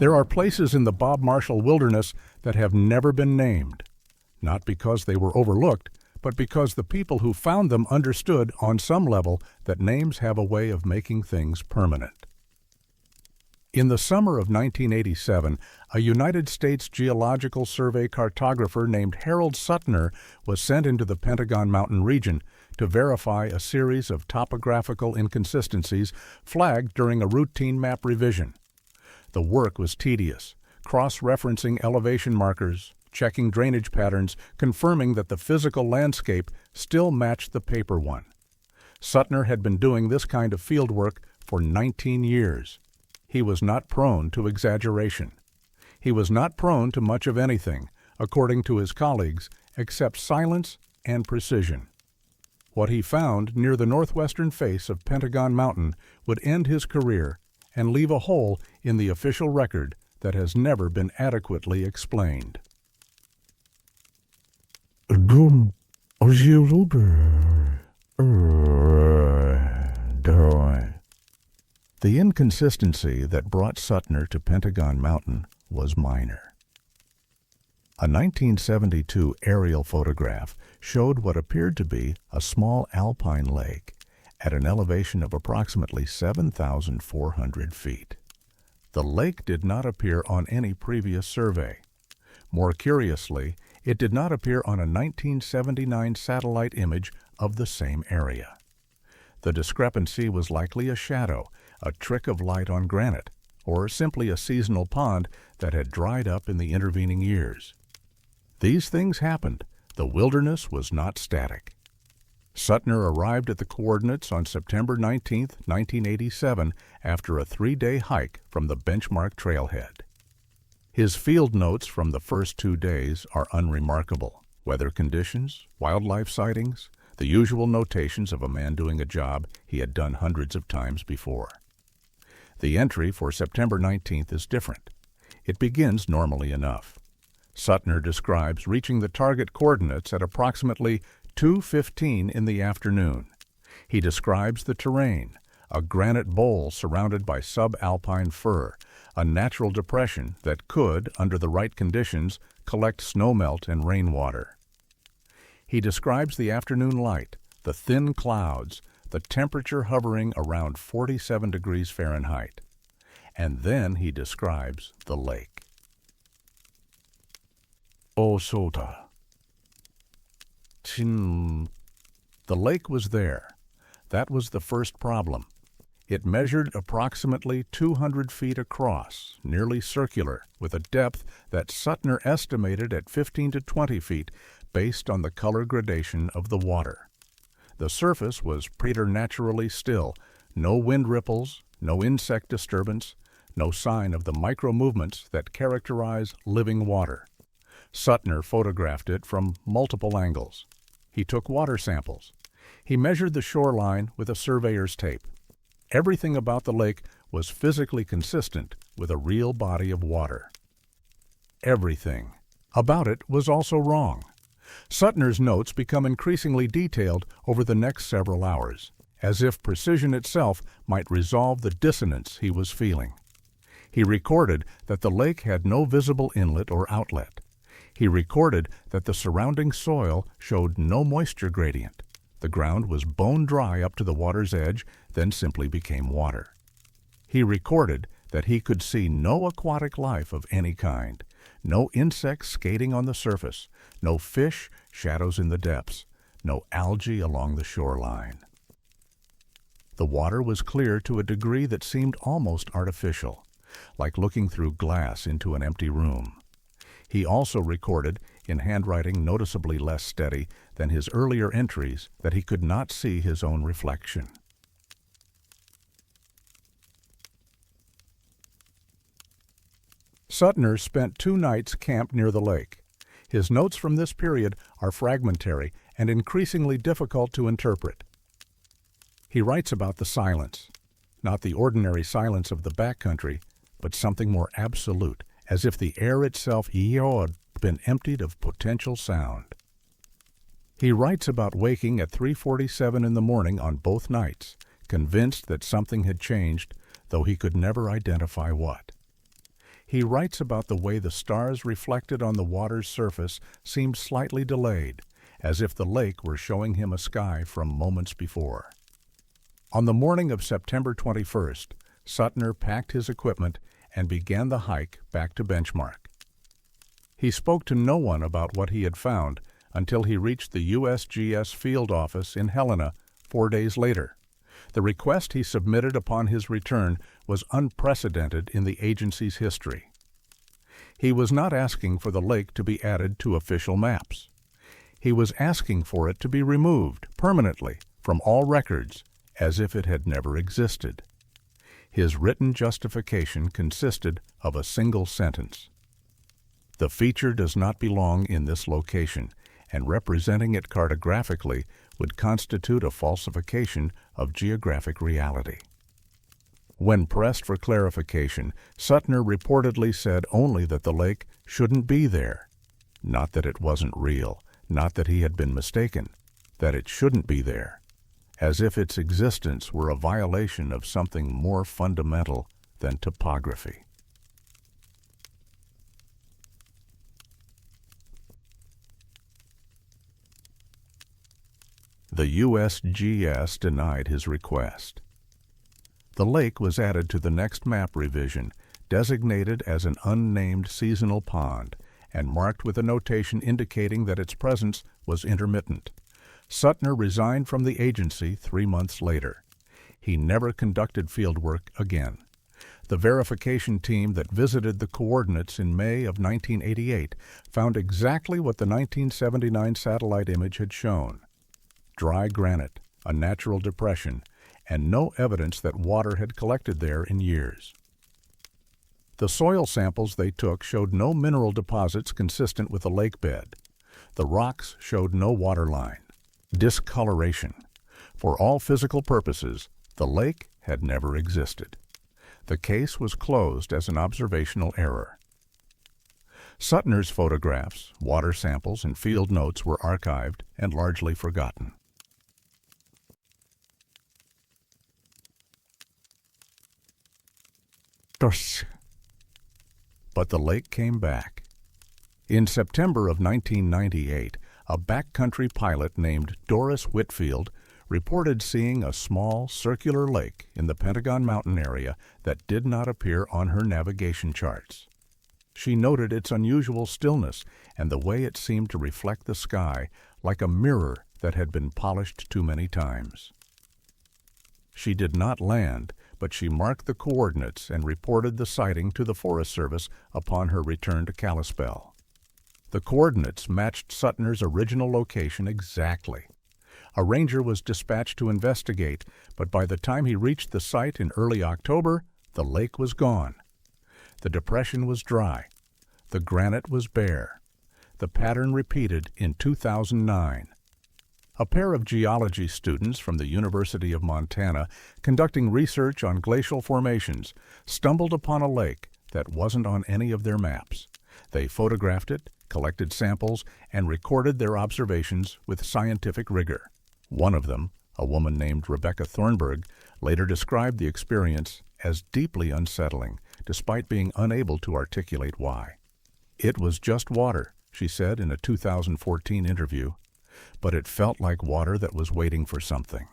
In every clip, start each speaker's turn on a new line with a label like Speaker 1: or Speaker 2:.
Speaker 1: There are places in the Bob Marshall Wilderness that have never been named, not because they were overlooked, but because the people who found them understood on some level that names have a way of making things permanent. In the summer of 1987, a United States Geological Survey cartographer named Harold Suttner was sent into the Pentagon Mountain region to verify a series of topographical inconsistencies flagged during a routine map revision. The work was tedious, cross-referencing elevation markers, checking drainage patterns, confirming that the physical landscape still matched the paper one. Suttner had been doing this kind of field work for 19 years. He was not prone to exaggeration. He was not prone to much of anything, according to his colleagues, except silence and precision. What he found near the northwestern face of Pentagon Mountain would end his career and leave a hole in the official record that has never been adequately explained. The inconsistency that brought Suttner to Pentagon Mountain was minor. A 1972 aerial photograph showed what appeared to be a small alpine lake at an elevation of approximately 7,400 feet. The lake did not appear on any previous survey. More curiously, it did not appear on a 1979 satellite image of the same area. The discrepancy was likely a shadow, a trick of light on granite, or simply a seasonal pond that had dried up in the intervening years. These things happened. The wilderness was not static. Suttner arrived at the coordinates on September 19, 1987, after a 3-day hike from the benchmark trailhead. His field notes from the first 2 days are unremarkable. Weather conditions, wildlife sightings, the usual notations of a man doing a job he had done hundreds of times before. The entry for September 19th is different. It begins normally enough. Suttner describes reaching the target coordinates at approximately 2:15 in the afternoon. He describes the terrain, a granite bowl surrounded by subalpine fir, a natural depression that could, under the right conditions, collect snowmelt and rainwater. He describes the afternoon light, the thin clouds, the temperature hovering around 47 degrees Fahrenheit. And then he describes the lake. Osota. The lake was there. That was the first problem. It measured approximately 200 feet across, nearly circular, with a depth that Suttner estimated at 15 to 20 feet based on the color gradation of the water. The surface was preternaturally still, no wind ripples, no insect disturbance, no sign of the micro-movements that characterize living water. Suttner photographed it from multiple angles. He took water samples. He measured the shoreline with a surveyor's tape. Everything about the lake was physically consistent with a real body of water. Everything about it was also wrong. Suttner's notes become increasingly detailed over the next several hours, as if precision itself might resolve the dissonance he was feeling. He recorded that the lake had no visible inlet or outlet. He recorded that the surrounding soil showed no moisture gradient. The ground was bone dry up to the water's edge, then simply became water. He recorded that he could see no aquatic life of any kind, no insects skating on the surface, no fish, shadows in the depths, no algae along the shoreline. The water was clear to a degree that seemed almost artificial, like looking through glass into an empty room. He also recorded, in handwriting noticeably less steady than his earlier entries, that he could not see his own reflection. Suttner spent 2 nights camped near the lake. His notes from this period are fragmentary and increasingly difficult to interpret. He writes about the silence, not the ordinary silence of the backcountry, but something more absolute, as if the air itself had been emptied of potential sound. He writes about waking at 3:47 in the morning on both nights, convinced that something had changed, though he could never identify what. He writes about the way the stars reflected on the water's surface seemed slightly delayed, as if the lake were showing him a sky from moments before. On the morning of September 21st, Suttner packed his equipment and began the hike back to Benchmark. He spoke to no one about what he had found until he reached the USGS field office in Helena 4 days later. The request he submitted upon his return was unprecedented in the agency's history. He was not asking for the lake to be added to official maps. He was asking for it to be removed permanently from all records as if it had never existed. His written justification consisted of a single sentence. The feature does not belong in this location, and representing it cartographically would constitute a falsification of geographic reality. When pressed for clarification, Suttner reportedly said only that the lake shouldn't be there. Not that it wasn't real, not that he had been mistaken, that it shouldn't be there, as if its existence were a violation of something more fundamental than topography. The USGS denied his request. The lake was added to the next map revision, designated as an unnamed seasonal pond, and marked with a notation indicating that its presence was intermittent. Suttner resigned from the agency 3 months later. He never conducted fieldwork again. The verification team that visited the coordinates in May of 1988 found exactly what the 1979 satellite image had shown: dry granite, a natural depression, and no evidence that water had collected there in years. The soil samples they took showed no mineral deposits consistent with the lake bed. The rocks showed no waterline. Discoloration. For all physical purposes, the lake had never existed. The case was closed as an observational error. Suttner's photographs, water samples, and field notes were archived and largely forgotten. But the lake came back. In September of 1998, a backcountry pilot named Doris Whitfield reported seeing a small, circular lake in the Pentagon Mountain area that did not appear on her navigation charts. She noted its unusual stillness and the way it seemed to reflect the sky like a mirror that had been polished too many times. She did not land, but she marked the coordinates and reported the sighting to the Forest Service upon her return to Kalispell. The coordinates matched Suttner's original location exactly. A ranger was dispatched to investigate, but by the time he reached the site in early October, the lake was gone. The depression was dry. The granite was bare. The pattern repeated in 2009. A pair of geology students from the University of Montana, conducting research on glacial formations, stumbled upon a lake that wasn't on any of their maps. They photographed it, collected samples, and recorded their observations with scientific rigor. One of them, a woman named Rebecca Thornburg, later described the experience as deeply unsettling, despite being unable to articulate why. "It was just water," she said in a 2014 interview, "but it felt like water that was waiting for something."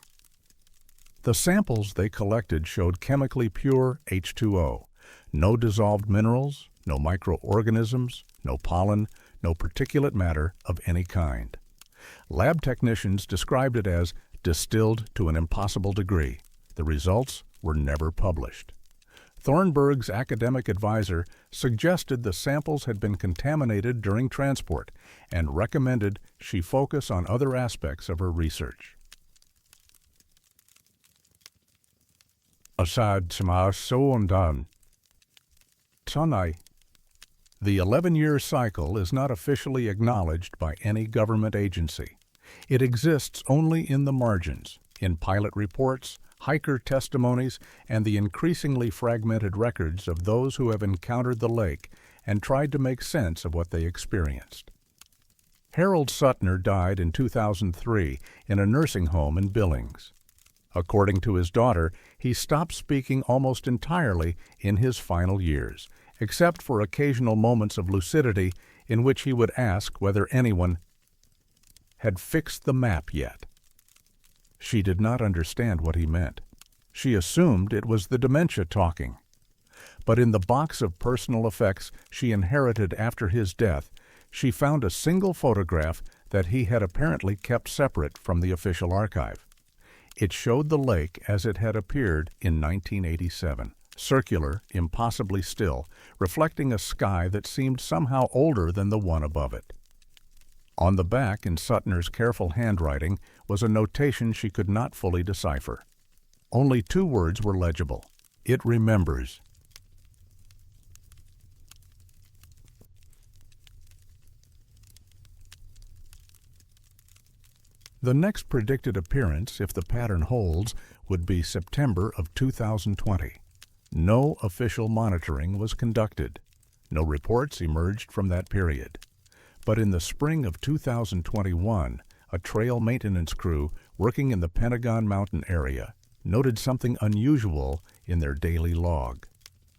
Speaker 1: The samples they collected showed chemically pure H2O, no dissolved minerals, no microorganisms, no pollen, no particulate matter of any kind. Lab technicians described it as distilled to an impossible degree. The results were never published. Thornburg's academic advisor suggested the samples had been contaminated during transport and recommended she focus on other aspects of her research. Asad Tonight. The 11-year cycle is not officially acknowledged by any government agency. It exists only in the margins, in pilot reports, hiker testimonies, and the increasingly fragmented records of those who have encountered the lake and tried to make sense of what they experienced. Harold Suttner died in 2003 in a nursing home in Billings. According to his daughter, he stopped speaking almost entirely in his final years except for occasional moments of lucidity in which he would ask whether anyone had fixed the map yet. She did not understand what he meant. She assumed it was the dementia talking. But in the box of personal effects she inherited after his death, she found a single photograph that he had apparently kept separate from the official archive. It showed the lake as it had appeared in 1987, circular, impossibly still, reflecting a sky that seemed somehow older than the one above it. On the back, in Suttner's careful handwriting, was a notation she could not fully decipher. Only 2 words were legible. "It remembers." The next predicted appearance, if the pattern holds, would be September of 2020. No official monitoring was conducted. No reports emerged from that period. But in the spring of 2021, a trail maintenance crew working in the Pentagon Mountain area noted something unusual in their daily log.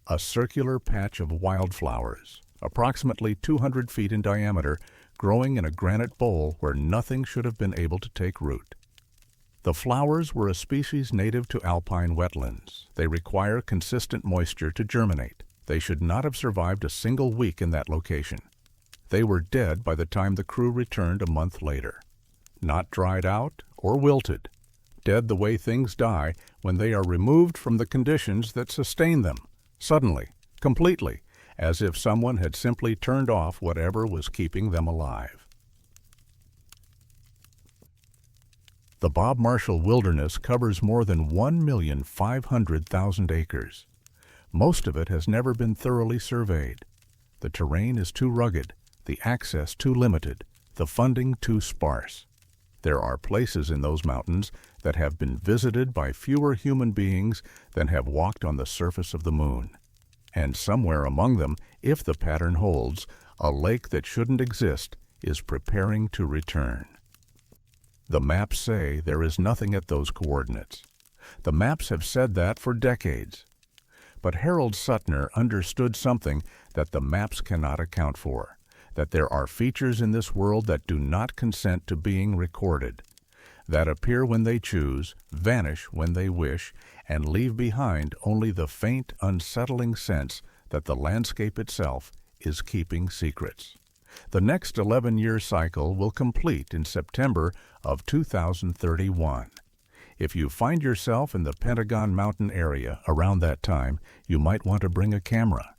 Speaker 1: A circular patch of wildflowers, approximately 200 feet in diameter, growing in a granite bowl where nothing should have been able to take root. The flowers were a species native to alpine wetlands. They require consistent moisture to germinate. They should not have survived a single week in that location. They were dead by the time the crew returned a month later. Not dried out or wilted. Dead the way things die when they are removed from the conditions that sustain them, suddenly, completely, as if someone had simply turned off whatever was keeping them alive. The Bob Marshall Wilderness covers more than 1,500,000 acres. Most of it has never been thoroughly surveyed. The terrain is too rugged, the access too limited, the funding too sparse. There are places in those mountains that have been visited by fewer human beings than have walked on the surface of the moon. And somewhere among them, if the pattern holds, a lake that shouldn't exist is preparing to return. The maps say there is nothing at those coordinates. The maps have said that for decades. But Harold Suttner understood something that the maps cannot account for, that there are features in this world that do not consent to being recorded, that appear when they choose, vanish when they wish, and leave behind only the faint, unsettling sense that the landscape itself is keeping secrets. The next 11-year cycle will complete in September of 2031. If you find yourself in the Pentagon Mountain area around that time, you might want to bring a camera.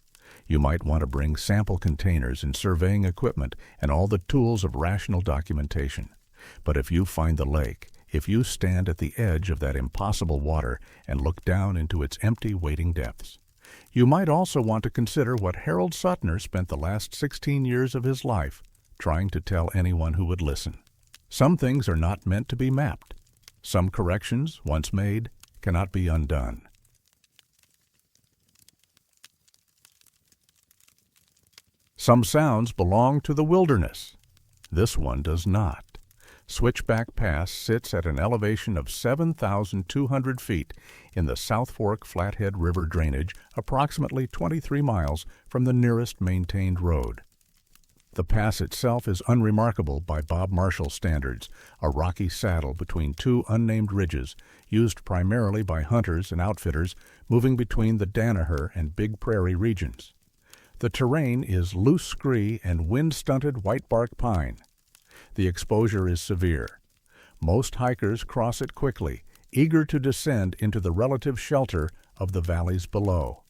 Speaker 1: You might want to bring sample containers and surveying equipment and all the tools of rational documentation. But if you find the lake, if you stand at the edge of that impossible water and look down into its empty, waiting depths, you might also want to consider what Harold Suttner spent the last 16 years of his life trying to tell anyone who would listen. Some things are not meant to be mapped. Some corrections, once made, cannot be undone. Some sounds belong to the wilderness. This one does not. Switchback Pass sits at an elevation of 7,200 feet in the South Fork Flathead River drainage, approximately 23 miles from the nearest maintained road. The pass itself is unremarkable by Bob Marshall standards, a rocky saddle between 2 unnamed ridges, used primarily by hunters and outfitters moving between the Danaher and Big Prairie regions. The terrain is loose scree and wind-stunted whitebark pine. The exposure is severe. Most hikers cross it quickly, eager to descend into the relative shelter of the valleys below.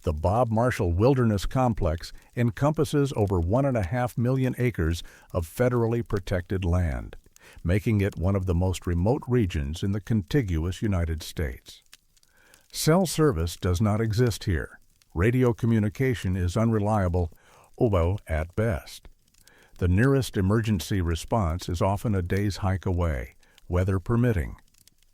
Speaker 1: The Bob Marshall Wilderness Complex encompasses over 1.5 million acres of federally protected land, making it one of the most remote regions in the contiguous United States. Cell service does not exist here. Radio communication is unreliable, although at best. The nearest emergency response is often a day's hike away, weather permitting.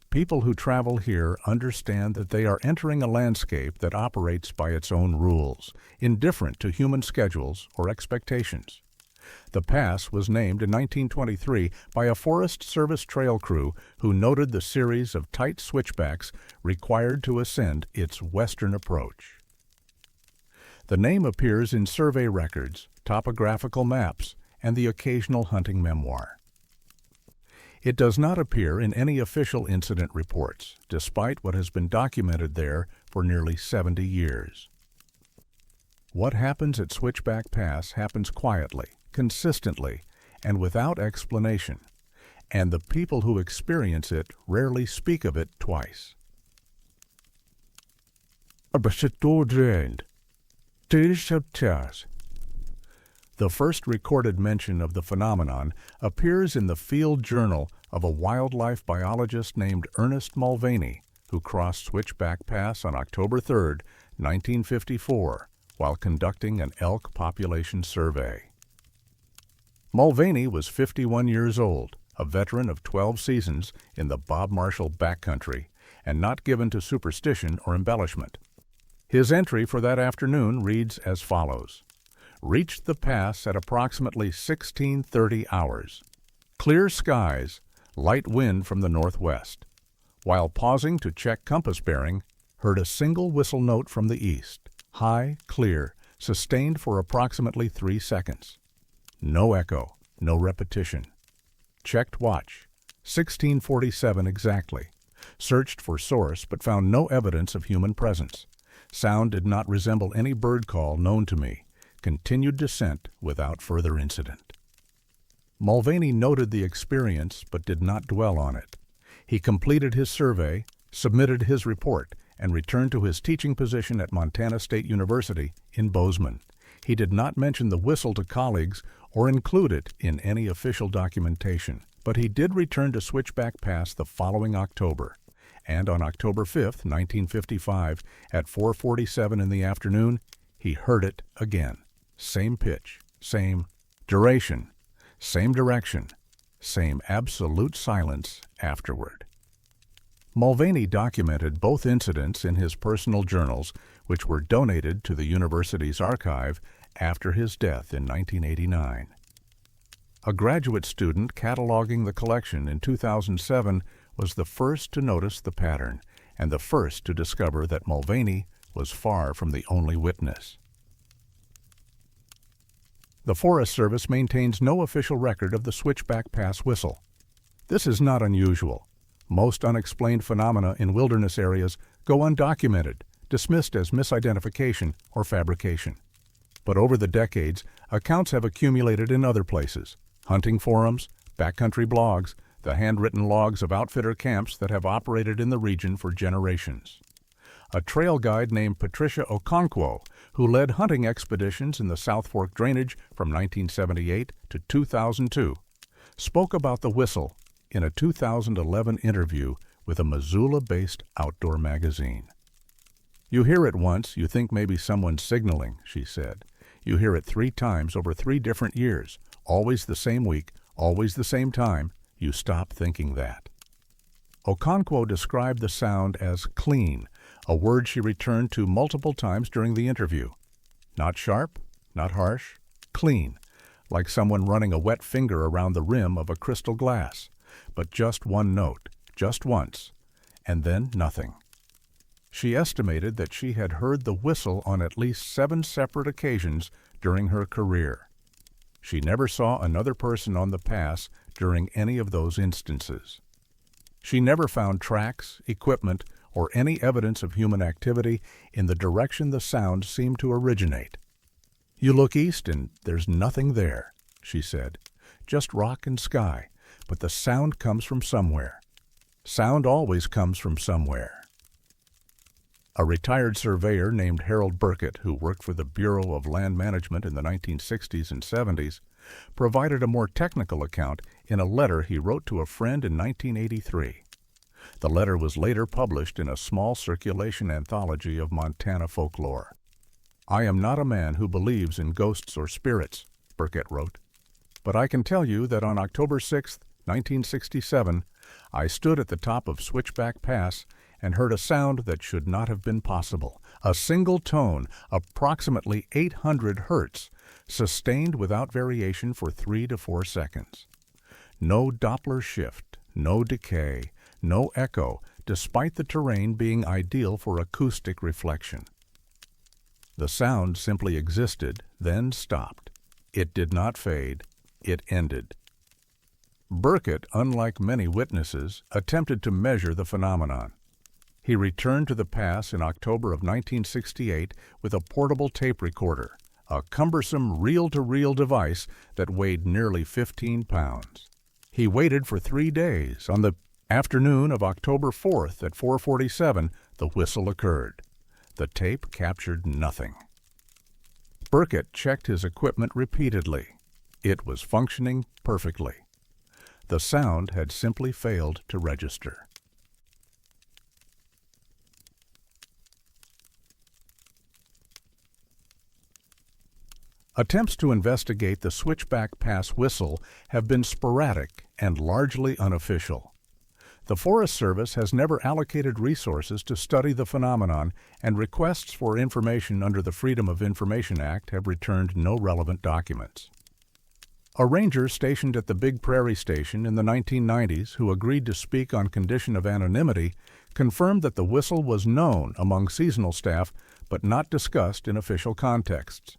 Speaker 1: People who travel here understand that they are entering a landscape that operates by its own rules, indifferent to human schedules or expectations. The pass was named in 1923 by a Forest Service trail crew who noted the series of tight switchbacks required to ascend its western approach. The name appears in survey records, topographical maps, and the occasional hunting memoir. It does not appear in any official incident reports, despite what has been documented there for nearly 70 years. What happens at Switchback Pass happens quietly, consistently, and without explanation, and the people who experience it rarely speak of it twice. The first recorded mention of the phenomenon appears in the Field Journal of a wildlife biologist named Ernest Mulvaney, who crossed Switchback Pass on October 3, 1954, while conducting an elk population survey. Mulvaney was 51 years old, a veteran of 12 seasons in the Bob Marshall backcountry, and not given to superstition or embellishment. His entry for that afternoon reads as follows: reached the pass at approximately 16:30 hours. Clear skies, light wind from the northwest. While pausing to check compass bearing, heard a single whistle note from the east, high, clear, sustained for approximately 3 seconds. No echo, no repetition. Checked watch, 16:47 exactly. Searched for source but found no evidence of human presence. Sound did not resemble any bird call known to me. Continued descent without further incident. Mulvaney noted the experience but did not dwell on it. He completed his survey, submitted his report, and returned to his teaching position at Montana State University in Bozeman. He did not mention the whistle to colleagues or include it in any official documentation, but he did return to Switchback Pass the following October. And on October 5, 1955, at 4:47 in the afternoon, he heard it again. Same pitch, same duration, same direction, same absolute silence afterward. Mulvaney documented both incidents in his personal journals, which were donated to the university's archive after his death in 1989. A graduate student cataloging the collection in 2007 was the first to notice the pattern and the first to discover that Mulvaney was far from the only witness. The Forest Service maintains no official record of the Switchback Pass whistle. This is not unusual. Most unexplained phenomena in wilderness areas go undocumented, dismissed as misidentification or fabrication. But over the decades, accounts have accumulated in other places: hunting forums, backcountry blogs, the handwritten logs of outfitter camps that have operated in the region for generations. A trail guide named Patricia Okonkwo, who led hunting expeditions in the South Fork drainage from 1978 to 2002, spoke about the whistle in a 2011 interview with a Missoula-based outdoor magazine. "You hear it once, you think maybe someone's signaling," she said. "You hear it 3 times over 3 different years, always the same week, always the same time. You stop thinking that." Okonkwo described the sound as clean, a word she returned to multiple times during the interview. Not sharp, not harsh, clean, like someone running a wet finger around the rim of a crystal glass, but just one note, just once, and then nothing. She estimated that she had heard the whistle on at least 7 separate occasions during her career. She never saw another person on the pass during any of those instances. She never found tracks, equipment, or any evidence of human activity in the direction the sound seemed to originate. "You look east and there's nothing there," she said. "Just rock and sky, but the sound comes from somewhere. Sound always comes from somewhere." A retired surveyor named Harold Burkett, who worked for the Bureau of Land Management in the 1960s and 70s, provided a more technical account in a letter he wrote to a friend in 1983. The letter was later published in a small circulation anthology of Montana folklore. "I am not a man who believes in ghosts or spirits," Burkett wrote, "but I can tell you that on October 6, 1967, I stood at the top of Switchback Pass and heard a sound that should not have been possible, a single tone, approximately 800 hertz, sustained without variation for 3 to 4 seconds. No Doppler shift, no decay, no echo, despite the terrain being ideal for acoustic reflection." The sound simply existed, then stopped. It did not fade. It ended. Burkitt, unlike many witnesses, attempted to measure the phenomenon. He returned to the pass in October of 1968 with a portable tape recorder, a cumbersome reel-to-reel device that weighed nearly 15 pounds. He waited for 3 days. On the afternoon of October 4th at 4:47, the whistle occurred. The tape captured nothing. Burkitt checked his equipment repeatedly. It was functioning perfectly. The sound had simply failed to register. Attempts to investigate the Switchback Pass whistle have been sporadic and largely unofficial. The Forest Service has never allocated resources to study the phenomenon, and requests for information under the Freedom of Information Act have returned no relevant documents. A ranger stationed at the Big Prairie Station in the 1990s who agreed to speak on condition of anonymity confirmed that the whistle was known among seasonal staff but not discussed in official contexts.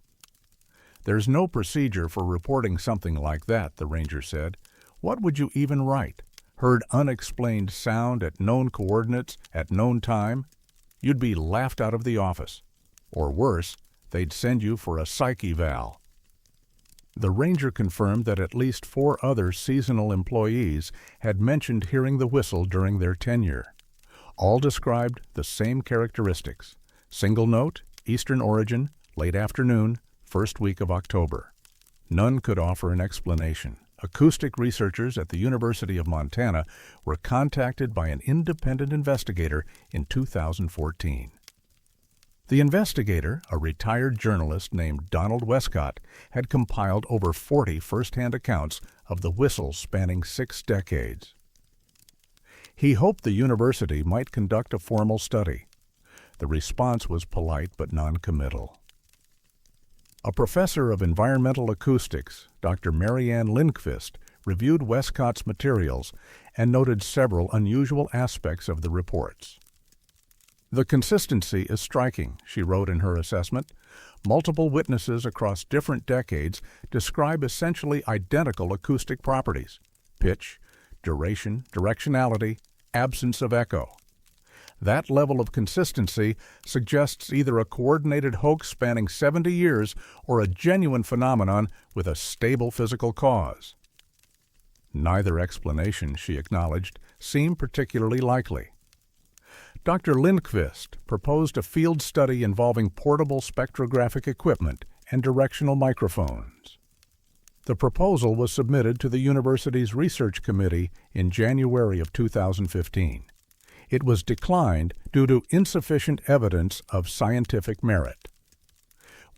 Speaker 1: "There's no procedure for reporting something like that," the ranger said. "What would you even write? Heard unexplained sound at known coordinates at known time? You'd be laughed out of the office. Or worse, they'd send you for a psych eval." The ranger confirmed that at least 4 other seasonal employees had mentioned hearing the whistle during their tenure. All described the same characteristics: single note, eastern origin, late afternoon, first week of October. None could offer an explanation. Acoustic researchers at the University of Montana were contacted by an independent investigator in 2014. The investigator, a retired journalist named Donald Westcott, had compiled over 40 first-hand accounts of the whistle spanning 6 decades. He hoped the university might conduct a formal study. The response was polite but non-committal. A professor of environmental acoustics, Dr. Marianne Lindqvist, reviewed Westcott's materials and noted several unusual aspects of the reports. "The consistency is striking," she wrote in her assessment. "Multiple witnesses across different decades describe essentially identical acoustic properties: pitch, duration, directionality, absence of echo. That level of consistency suggests either a coordinated hoax spanning 70 years or a genuine phenomenon with a stable physical cause." Neither explanation, she acknowledged, seemed particularly likely. Dr. Lindqvist proposed a field study involving portable spectrographic equipment and directional microphones. The proposal was submitted to the university's research committee in January of 2015. It was declined due to insufficient evidence of scientific merit.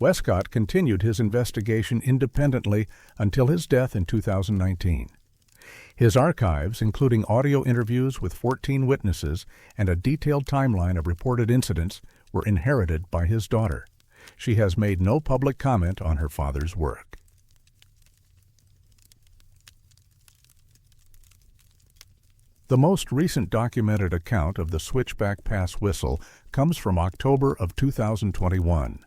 Speaker 1: Westcott continued his investigation independently until his death in 2019. His archives, including audio interviews with 14 witnesses and a detailed timeline of reported incidents, were inherited by his daughter. She has made no public comment on her father's work. The most recent documented account of the Switchback Pass whistle comes from October of 2021.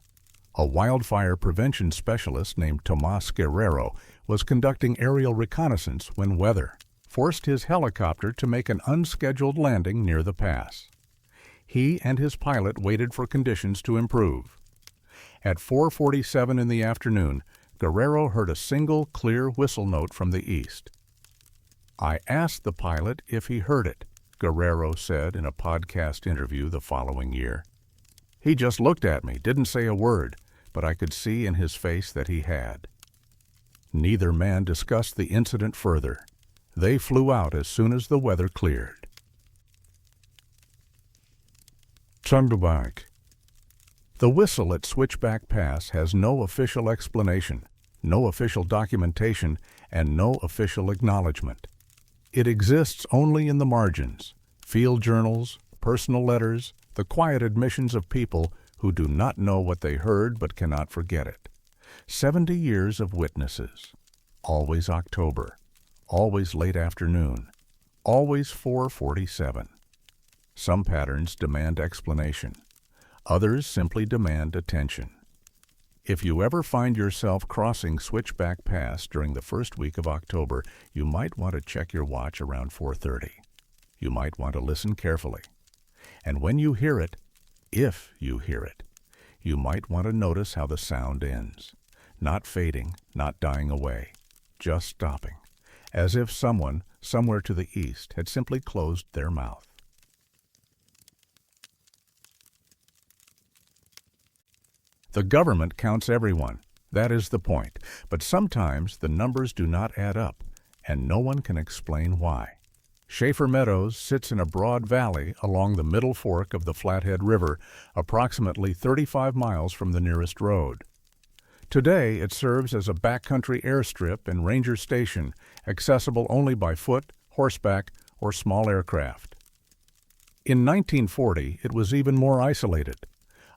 Speaker 1: A wildfire prevention specialist named Tomas Guerrero was conducting aerial reconnaissance when weather forced his helicopter to make an unscheduled landing near the pass. He and his pilot waited for conditions to improve. At 4:47 in the afternoon, Guerrero heard a single clear whistle note from the east. "I asked the pilot if he heard it," Guerrero said in a podcast interview the following year. "He just looked at me, didn't say a word, but I could see in his face that he had." Neither man discussed the incident further. They flew out as soon as the weather cleared. Thunderbag. The whistle at Switchback Pass has no official explanation, no official documentation, and no official acknowledgement. It exists only in the margins: field journals, personal letters, the quiet admissions of people who do not know what they heard but cannot forget it. 70 years of witnesses. Always October. Always late afternoon. Always 4:47. Some patterns demand explanation. Others simply demand attention. If you ever find yourself crossing Switchback Pass during the first week of October, you might want to check your watch around 4:30. You might want to listen carefully. And when you hear it, if you hear it, you might want to notice how the sound ends. Not fading, not dying away, just stopping, as if someone, somewhere to the east, had simply closed their mouth. The government counts everyone. That is the point. But sometimes the numbers do not add up, and no one can explain why. Schaefer Meadows sits in a broad valley along the middle fork of the Flathead River, approximately 35 miles from the nearest road. Today, it serves as a backcountry airstrip and ranger station, accessible only by foot, horseback, or small aircraft. In 1940, it was even more isolated.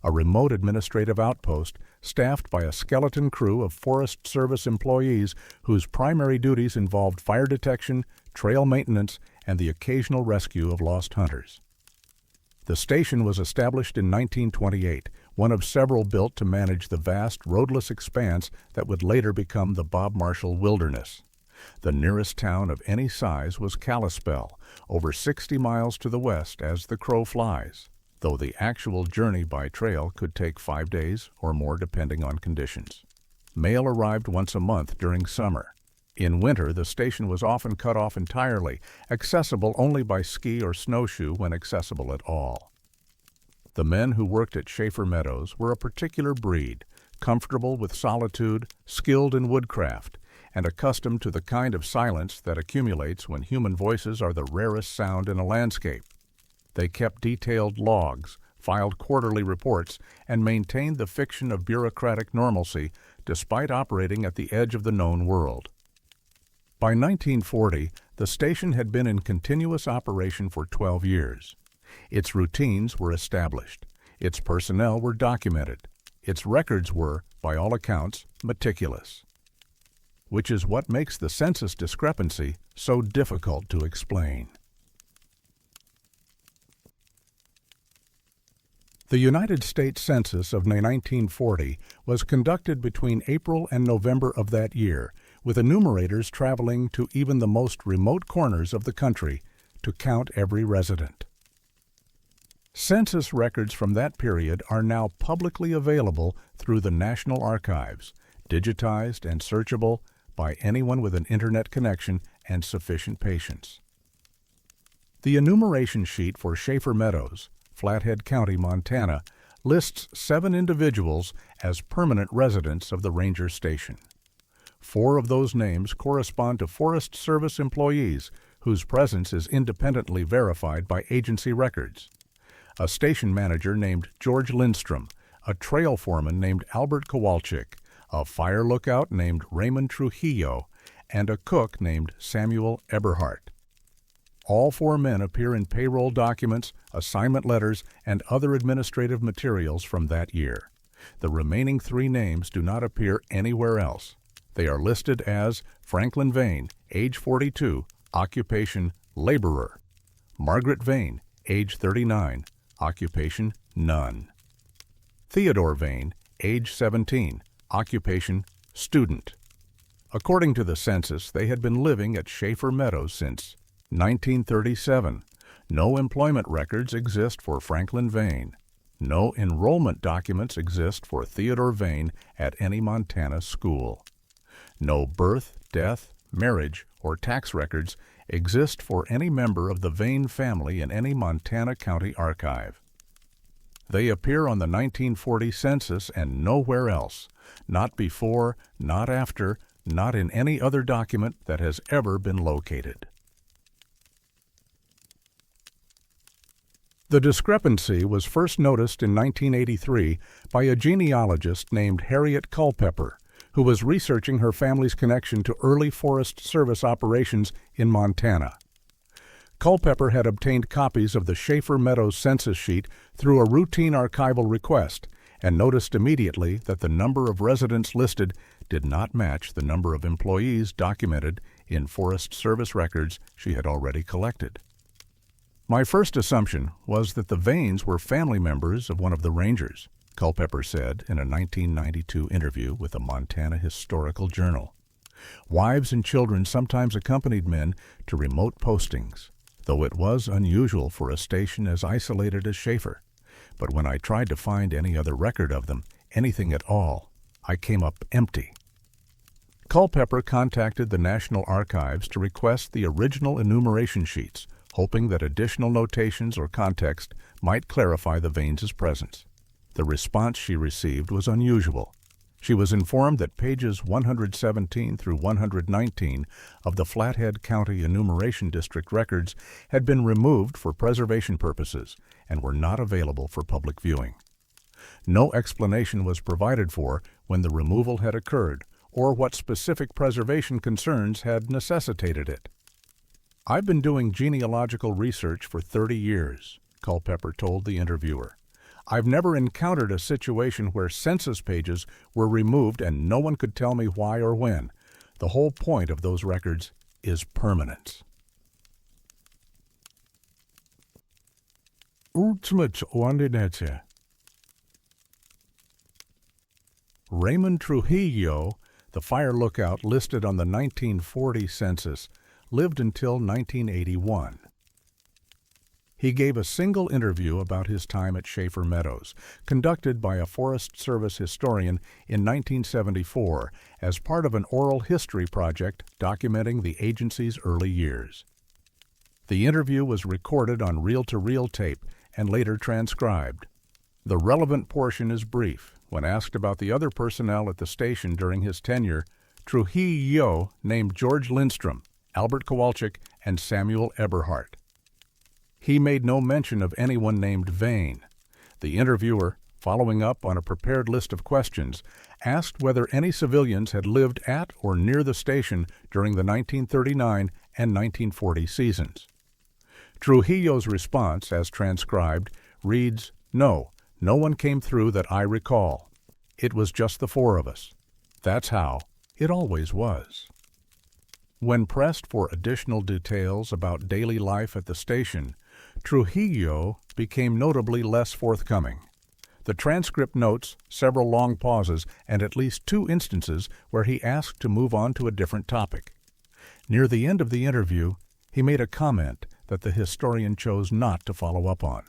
Speaker 1: A remote administrative outpost staffed by a skeleton crew of Forest Service employees whose primary duties involved fire detection, trail maintenance, and the occasional rescue of lost hunters. The station was established in 1928, one of several built to manage the vast roadless expanse that would later become the Bob Marshall Wilderness. The nearest town of any size was Kalispell, over 60 miles to the west as the crow flies, though the actual journey by trail could take 5 days or more depending on conditions. Mail arrived once a month during summer. In winter, the station was often cut off entirely, accessible only by ski or snowshoe when accessible at all. The men who worked at Schaefer Meadows were a particular breed, comfortable with solitude, skilled in woodcraft, and accustomed to the kind of silence that accumulates when human voices are the rarest sound in a landscape. They kept detailed logs, filed quarterly reports, and maintained the fiction of bureaucratic normalcy despite operating at the edge of the known world. By 1940, the station had been in continuous operation for 12 years. Its routines were established. Its personnel were documented. Its records were, by all accounts, meticulous. Which is what makes the census discrepancy so difficult to explain. The United States Census of 1940 was conducted between April and November of that year, with enumerators traveling to even the most remote corners of the country to count every resident. Census records from that period are now publicly available through the National Archives, digitized and searchable by anyone with an internet connection and sufficient patience. The enumeration sheet for Schaefer Meadows, Flathead County, Montana, lists 7 individuals as permanent residents of the ranger station. 4 of those names correspond to Forest Service employees whose presence is independently verified by agency records. A station manager named George Lindstrom, a trail foreman named Albert Kowalczyk, a fire lookout named Raymond Trujillo, and a cook named Samuel Eberhardt. All 4 men appear in payroll documents, assignment letters, and other administrative materials from that year. The remaining 3 names do not appear anywhere else. They are listed as Franklin Vane, age 42, occupation laborer; Margaret Vane, age 39, occupation none; Theodore Vane, age 17, occupation student. According to the census, they had been living at Schaefer Meadows since 1937. No employment records exist for Franklin Vane. No enrollment documents exist for Theodore Vane at any Montana school. No birth, death, marriage, or tax records exist for any member of the Vane family in any Montana county archive. They appear on the 1940 census and nowhere else, not before, not after, not in any other document that has ever been located. The discrepancy was first noticed in 1983 by a genealogist named Harriet Culpepper, who was researching her family's connection to early Forest Service operations in Montana. Culpepper had obtained copies of the Schaefer Meadows census sheet through a routine archival request and noticed immediately that the number of residents listed did not match the number of employees documented in Forest Service records she had already collected. My first assumption was that the Vanes were family members of one of the rangers. Culpeper said in a 1992 interview with the Montana Historical Journal. Wives and children sometimes accompanied men to remote postings, though it was unusual for a station as isolated as Schaefer. But when I tried to find any other record of them, anything at all, I came up empty. Culpeper contacted the National Archives to request the original enumeration sheets, hoping that additional notations or context might clarify the Vaines' presence. The response she received was unusual. She was informed that pages 117 through 119 of the Flathead County Enumeration District records had been removed for preservation purposes and were not available for public viewing. No explanation was provided for when the removal had occurred or what specific preservation concerns had necessitated it. "I've been doing genealogical research for 30 years, Culpeper told the interviewer. I've never encountered a situation where census pages were removed and no one could tell me why or when. The whole point of those records is permanence." Raymond Trujillo, the fire lookout listed on the 1940 census, lived until 1981. He gave a single interview about his time at Schaefer Meadows, conducted by a Forest Service historian in 1974 as part of an oral history project documenting the agency's early years. The interview was recorded on reel-to-reel tape and later transcribed. The relevant portion is brief. When asked about the other personnel at the station during his tenure, Trujillo named George Lindstrom, Albert Kowalczyk, and Samuel Eberhardt. He made no mention of anyone named Vane. The interviewer, following up on a prepared list of questions, asked whether any civilians had lived at or near the station during the 1939 and 1940 seasons. Trujillo's response, as transcribed, reads, "No, no one came through that I recall. It was just the four of us. That's how it always was." When pressed for additional details about daily life at the station, Trujillo became notably less forthcoming. The transcript notes several long pauses and at least 2 instances where he asked to move on to a different topic. Near the end of the interview, he made a comment that the historian chose not to follow up on.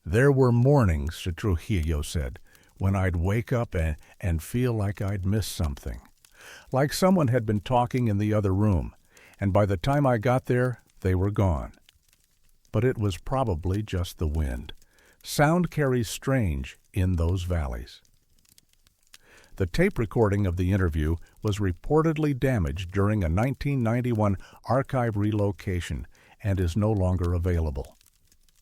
Speaker 1: "There were mornings," Trujillo said, "when I'd wake up and feel like I'd missed something, like someone had been talking in the other room, and by the time I got there, they were gone. But it was probably just the wind. Sound carries strange in those valleys." The tape recording of the interview was reportedly damaged during a 1991 archive relocation and is no longer available.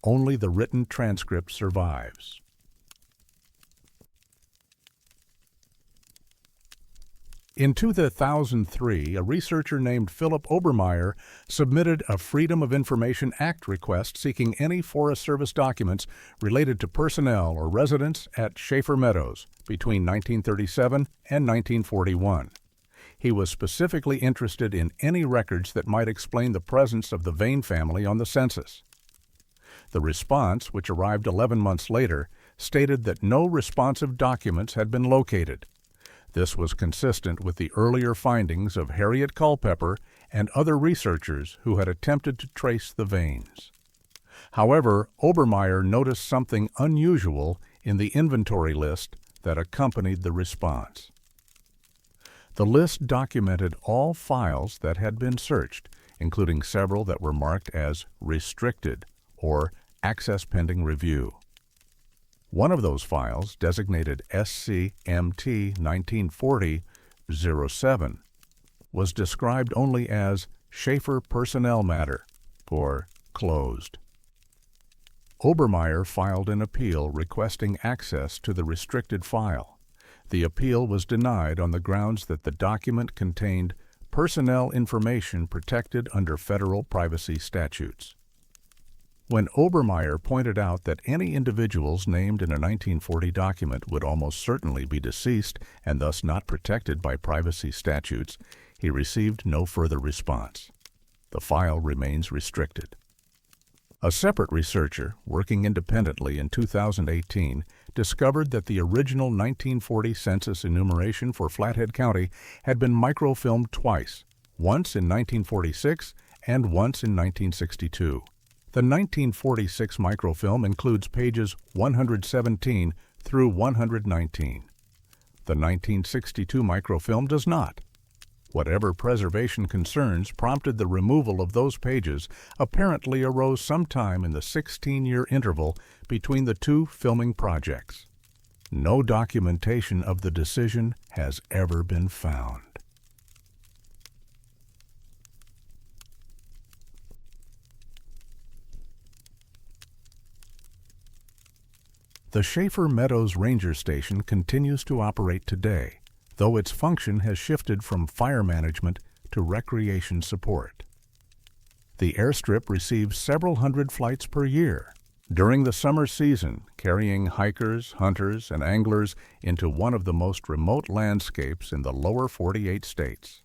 Speaker 1: Only the written transcript survives. In 2003, a researcher named Philip Obermeyer submitted a Freedom of Information Act request seeking any Forest Service documents related to personnel or residents at Schaefer Meadows between 1937 and 1941. He was specifically interested in any records that might explain the presence of the Vane family on the census. The response, which arrived 11 months later, stated that no responsive documents had been located. This was consistent with the earlier findings of Harriet Culpeper and other researchers who had attempted to trace the Vaines. However, Obermeyer noticed something unusual in the inventory list that accompanied the response. The list documented all files that had been searched, including several that were marked as restricted or access pending review. One of those files, designated SCMT 1940-07, was described only as Schaefer Personnel Matter, or closed. Obermeyer filed an appeal requesting access to the restricted file. The appeal was denied on the grounds that the document contained personnel information protected under federal privacy statutes. When Obermeyer pointed out that any individuals named in a 1940 document would almost certainly be deceased and thus not protected by privacy statutes, he received no further response. The file remains restricted. A separate researcher, working independently in 2018, discovered that the original 1940 census enumeration for Flathead County had been microfilmed twice, once in 1946 and once in 1962. The 1946 microfilm includes pages 117 through 119. The 1962 microfilm does not. Whatever preservation concerns prompted the removal of those pages apparently arose sometime in the 16-year interval between the two filming projects. No documentation of the decision has ever been found. The Schaefer Meadows Ranger Station continues to operate today, though its function has shifted from fire management to recreation support. The airstrip receives several hundred flights per year during the summer season, carrying hikers, hunters, and anglers into one of the most remote landscapes in the lower 48 states.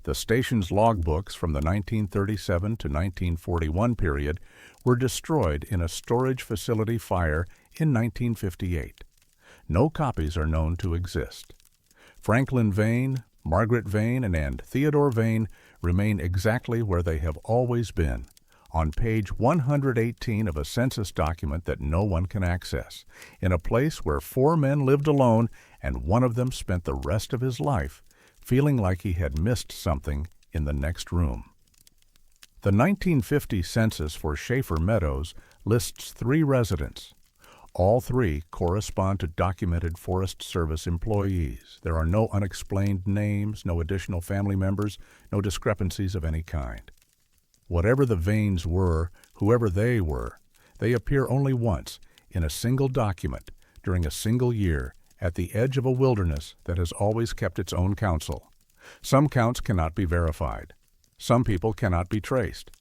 Speaker 1: The station's logbooks from the 1937 to 1941 period were destroyed in a storage facility fire in 1958. No copies are known to exist. Franklin Vane, Margaret Vane, and Theodore Vane remain exactly where they have always been, on page 118 of a census document that no one can access, in a place where 4 men lived alone and one of them spent the rest of his life feeling like he had missed something in the next room. The 1950 census for Schaefer Meadows lists 3 residents. All 3 correspond to documented Forest Service employees. There are no unexplained names, no additional family members, no discrepancies of any kind. Whatever the Vanes were, whoever they were, they appear only once in a single document during a single year at the edge of a wilderness that has always kept its own counsel. Some counts cannot be verified. Some people cannot be traced.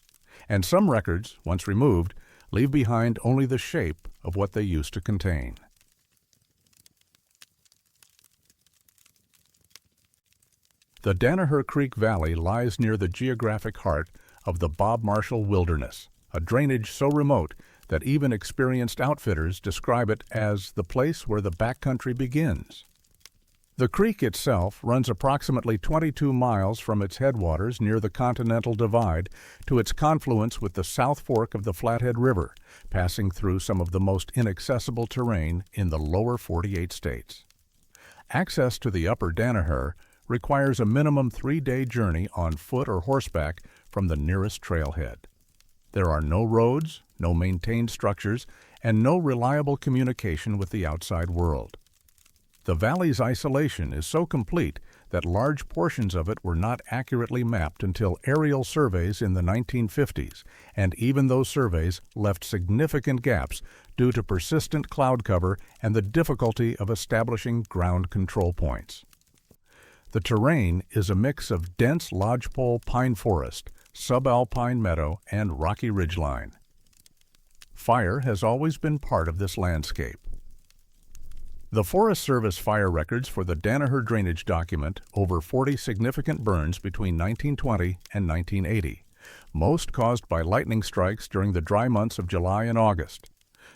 Speaker 1: And some records, once removed, leave behind only the shape of what they used to contain. The Danaher Creek Valley lies near the geographic heart of the Bob Marshall Wilderness, a drainage so remote that even experienced outfitters describe it as the place where the backcountry begins. The creek itself runs approximately 22 miles from its headwaters near the Continental Divide to its confluence with the South Fork of the Flathead River, passing through some of the most inaccessible terrain in the lower 48 states. Access to the upper Danaher requires a minimum 3-day journey on foot or horseback from the nearest trailhead. There are no roads, no maintained structures, and no reliable communication with the outside world. The valley's isolation is so complete that large portions of it were not accurately mapped until aerial surveys in the 1950s, and even those surveys left significant gaps due to persistent cloud cover and the difficulty of establishing ground control points. The terrain is a mix of dense lodgepole pine forest, subalpine meadow, and rocky ridgeline. Fire has always been part of this landscape. The Forest Service fire records for the Danaher drainage document over 40 significant burns between 1920 and 1980, most caused by lightning strikes during the dry months of July and August.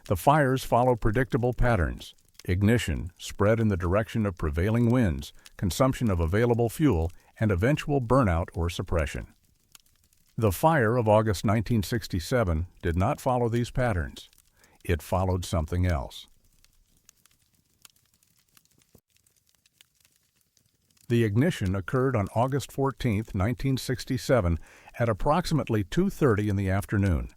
Speaker 1: The fires follow predictable patterns: ignition, spread in the direction of prevailing winds, consumption of available fuel, and eventual burnout or suppression. The fire of August 1967 did not follow these patterns. It followed something else. The ignition occurred on August 14, 1967, at approximately 2:30 in the afternoon.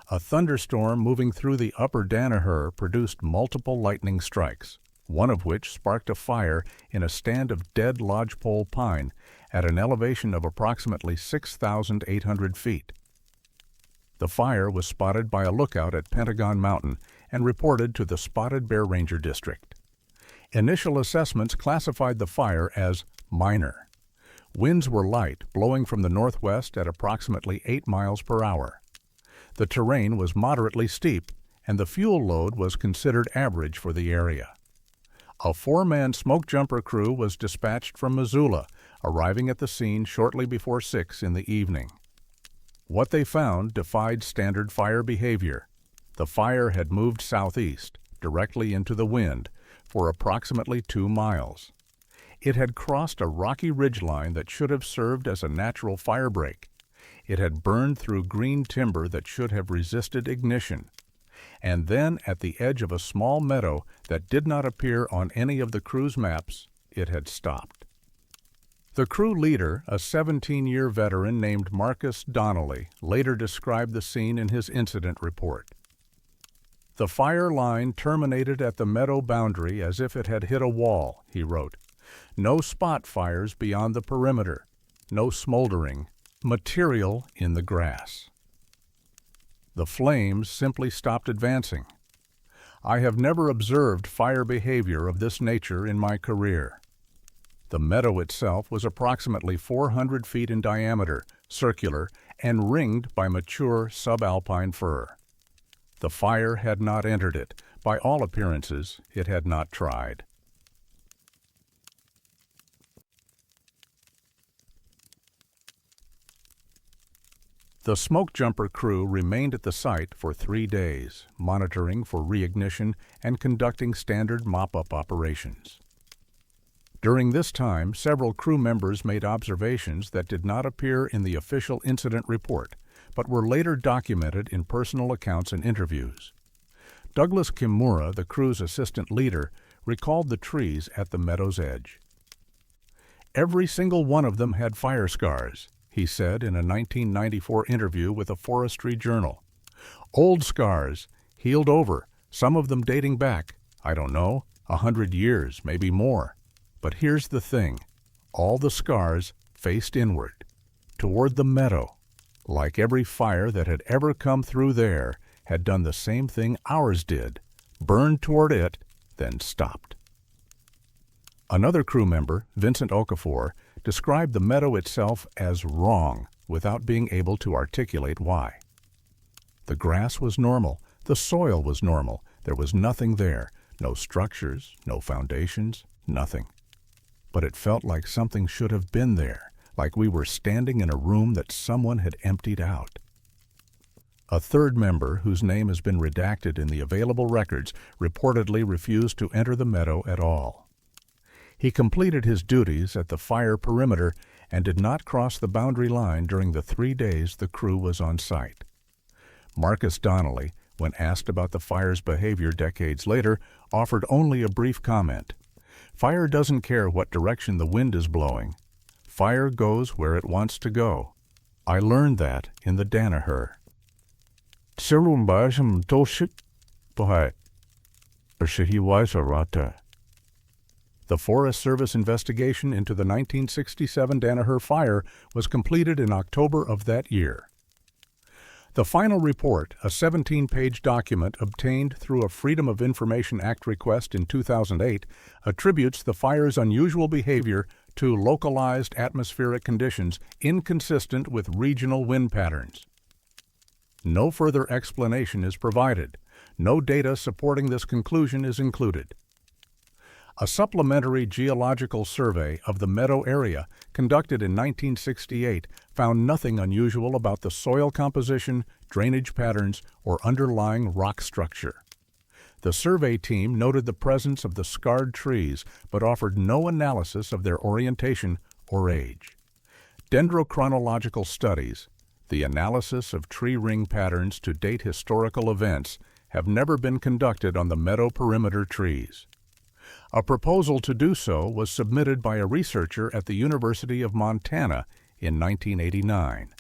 Speaker 1: A thunderstorm moving through the upper Danaher produced multiple lightning strikes, one of which sparked a fire in a stand of dead lodgepole pine at an elevation of approximately 6,800 feet. The fire was spotted by a lookout at Pentagon Mountain and reported to the Spotted Bear Ranger District. Initial assessments classified the fire as minor. Winds were light, blowing from the northwest at approximately 8 miles per hour. The terrain was moderately steep, and the fuel load was considered average for the area. A 4-man smoke jumper crew was dispatched from Missoula, arriving at the scene shortly before 6 in the evening. What they found defied standard fire behavior. The fire had moved southeast, directly into the wind, for approximately 2 miles. It had crossed a rocky ridgeline that should have served as a natural firebreak. It had burned through green timber that should have resisted ignition. And then, at the edge of a small meadow that did not appear on any of the crew's maps, it had stopped. The crew leader, a 17-year veteran named Marcus Donnelly, later described the scene in his incident report. "The fire line terminated at the meadow boundary as if it had hit a wall," he wrote. "No spot fires beyond the perimeter, no smoldering material in the grass. The flames simply stopped advancing. I have never observed fire behavior of this nature in my career." The meadow itself was approximately 400 feet in diameter, circular, and ringed by mature subalpine fir. The fire had not entered it. By all appearances, it had not tried. The smoke jumper crew remained at the site for 3 days, monitoring for reignition and conducting standard mop-up operations. During this time, several crew members made observations that did not appear in the official incident report, but were later documented in personal accounts and interviews. Douglas Kimura, the crew's assistant leader, recalled the trees at the meadow's edge. "Every single one of them had fire scars," he said in a 1994 interview with a forestry journal. "Old scars, healed over, some of them dating back, I don't know, 100 years, maybe more. But here's the thing, all the scars faced inward, toward the meadow, like every fire that had ever come through there had done the same thing ours did, burned toward it, then stopped." Another crew member, Vincent Okafor, described the meadow itself as wrong without being able to articulate why. "The grass was normal, the soil was normal, there was nothing there, no structures, no foundations, nothing. But it felt like something should have been there, like we were standing in a room that someone had emptied out." A third member, whose name has been redacted in the available records, reportedly refused to enter the meadow at all. He completed his duties at the fire perimeter and did not cross the boundary line during the 3 days the crew was on site. Marcus Donnelly, when asked about the fire's behavior decades later, offered only a brief comment. "Fire doesn't care what direction the wind is blowing. Fire goes where it wants to go. I learned that in the Danaher." The Forest Service investigation into the 1967 Danaher fire was completed in October of that year. The final report, a 17-page document obtained through a Freedom of Information Act request in 2008, attributes the fire's unusual behavior to localized atmospheric conditions inconsistent with regional wind patterns. No further explanation is provided. No data supporting this conclusion is included. A supplementary geological survey of the meadow area conducted in 1968 found nothing unusual about the soil composition, drainage patterns, or underlying rock structure. The survey team noted the presence of the scarred trees but offered no analysis of their orientation or age. Dendrochronological studies, the analysis of tree ring patterns to date historical events, have never been conducted on the meadow perimeter trees. A proposal to do so was submitted by a researcher at the University of Montana in 1989.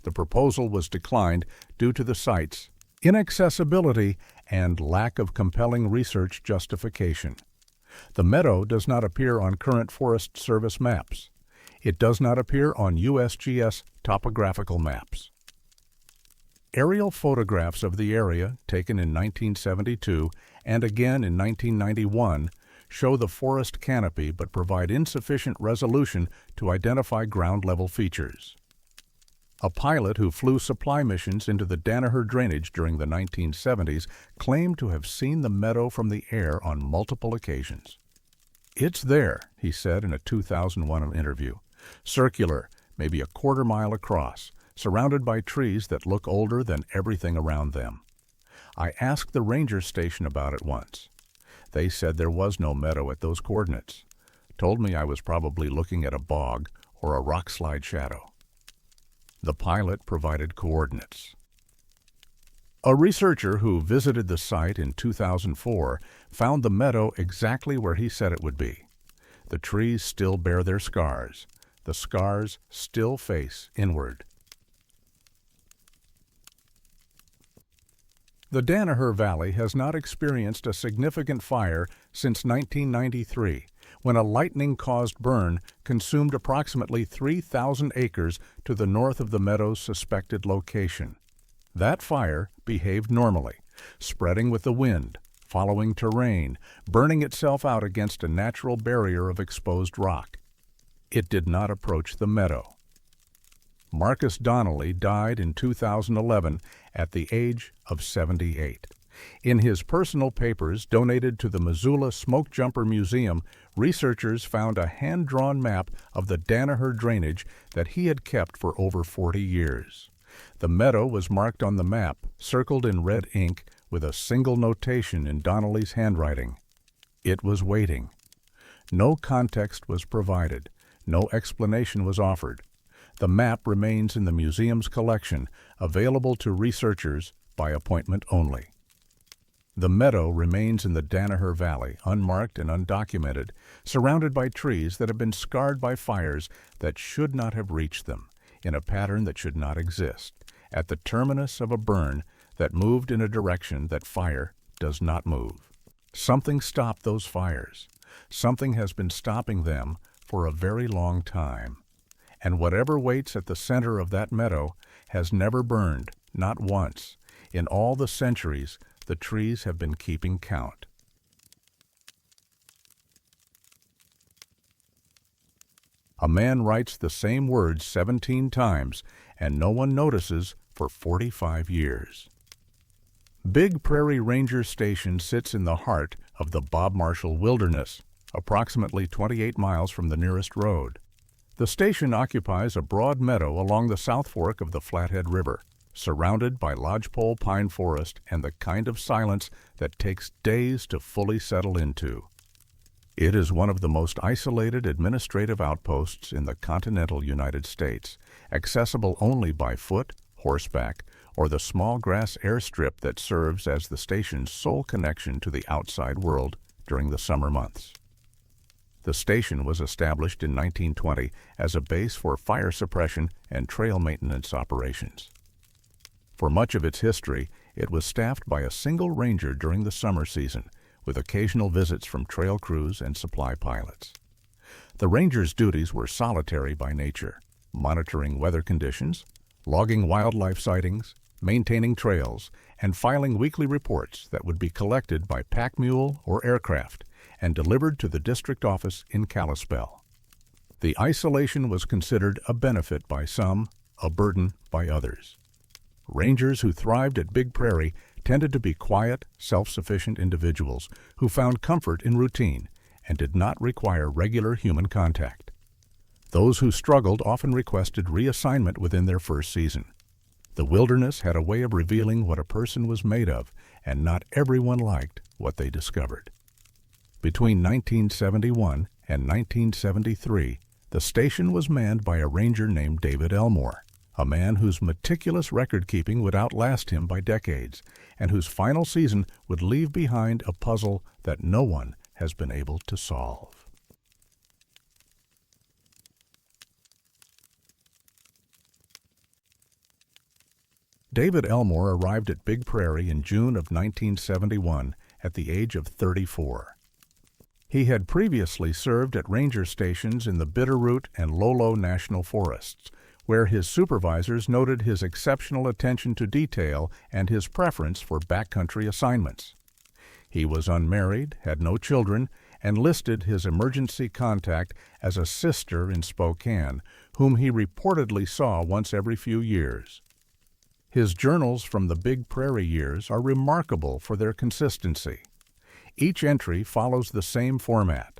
Speaker 1: The proposal was declined due to the site's inaccessibility and lack of compelling research justification. The meadow does not appear on current Forest Service maps. It does not appear on USGS topographical maps. Aerial photographs of the area, taken in 1972 and again in 1991, show the forest canopy but provide insufficient resolution to identify ground-level features. A pilot who flew supply missions into the Danaher drainage during the 1970s claimed to have seen the meadow from the air on multiple occasions. "It's there," he said in a 2001 interview. "Circular, maybe a quarter mile across, surrounded by trees that look older than everything around them. I asked the ranger station about it once. They said there was no meadow at those coordinates, told me I was probably looking at a bog or a rock slide shadow. The pilot provided coordinates. A researcher who visited the site in 2004 found the meadow exactly where he said it would be. The trees still bear their scars. The scars still face inward. The Danaher Valley has not experienced a significant fire since 1993, when a lightning-caused burn consumed approximately 3,000 acres to the north of the meadow's suspected location. That fire behaved normally, spreading with the wind, following terrain, burning itself out against a natural barrier of exposed rock. It did not approach the meadow. Marcus Donnelly died in 2011 at the age of 78. In his personal papers donated to the Missoula Smoke Jumper Museum, researchers found a hand-drawn map of the Danaher drainage that he had kept for over 40 years. The meadow was marked on the map, circled in red ink, with a single notation in Donnelly's handwriting. It was waiting. No context was provided. No explanation was offered. The map remains in the museum's collection, available to researchers by appointment only. The meadow remains in the Danaher Valley, unmarked and undocumented, surrounded by trees that have been scarred by fires that should not have reached them, in a pattern that should not exist, at the terminus of a burn that moved in a direction that fire does not move. Something stopped those fires. Something has been stopping them for a very long time. And whatever waits at the center of that meadow has never burned, not once. In all the centuries, the trees have been keeping count. A man writes the same words 17 times, and no one notices for 45 years. Big Prairie Ranger Station sits in the heart of the Bob Marshall Wilderness, approximately 28 miles from the nearest road. The station occupies a broad meadow along the South Fork of the Flathead River, surrounded by lodgepole pine forest and the kind of silence that takes days to fully settle into. It is one of the most isolated administrative outposts in the continental United States, accessible only by foot, horseback, or the small grass airstrip that serves as the station's sole connection to the outside world during the summer months. The station was established in 1920 as a base for fire suppression and trail maintenance operations. For much of its history, it was staffed by a single ranger during the summer season, with occasional visits from trail crews and supply pilots. The ranger's duties were solitary by nature, monitoring weather conditions, logging wildlife sightings, maintaining trails, and filing weekly reports that would be collected by pack mule or aircraft and delivered to the district office in Kalispell. The isolation was considered a benefit by some, a burden by others. Rangers who thrived at Big Prairie tended to be quiet, self-sufficient individuals who found comfort in routine and did not require regular human contact. Those who struggled often requested reassignment within their first season. The wilderness had a way of revealing what a person was made of, and not everyone liked what they discovered. Between 1971 and 1973, the station was manned by a ranger named David Elmore, a man whose meticulous record-keeping would outlast him by decades, and whose final season would leave behind a puzzle that no one has been able to solve. David Elmore arrived at Big Prairie in June of 1971 at the age of 34. He had previously served at ranger stations in the Bitterroot and Lolo National Forests, where his supervisors noted his exceptional attention to detail and his preference for backcountry assignments. He was unmarried, had no children, and listed his emergency contact as a sister in Spokane, whom he reportedly saw once every few years. His journals from the Big Prairie years are remarkable for their consistency. Each entry follows the same format: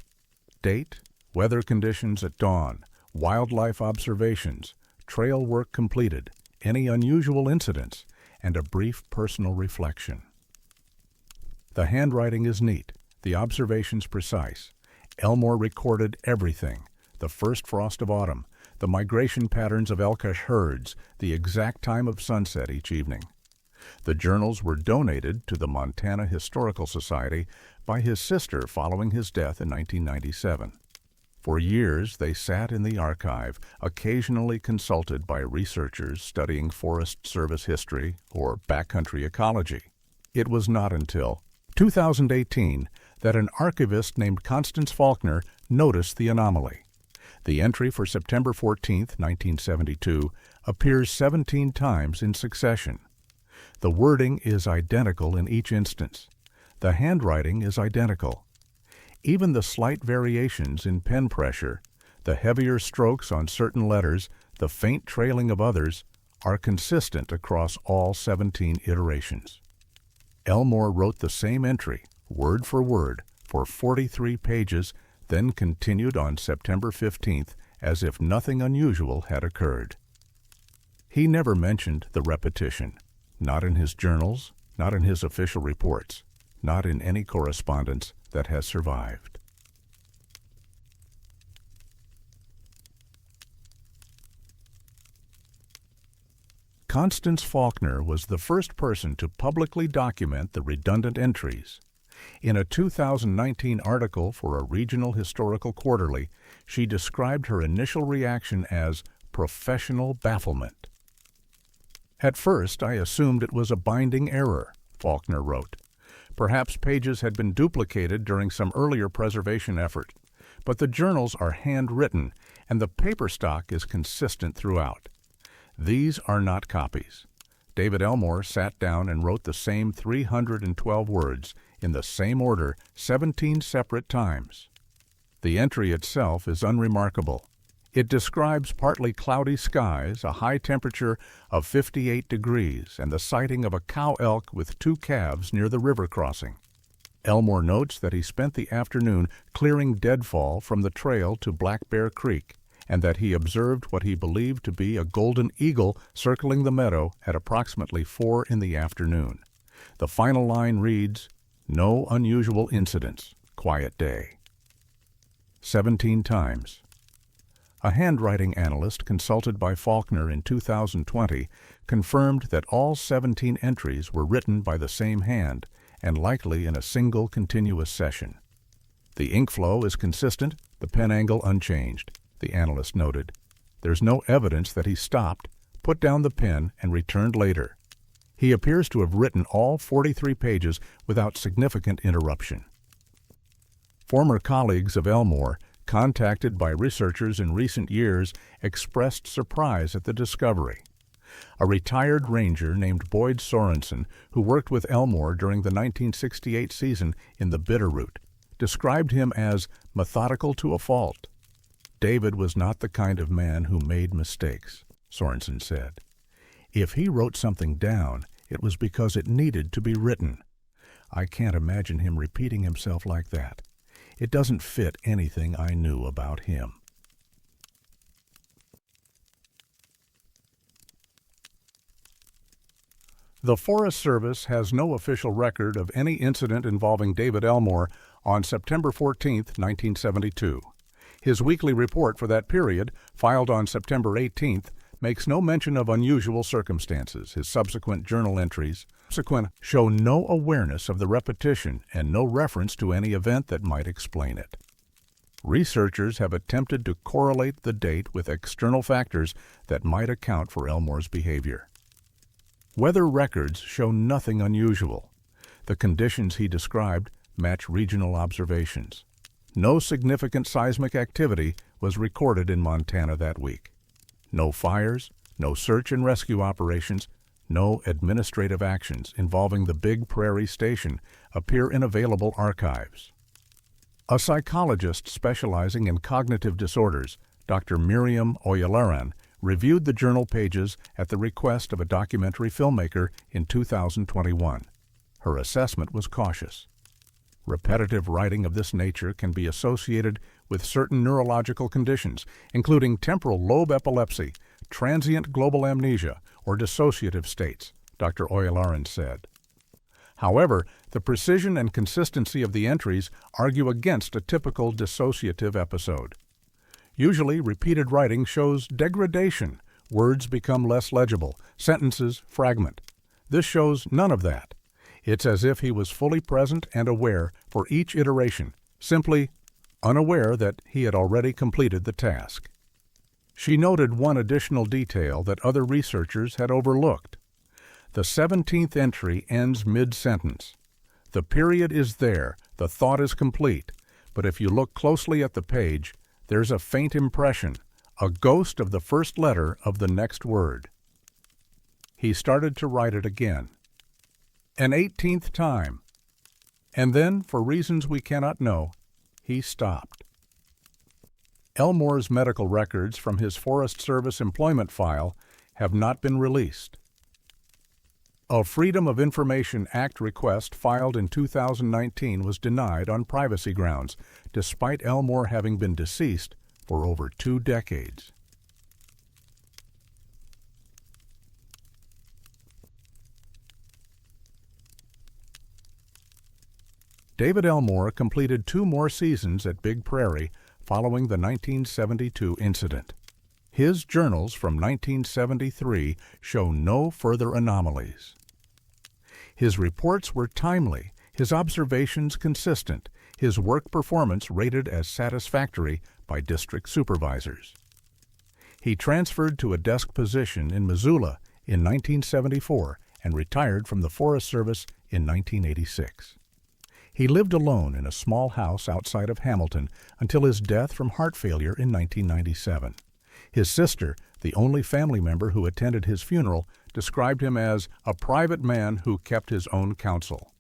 Speaker 1: date, weather conditions at dawn, wildlife observations, trail work completed, any unusual incidents, and a brief personal reflection. The handwriting is neat, the observations precise. Elmore recorded everything: the first frost of autumn, the migration patterns of Elkish herds, the exact time of sunset each evening. The journals were donated to the Montana Historical Society by his sister following his death in 1997. For years they sat in the archive, occasionally consulted by researchers studying Forest Service history or backcountry ecology. It was not until 2018 that an archivist named Constance Faulkner noticed the anomaly. The entry for September 14, 1972, appears 17 times in succession. The wording is identical in each instance. The handwriting is identical. Even the slight variations in pen pressure, the heavier strokes on certain letters, the faint trailing of others, are consistent across all 17 iterations. Elmore wrote the same entry, word for word, for 43 pages, then continued on September 15th as if nothing unusual had occurred. He never mentioned the repetition, not in his journals, not in his official reports, not in any correspondence that has survived. Constance Faulkner was the first person to publicly document the redundant entries. In a 2019 article for a regional historical quarterly, she described her initial reaction as professional bafflement. "At first, I assumed it was a binding error," Faulkner wrote. "Perhaps pages had been duplicated during some earlier preservation effort, but the journals are handwritten and the paper stock is consistent throughout. These are not copies. David Elmore sat down and wrote the same 312 words in the same order 17 separate times. The entry itself is unremarkable. It describes partly cloudy skies, a high temperature of 58 degrees, and the sighting of a cow elk with 2 calves near the river crossing. Elmore notes that he spent the afternoon clearing deadfall from the trail to Black Bear Creek, and that he observed what he believed to be a golden eagle circling the meadow at approximately 4 in the afternoon. The final line reads, "No unusual incidents. Quiet day." 17 times. A handwriting analyst consulted by Faulkner in 2020 confirmed that all 17 entries were written by the same hand and likely in a single continuous session. "The ink flow is consistent, the pen angle unchanged," the analyst noted. "There's no evidence that he stopped, put down the pen, and returned later. He appears to have written all 43 pages without significant interruption." Former colleagues of Elmore, contacted by researchers in recent years, expressed surprise at the discovery. A retired ranger named Boyd Sorensen, who worked with Elmore during the 1968 season in the Bitterroot, described him as methodical to a fault. "David was not the kind of man who made mistakes," Sorensen said. "If he wrote something down, it was because it needed to be written. I can't imagine him repeating himself like that. It doesn't fit anything I knew about him." The Forest Service has no official record of any incident involving David Elmore on September 14, 1972. His weekly report for that period, filed on September 18th, makes no mention of unusual circumstances. His subsequent journal entries show no awareness of the repetition and no reference to any event that might explain it. Researchers have attempted to correlate the date with external factors that might account for Elmore's behavior. Weather records show nothing unusual. The conditions he described match regional observations. No significant seismic activity was recorded in Montana that week. No fires, no search and rescue operations, no administrative actions involving the Big Prairie Station appear in available archives. A psychologist specializing in cognitive disorders, Dr. Miriam Oyalaran, reviewed the journal pages at the request of a documentary filmmaker in 2021. Her assessment was cautious. Repetitive writing of this nature can be associated with certain neurological conditions, including temporal lobe epilepsy, transient global amnesia, or dissociative states, Dr. Oyalaran said. However, the precision and consistency of the entries argue against a typical dissociative episode. Usually, repeated writing shows degradation. Words become less legible, sentences fragment. This shows none of that. It's as if he was fully present and aware for each iteration, simply unaware that he had already completed the task. She noted one additional detail that other researchers had overlooked. The 17th entry ends mid-sentence. The period is there, the thought is complete, but if you look closely at the page, there's a faint impression, a ghost of the first letter of the next word. He started to write it again. An 18th time. And then, for reasons we cannot know, he stopped. Elmore's medical records from his Forest Service employment file have not been released. A Freedom of Information Act request filed in 2019 was denied on privacy grounds, despite Elmore having been deceased for over 2 decades. David Elmore completed 2 more seasons at Big Prairie following the 1972 incident. His journals from 1973 show no further anomalies. His reports were timely, his observations consistent, his work performance rated as satisfactory by district supervisors. He transferred to a desk position in Missoula in 1974 and retired from the Forest Service in 1986. He lived alone in a small house outside of Hamilton until his death from heart failure in 1997. His sister, the only family member who attended his funeral, described him as a private man who kept his own counsel.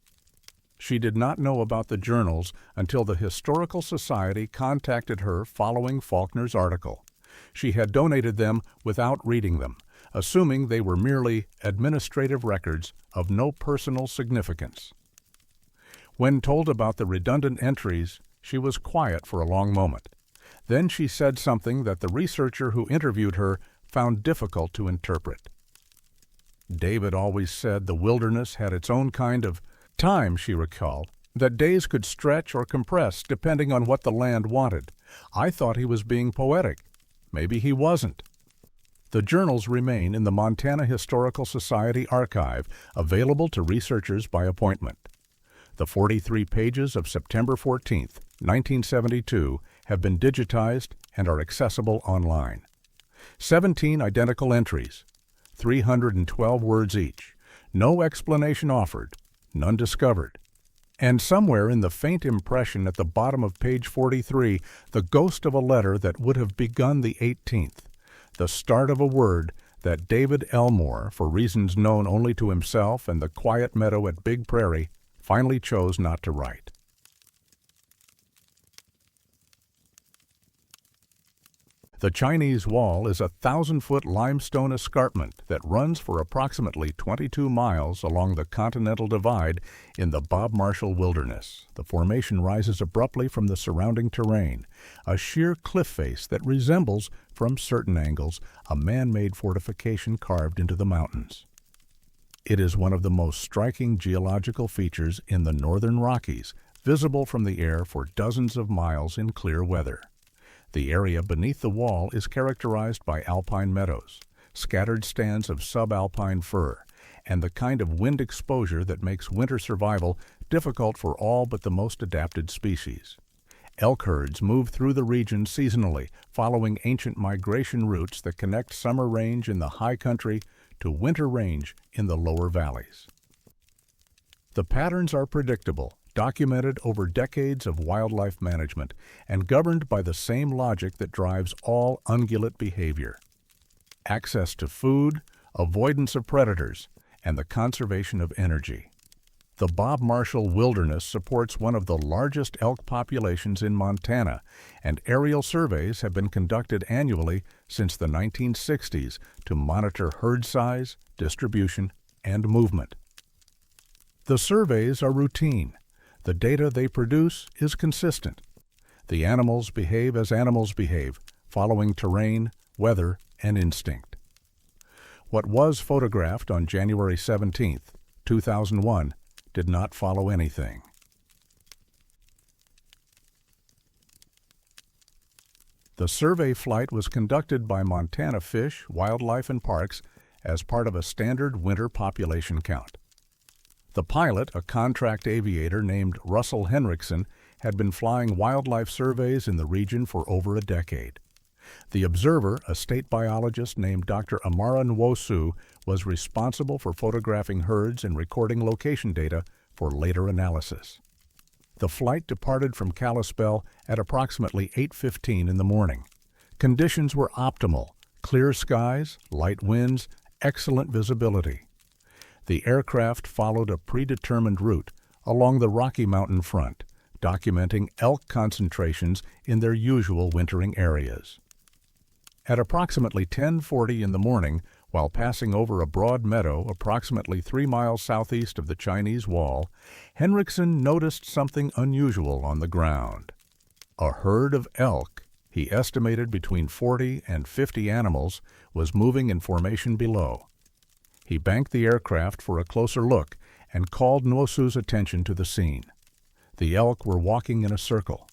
Speaker 1: She did not know about the journals until the Historical Society contacted her following Faulkner's article. She had donated them without reading them, assuming they were merely administrative records of no personal significance. When told about the redundant entries, she was quiet for a long moment. Then she said something that the researcher who interviewed her found difficult to interpret. David always said the wilderness had its own kind of time, she recalled, that days could stretch or compress depending on what the land wanted. I thought he was being poetic. Maybe he wasn't. The journals remain in the Montana Historical Society archive, available to researchers by appointment. The 43 pages of September 14, 1972, have been digitized and are accessible online. 17 identical entries, 312 words each, no explanation offered, none discovered. And somewhere in the faint impression at the bottom of page 43, the ghost of a letter that would have begun the 18th, the start of a word that David Elmore, for reasons known only to himself and the quiet meadow at Big Prairie, finally chose not to write. The Chinese Wall is a 1,000-foot limestone escarpment that runs for approximately 22 miles along the Continental Divide in the Bob Marshall Wilderness. The formation rises abruptly from the surrounding terrain, a sheer cliff face that resembles, from certain angles, a man-made fortification carved into the mountains. It is one of the most striking geological features in the northern Rockies, visible from the air for dozens of miles in clear weather. The area beneath the wall is characterized by alpine meadows, scattered stands of subalpine fir, and the kind of wind exposure that makes winter survival difficult for all but the most adapted species. Elk herds move through the region seasonally, following ancient migration routes that connect summer range in the high country to winter range in the lower valleys. The patterns are predictable, documented over decades of wildlife management, and governed by the same logic that drives all ungulate behavior: access to food, avoidance of predators, and the conservation of energy. The Bob Marshall Wilderness supports one of the largest elk populations in Montana, and aerial surveys have been conducted annually since the 1960s to monitor herd size, distribution, and movement. The surveys are routine. The data they produce is consistent. The animals behave as animals behave, following terrain, weather, and instinct. What was photographed on January 17, 2001, did not follow anything. The survey flight was conducted by Montana Fish, Wildlife and Parks as part of a standard winter population count. The pilot, a contract aviator named Russell Henriksen, had been flying wildlife surveys in the region for over a decade. The observer, a state biologist named Dr. Amara Nwosu, was responsible for photographing herds and recording location data for later analysis. The flight departed from Kalispell at approximately 8:15 in the morning. Conditions were optimal: clear skies, light winds, excellent visibility. The aircraft followed a predetermined route along the Rocky Mountain front, documenting elk concentrations in their usual wintering areas. At approximately 10:40 in the morning, while passing over a broad meadow approximately 3 miles southeast of the Chinese Wall, Henriksen noticed something unusual on the ground. A herd of elk, he estimated between 40 and 50 animals, was moving in formation below. He banked the aircraft for a closer look and called Nwosu's attention to the scene. The elk were walking in a circle.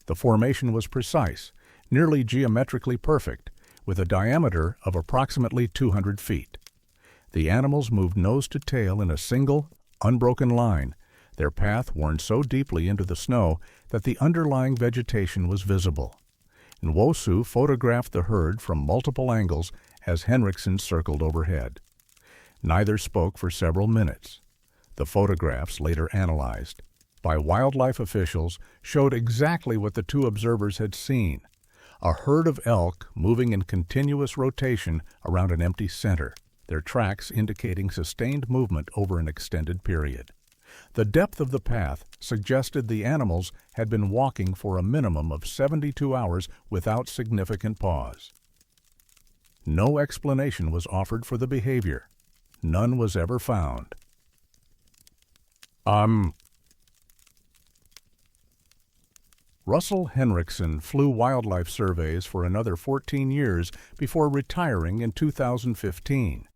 Speaker 1: The formation was precise, nearly geometrically perfect, with a diameter of approximately 200 feet. The animals moved nose to tail in a single, unbroken line, their path worn so deeply into the snow that the underlying vegetation was visible. Nwosu photographed the herd from multiple angles as Henriksen circled overhead. Neither spoke for several minutes. The photographs, later analyzed by wildlife officials, showed exactly what the two observers had seen: a herd of elk moving in continuous rotation around an empty center, their tracks indicating sustained movement over an extended period. The depth of the path suggested the animals had been walking for a minimum of 72 hours without significant pause. No explanation was offered for the behavior. None was ever found. Russell Henriksen flew wildlife surveys for another 14 years before retiring in 2015.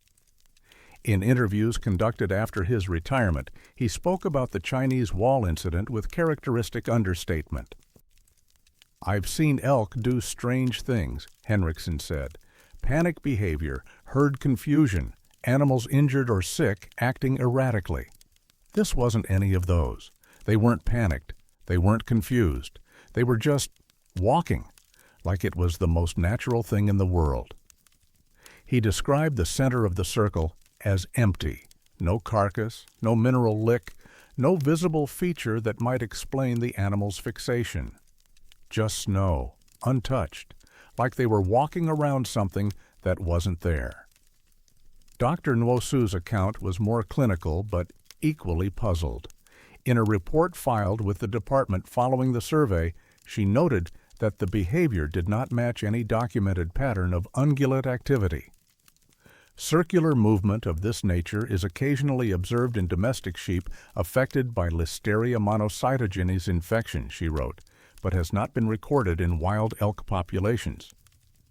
Speaker 1: In interviews conducted after his retirement, he spoke about the Chinese Wall incident with characteristic understatement. "I've seen elk do strange things," Henriksen said. "Panic behavior, herd confusion, animals injured or sick acting erratically. This wasn't any of those. They weren't panicked. They weren't confused. They were just walking, like it was the most natural thing in the world." He described the center of the circle as empty, no carcass, no mineral lick, no visible feature that might explain the animal's fixation. Just snow, untouched, like they were walking around something that wasn't there. Dr. Nwosu's account was more clinical but equally puzzled. In a report filed with the department following the survey, she noted that the behavior did not match any documented pattern of ungulate activity. Circular movement of this nature is occasionally observed in domestic sheep affected by Listeria monocytogenes infection, she wrote, but has not been recorded in wild elk populations.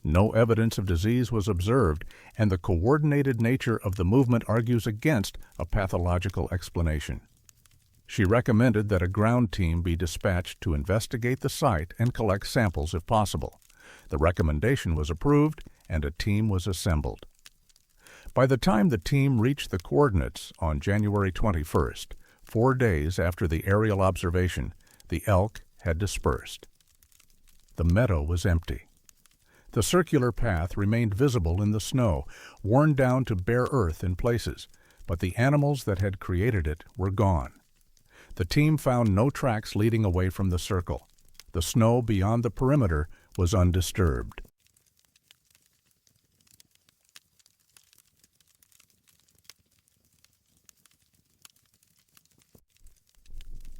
Speaker 1: No evidence of disease was observed, and the coordinated nature of the movement argues against a pathological explanation. She recommended that a ground team be dispatched to investigate the site and collect samples if possible. The recommendation was approved, and a team was assembled. By the time the team reached the coordinates on January 21st, 4 days after the aerial observation, the elk had dispersed. The meadow was empty. The circular path remained visible in the snow, worn down to bare earth in places, but the animals that had created it were gone. The team found no tracks leading away from the circle. The snow beyond the perimeter was undisturbed.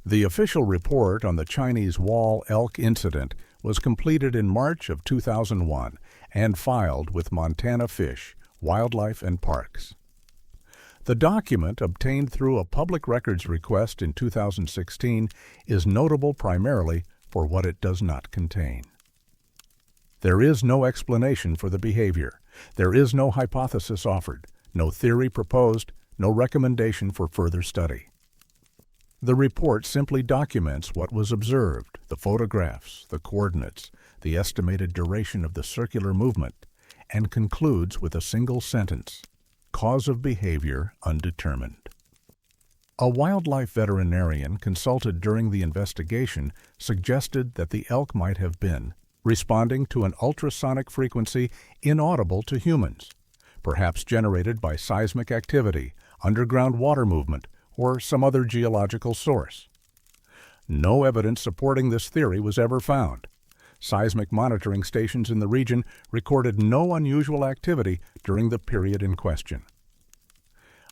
Speaker 1: The official report on the Chinese Wall elk incident was completed in March of 2001 and filed with Montana Fish, Wildlife and Parks. The document, obtained through a public records request in 2016, is notable primarily for what it does not contain. There is no explanation for the behavior. There is no hypothesis offered, No theory proposed, no recommendation for further study. The report simply documents what was observed, the photographs, the coordinates, the estimated duration of the circular movement, and concludes with a single sentence: cause of behavior undetermined. A wildlife veterinarian consulted during the investigation suggested that the elk might have been responding to an ultrasonic frequency inaudible to humans, perhaps generated by seismic activity, underground water movement, or some other geological source. No evidence supporting this theory was ever found. Seismic monitoring stations in the region recorded no unusual activity during the period in question.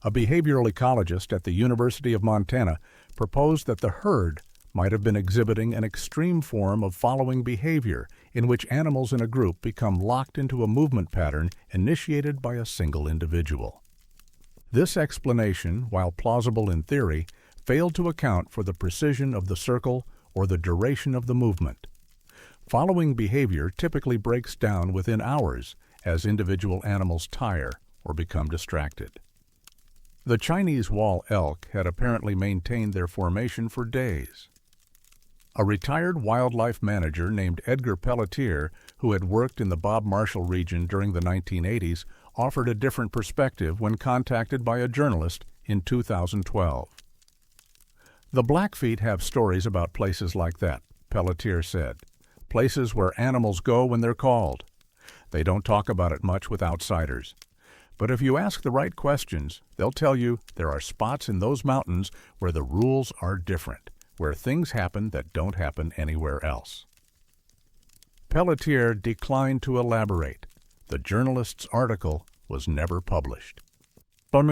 Speaker 1: A behavioral ecologist at the University of Montana proposed that the herd might have been exhibiting an extreme form of following behavior in which animals in a group become locked into a movement pattern initiated by a single individual. This explanation, while plausible in theory, failed to account for the precision of the circle or the duration of the movement. Following behavior typically breaks down within hours as individual animals tire or become distracted. The Chinese wall elk had apparently maintained their formation for days. A retired wildlife manager named Edgar Pelletier, who had worked in the Bob Marshall region during the 1980s, offered a different perspective when contacted by a journalist in 2012. The Blackfeet have stories about places like that, Pelletier said. Places where animals go when they're called. They don't talk about it much with outsiders. But if you ask the right questions, they'll tell you there are spots in those mountains where the rules are different, where things happen that don't happen anywhere else. Pelletier declined to elaborate. The journalist's article was never published. The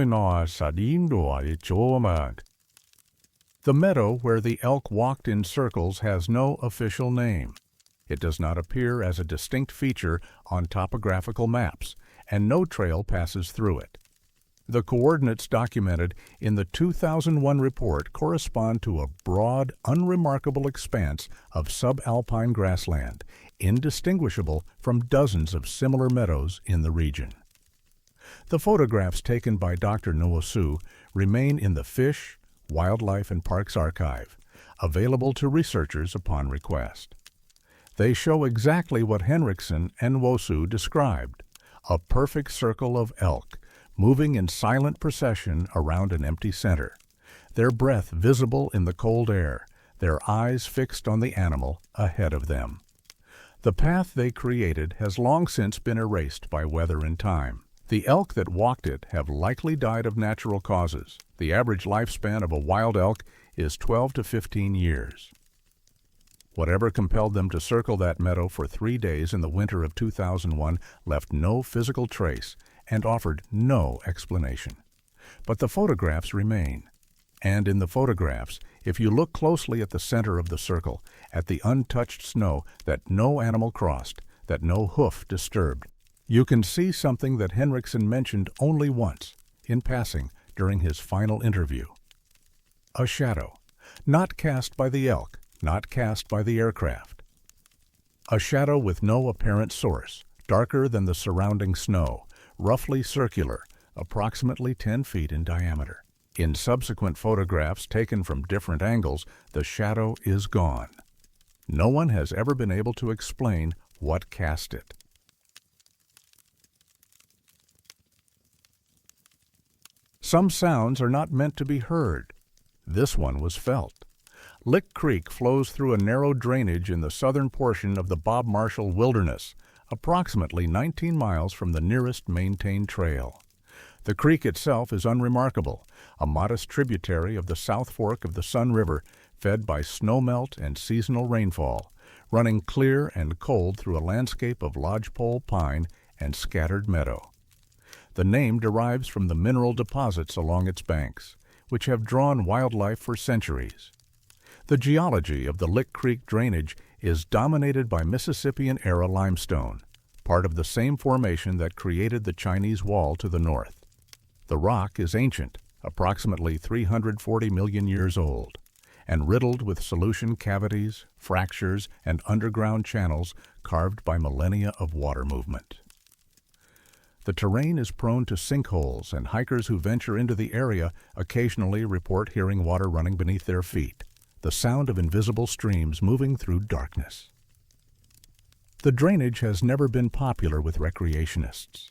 Speaker 1: meadow where the elk walked in circles has no official name. It does not appear as a distinct feature on topographical maps, and no trail passes through it. The coordinates documented in the 2001 report correspond to a broad, unremarkable expanse of subalpine grassland, indistinguishable from dozens of similar meadows in the region. The photographs taken by Dr. Nwosu remain in the Fish, Wildlife and Parks Archive, available to researchers upon request. They show exactly what Henriksen and Nwosu described: a perfect circle of elk, moving in silent procession around an empty center, their breath visible in the cold air, their eyes fixed on the animal ahead of them. The path they created has long since been erased by weather and time. The elk that walked it have likely died of natural causes. The average lifespan of a wild elk is 12 to 15 years. Whatever compelled them to circle that meadow for 3 days in the winter of 2001 left no physical trace and offered no explanation. But the photographs remain. And in the photographs, if you look closely at the center of the circle, at the untouched snow that no animal crossed, that no hoof disturbed, you can see something that Henriksen mentioned only once, in passing, during his final interview. A shadow, not cast by the elk, not cast by the aircraft. A shadow with no apparent source, darker than the surrounding snow, roughly circular, approximately 10 feet in diameter. In subsequent photographs taken from different angles, the shadow is gone. No one has ever been able to explain what cast it. Some sounds are not meant to be heard. This one was felt. Lick Creek flows through a narrow drainage in the southern portion of the Bob Marshall Wilderness, approximately 19 miles from the nearest maintained trail. The creek itself is unremarkable, a modest tributary of the South Fork of the Sun River, fed by snowmelt and seasonal rainfall, running clear and cold through a landscape of lodgepole pine and scattered meadow. The name derives from the mineral deposits along its banks, which have drawn wildlife for centuries. The geology of the Lick Creek drainage is dominated by Mississippian-era limestone, part of the same formation that created the Chinese Wall to the north. The rock is ancient, approximately 340 million years old, and riddled with solution cavities, fractures, and underground channels carved by millennia of water movement. The terrain is prone to sinkholes, and hikers who venture into the area occasionally report hearing water running beneath their feet, the sound of invisible streams moving through darkness. The drainage has never been popular with recreationists.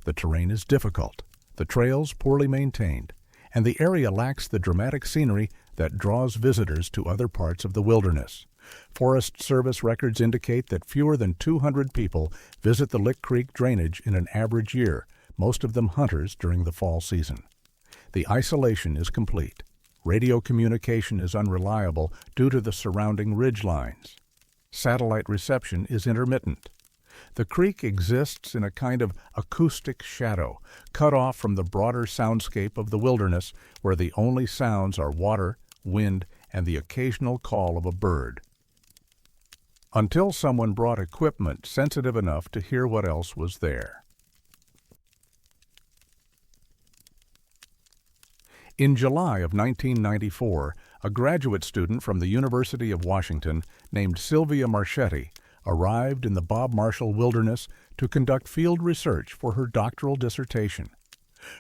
Speaker 1: The terrain is difficult, the trails poorly maintained, and the area lacks the dramatic scenery that draws visitors to other parts of the wilderness. Forest Service records indicate that fewer than 200 people visit the Lick Creek drainage in an average year, most of them hunters during the fall season. The isolation is complete. Radio communication is unreliable due to the surrounding ridge lines. Satellite reception is intermittent. The creek exists in a kind of acoustic shadow, cut off from the broader soundscape of the wilderness, where the only sounds are water, wind, and the occasional call of a bird. Until someone brought equipment sensitive enough to hear what else was there. In July of 1994, a graduate student from the University of Washington named Sylvia Marchetti arrived in the Bob Marshall Wilderness to conduct field research for her doctoral dissertation.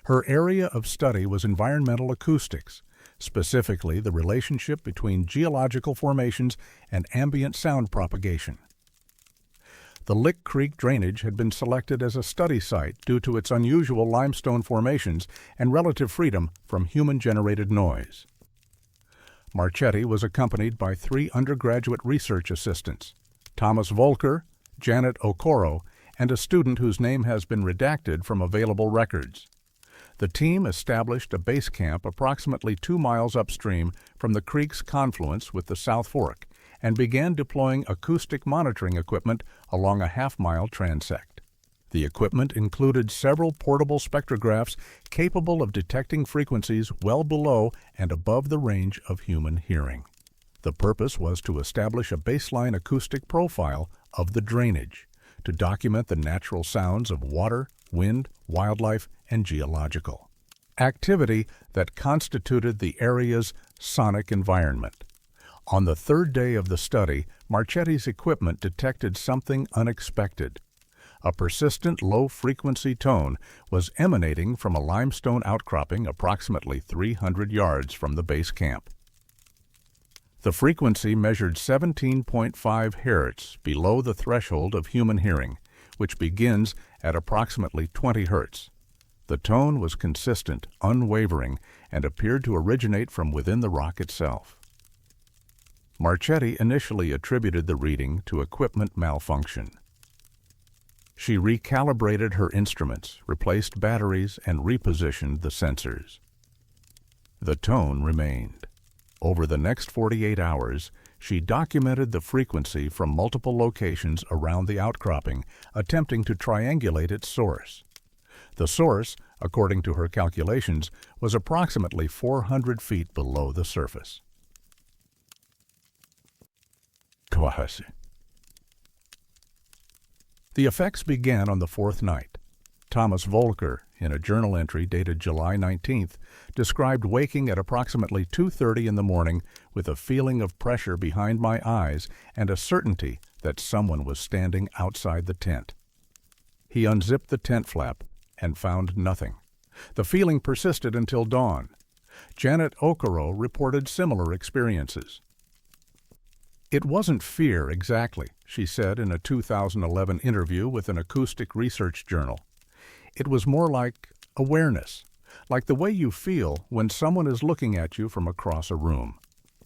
Speaker 1: Her area of study was environmental acoustics, specifically the relationship between geological formations and ambient sound propagation. The Lick Creek drainage had been selected as a study site due to its unusual limestone formations and relative freedom from human-generated noise. Marchetti was accompanied by 3 undergraduate research assistants, Thomas Volker, Janet Okoro, and a student whose name has been redacted from available records. The team established a base camp approximately 2 miles upstream from the creek's confluence with the South Fork and began deploying acoustic monitoring equipment along a half-mile transect. The equipment included several portable spectrographs capable of detecting frequencies well below and above the range of human hearing. The purpose was to establish a baseline acoustic profile of the drainage, to document the natural sounds of water, wind, wildlife, and geological activity that constituted the area's sonic environment. On the 3rd day of the study, Marchetti's equipment detected something unexpected. A persistent low-frequency tone was emanating from a limestone outcropping approximately 300 yards from the base camp. The frequency measured 17.5 Hz below the threshold of human hearing, which begins at approximately 20 Hz. The tone was consistent, unwavering, and appeared to originate from within the rock itself. Marchetti initially attributed the reading to equipment malfunction. She recalibrated her instruments, replaced batteries, and repositioned the sensors. The tone remained. Over the next 48 hours, she documented the frequency from multiple locations around the outcropping, attempting to triangulate its source. The source, according to her calculations, was approximately 400 feet below the surface. The effects began on the 4th night. Thomas Volker, in a journal entry dated July 19th, described waking at approximately 2:30 in the morning with a feeling of pressure behind my eyes and a certainty that someone was standing outside the tent. He unzipped the tent flap and found nothing. The feeling persisted until dawn. Janet Okoro reported similar experiences. "It wasn't fear exactly," she said in a 2011 interview with an acoustic research journal. "It was more like awareness, like the way you feel when someone is looking at you from across a room.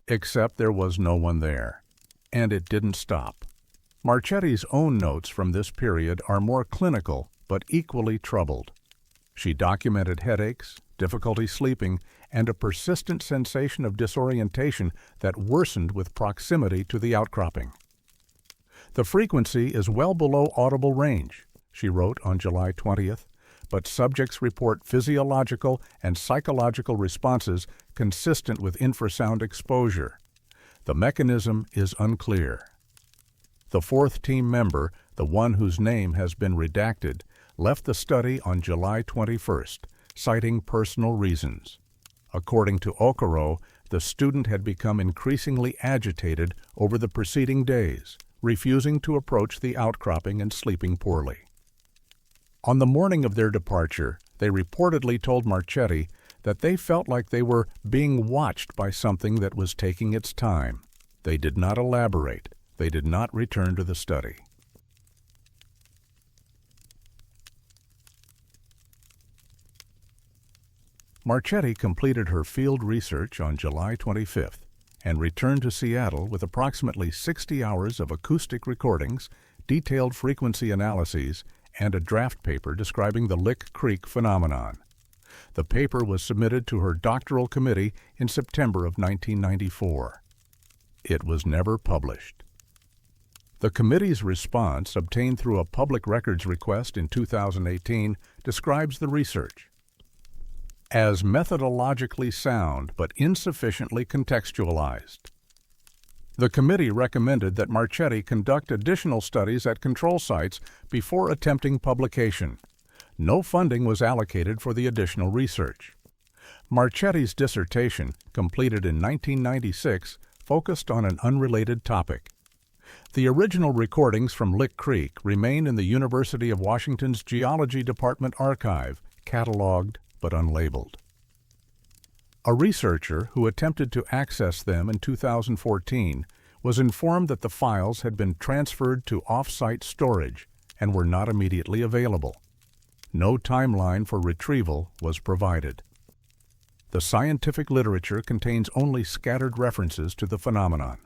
Speaker 1: Except there was no one there. And it didn't stop." Marchetti's own notes from this period are more clinical but equally troubled. She documented headaches, difficulty sleeping, and a persistent sensation of disorientation that worsened with proximity to the outcropping. "The frequency is well below audible range," she wrote on July 20th, but subjects report physiological and psychological responses consistent with infrasound exposure. The mechanism is unclear. The 4th team member, the one whose name has been redacted, left the study on July 21st, citing personal reasons. According to Okoro, the student had become increasingly agitated over the preceding days, refusing to approach the outcropping and sleeping poorly. On the morning of their departure, they reportedly told Marchetti that they felt like they were being watched by something that was taking its time. They did not elaborate. They did not return to the study. Marchetti completed her field research on July 25th and returned to Seattle with approximately 60 hours of acoustic recordings, detailed frequency analyses, and a draft paper describing the Lick Creek phenomenon. The paper was submitted to her doctoral committee in September of 1994. It was never published. The committee's response, obtained through a public records request in 2018, describes the research as methodologically sound but insufficiently contextualized. The committee recommended that Marchetti conduct additional studies at control sites before attempting publication. No funding was allocated for the additional research. Marchetti's dissertation, completed in 1996, focused on an unrelated topic. The original recordings from Lick Creek remain in the University of Washington's Geology Department archive, cataloged but unlabeled. A researcher who attempted to access them in 2014 was informed that the files had been transferred to off-site storage and were not immediately available. No timeline for retrieval was provided. The scientific literature contains only scattered references to the phenomenon.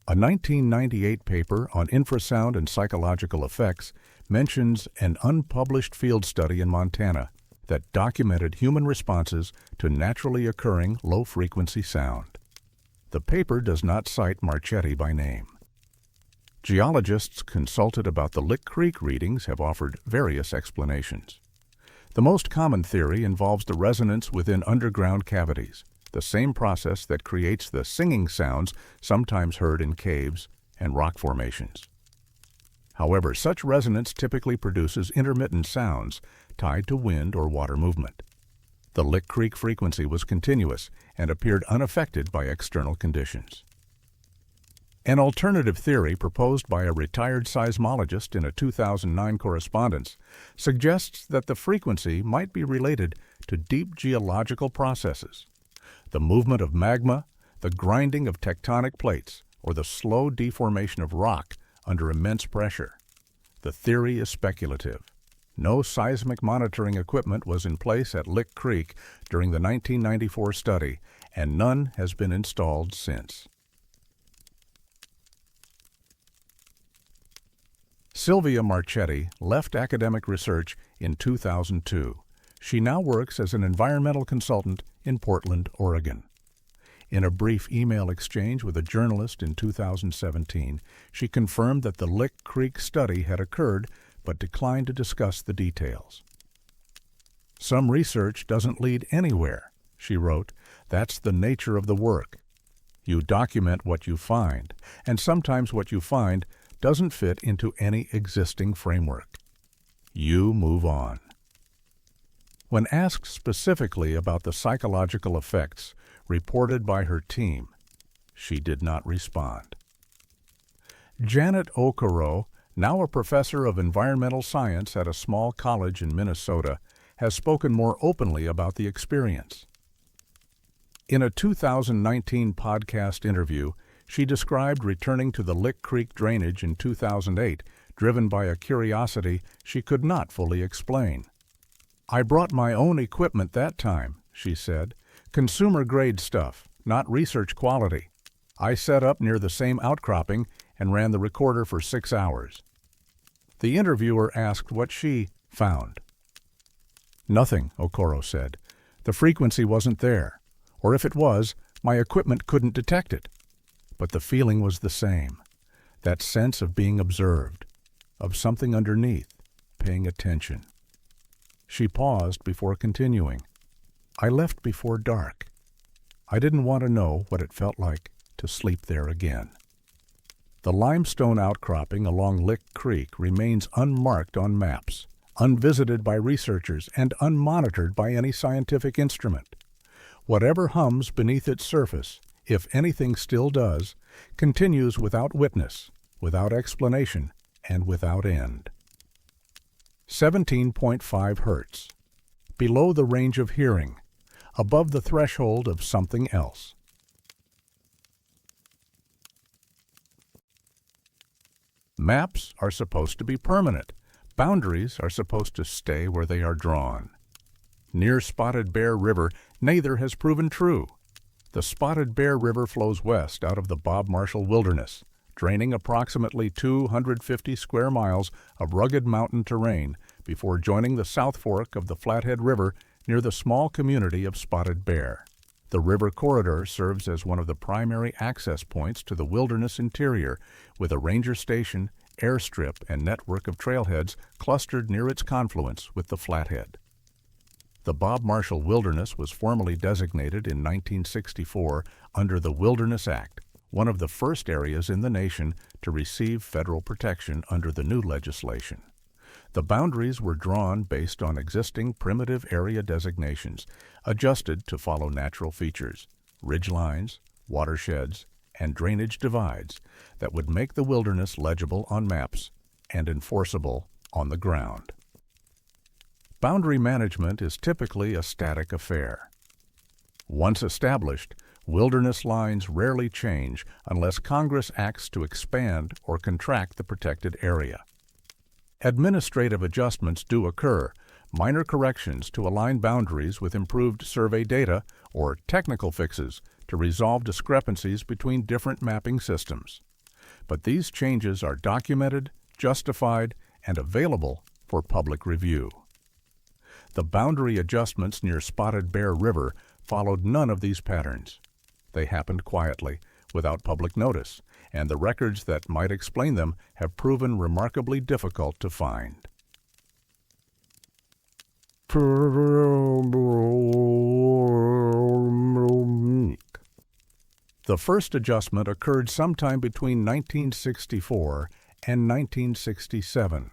Speaker 1: A 1998 paper on infrasound and psychological effects mentions an unpublished field study in Montana that documented human responses to naturally occurring low-frequency sound. The paper does not cite Marchetti by name. Geologists consulted about the Lick Creek readings have offered various explanations. The most common theory involves the resonance within underground cavities, the same process that creates the singing sounds sometimes heard in caves and rock formations. However, such resonance typically produces intermittent sounds tied to wind or water movement. The Lick Creek frequency was continuous and appeared unaffected by external conditions. An alternative theory proposed by a retired seismologist in a 2009 correspondence suggests that the frequency might be related to deep geological processes, the movement of magma, the grinding of tectonic plates, or the slow deformation of rock under immense pressure. The theory is speculative. No seismic monitoring equipment was in place at Lick Creek during the 1994 study, and none has been installed since. Sylvia Marchetti left academic research in 2002. She now works as an environmental consultant in Portland, Oregon. In a brief email exchange with a journalist in 2017, she confirmed that the Lick Creek study had occurred but declined to discuss the details. "Some research doesn't lead anywhere," she wrote. "That's the nature of the work. You document what you find, and sometimes what you find doesn't fit into any existing framework. You move on." When asked specifically about the psychological effects reported by her team, she did not respond. Janet Okoro, now a professor of environmental science at a small college in Minnesota, has spoken more openly about the experience. In a 2019 podcast interview, she described returning to the Lick Creek drainage in 2008, driven by a curiosity she could not fully explain. "I brought my own equipment that time," she said, "consumer-grade stuff, not research quality. I set up near the same outcropping and ran the recorder for 6 hours." The interviewer asked what she found. "Nothing," Okoro said. "The frequency wasn't there. Or if it was, my equipment couldn't detect it. But the feeling was the same. That sense of being observed, of something underneath, paying attention." She paused before continuing. "I left before dark. I didn't want to know what it felt like to sleep there again." The limestone outcropping along Lick Creek remains unmarked on maps, unvisited by researchers, and unmonitored by any scientific instrument. Whatever hums beneath its surface, if anything still does, continues without witness, without explanation, and without end. 17.5 hertz. Below the range of hearing. Above the threshold of something else. Maps are supposed to be permanent. Boundaries are supposed to stay where they are drawn. Near Spotted Bear River, neither has proven true. The Spotted Bear River flows west out of the Bob Marshall Wilderness, draining approximately 250 square miles of rugged mountain terrain before joining the South Fork of the Flathead River near the small community of Spotted Bear. The river corridor serves as one of the primary access points to the wilderness interior, with a ranger station, airstrip, and network of trailheads clustered near its confluence with the Flathead. The Bob Marshall Wilderness was formally designated in 1964 under the Wilderness Act, one of the first areas in the nation to receive federal protection under the new legislation. The boundaries were drawn based on existing primitive area designations, adjusted to follow natural features, ridge lines, watersheds, and drainage divides that would make the wilderness legible on maps and enforceable on the ground. Boundary management is typically a static affair. Once established, wilderness lines rarely change unless Congress acts to expand or contract the protected area. Administrative adjustments do occur, minor corrections to align boundaries with improved survey data, or technical fixes to resolve discrepancies between different mapping systems. But these changes are documented, justified, and available for public review. The boundary adjustments near Spotted Bear River followed none of these patterns. They happened quietly, without public notice, and the records that might explain them have proven remarkably difficult to find. The first adjustment occurred sometime between 1964 and 1967.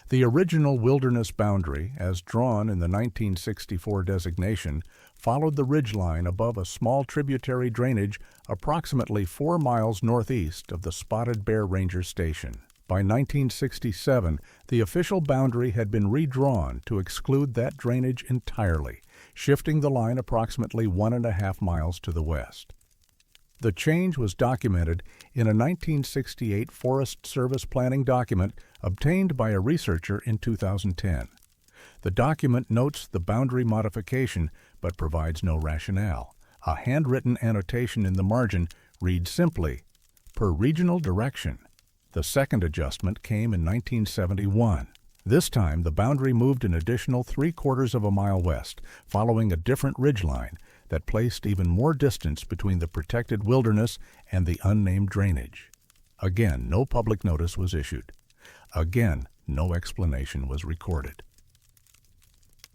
Speaker 1: The original wilderness boundary, as drawn in the 1964 designation, followed the ridgeline above a small tributary drainage approximately 4 miles northeast of the Spotted Bear Ranger Station. By 1967, the official boundary had been redrawn to exclude that drainage entirely, shifting the line approximately 1.5 miles to the west. The change was documented in a 1968 Forest Service planning document obtained by a researcher in 2010. The document notes the boundary modification but provides no rationale. A handwritten annotation in the margin reads simply, "Per regional direction." The second adjustment came in 1971. This time, the boundary moved an additional 3/4 of a mile west, following a different ridgeline that placed even more distance between the protected wilderness and the unnamed drainage. Again, no public notice was issued. Again, no explanation was recorded.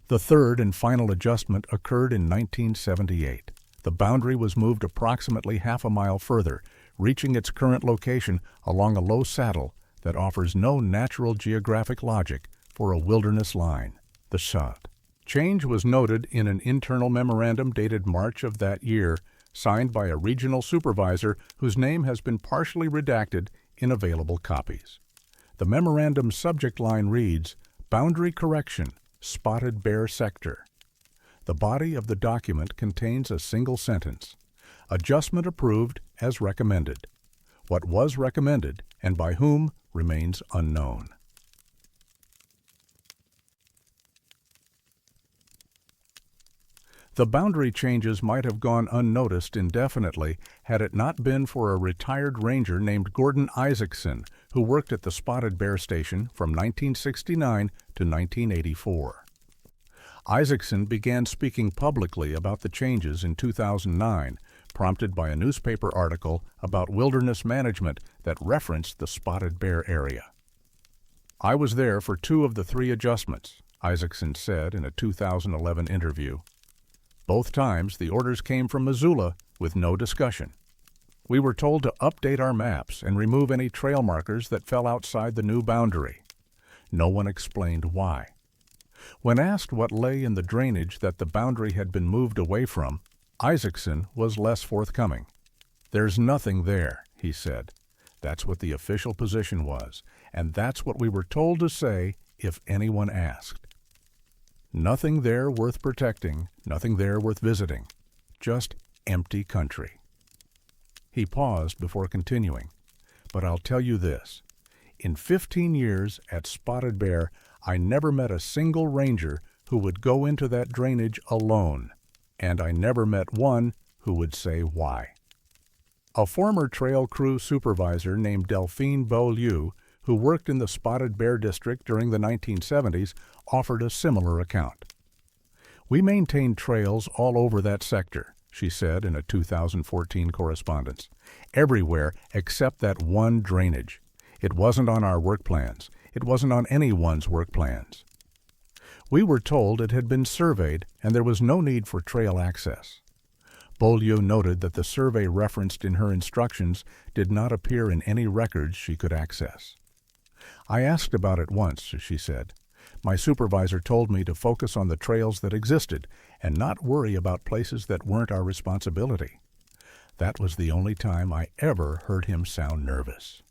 Speaker 1: The third and final adjustment occurred in 1978. The boundary was moved approximately 1/2 mile further, reaching its current location along a low saddle that offers no natural geographic logic for a wilderness line, the Chute. Change was noted in an internal memorandum dated March of that year, signed by a regional supervisor whose name has been partially redacted in available copies. The memorandum's subject line reads, "Boundary Correction, Spotted Bear Sector." The body of the document contains a single sentence, "Adjustment approved as recommended." What was recommended and by whom remains unknown. The boundary changes might have gone unnoticed indefinitely had it not been for a retired ranger named Gordon Isaacson, who worked at the Spotted Bear Station from 1969 to 1984. Isaacson began speaking publicly about the changes in 2009, prompted by a newspaper article about wilderness management that referenced the Spotted Bear area. "I was there for 2 of the 3 adjustments," Isaacson said in a 2011 interview. "Both times the orders came from Missoula with no discussion. We were told to update our maps and remove any trail markers that fell outside the new boundary. No one explained why." When asked what lay in the drainage that the boundary had been moved away from, Isaacson was less forthcoming. "There's nothing there," he said. "That's what the official position was, and that's what we were told to say if anyone asked. Nothing there worth protecting, nothing there worth visiting, just empty country. He paused before continuing, but I'll tell you this. In 15 years at Spotted Bear, I never met a single ranger who would go into that drainage alone, and I never met one who would say why. A former trail crew supervisor named Delphine Beaulieu, who worked in the Spotted Bear District during the 1970s, offered a similar account. "We maintained trails all over that sector," she said in a 2014 correspondence, "everywhere except that one drainage. It wasn't on our work plans. It wasn't on anyone's work plans. We were told it had been surveyed and there was no need for trail access." Beaulieu noted that the survey referenced in her instructions did not appear in any records she could access. "I asked about it once," she said. "My supervisor told me to focus on the trails that existed and not worry about places that weren't our responsibility. That was the only time I ever heard him sound nervous."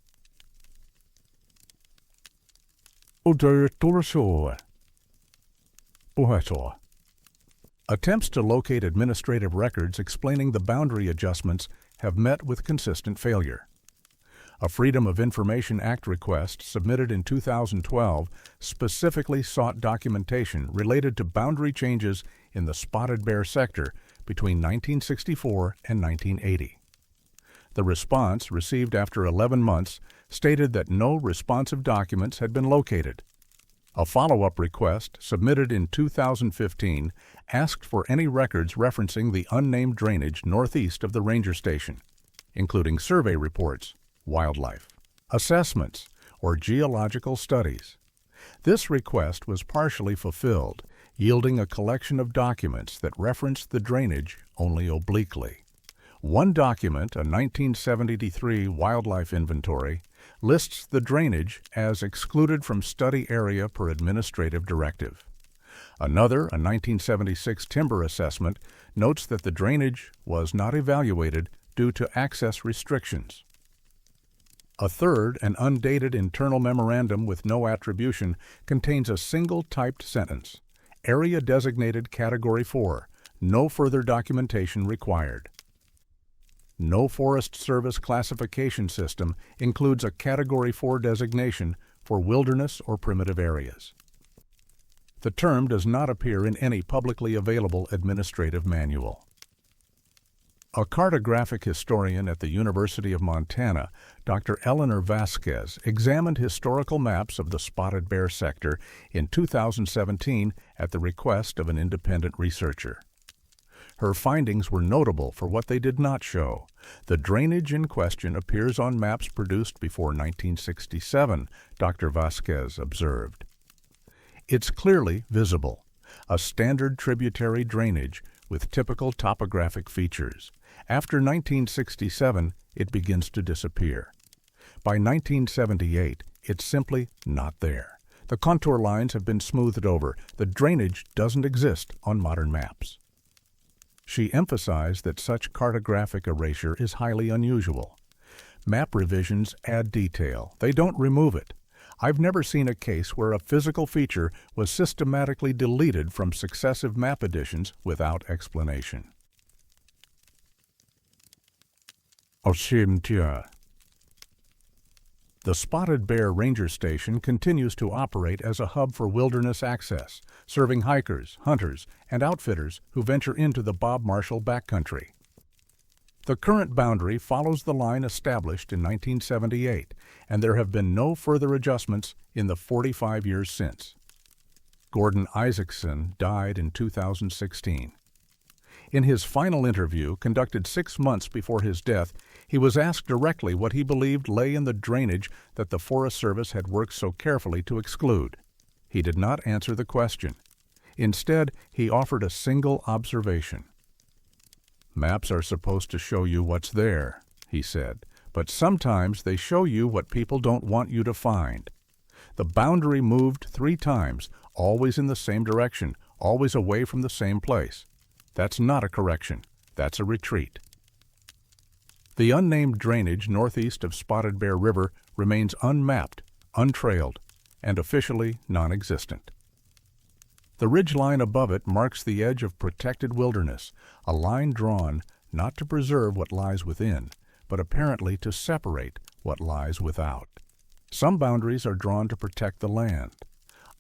Speaker 1: Attempts to locate administrative records explaining the boundary adjustments have met with consistent failure. A Freedom of Information Act request submitted in 2012 specifically sought documentation related to boundary changes in the Spotted Bear sector between 1964 and 1980. The response, received after 11 months, stated that no responsive documents had been located. A follow-up request, submitted in 2015, asked for any records referencing the unnamed drainage northeast of the ranger station, including survey reports, wildlife, assessments, or geological studies. This request was partially fulfilled, yielding a collection of documents that referenced the drainage only obliquely. One document, a 1973 wildlife inventory, lists the drainage as excluded from study area per administrative directive. Another, a 1976 timber assessment, notes that the drainage was not evaluated due to access restrictions. A third, an undated internal memorandum with no attribution, contains a single typed sentence: "Area designated Category 4. No further documentation required." No Forest Service classification system includes a Category 4 designation for wilderness or primitive areas. The term does not appear in any publicly available administrative manual. A cartographic historian at the University of Montana, Dr. Eleanor Vasquez, examined historical maps of the Spotted Bear sector in 2017 at the request of an independent researcher. Her findings were notable for what they did not show. The drainage in question appears on maps produced before 1967, Dr. Vasquez observed. It's clearly visible, a standard tributary drainage with typical topographic features. After 1967, it begins to disappear. By 1978, it's simply not there. The contour lines have been smoothed over. The drainage doesn't exist on modern maps. She emphasized that such cartographic erasure is highly unusual. Map revisions add detail. They don't remove it. I've never seen a case where a physical feature was systematically deleted from successive map editions without explanation. The Spotted Bear Ranger Station continues to operate as a hub for wilderness access, serving hikers, hunters, and outfitters who venture into the Bob Marshall backcountry. The current boundary follows the line established in 1978, and there have been no further adjustments in the 45 years since. Gordon Isaacson died in 2016. In his final interview, conducted 6 months before his death, he was asked directly what he believed lay in the drainage that the Forest Service had worked so carefully to exclude. He did not answer the question. Instead, he offered a single observation. "Maps are supposed to show you what's there," he said, "but sometimes they show you what people don't want you to find. The boundary moved 3 times, always in the same direction, always away from the same place. That's not a correction. That's a retreat." The unnamed drainage northeast of Spotted Bear River remains unmapped, untrailed, and officially non-existent. The ridgeline above it marks the edge of protected wilderness, a line drawn not to preserve what lies within, but apparently to separate what lies without. Some boundaries are drawn to protect the land.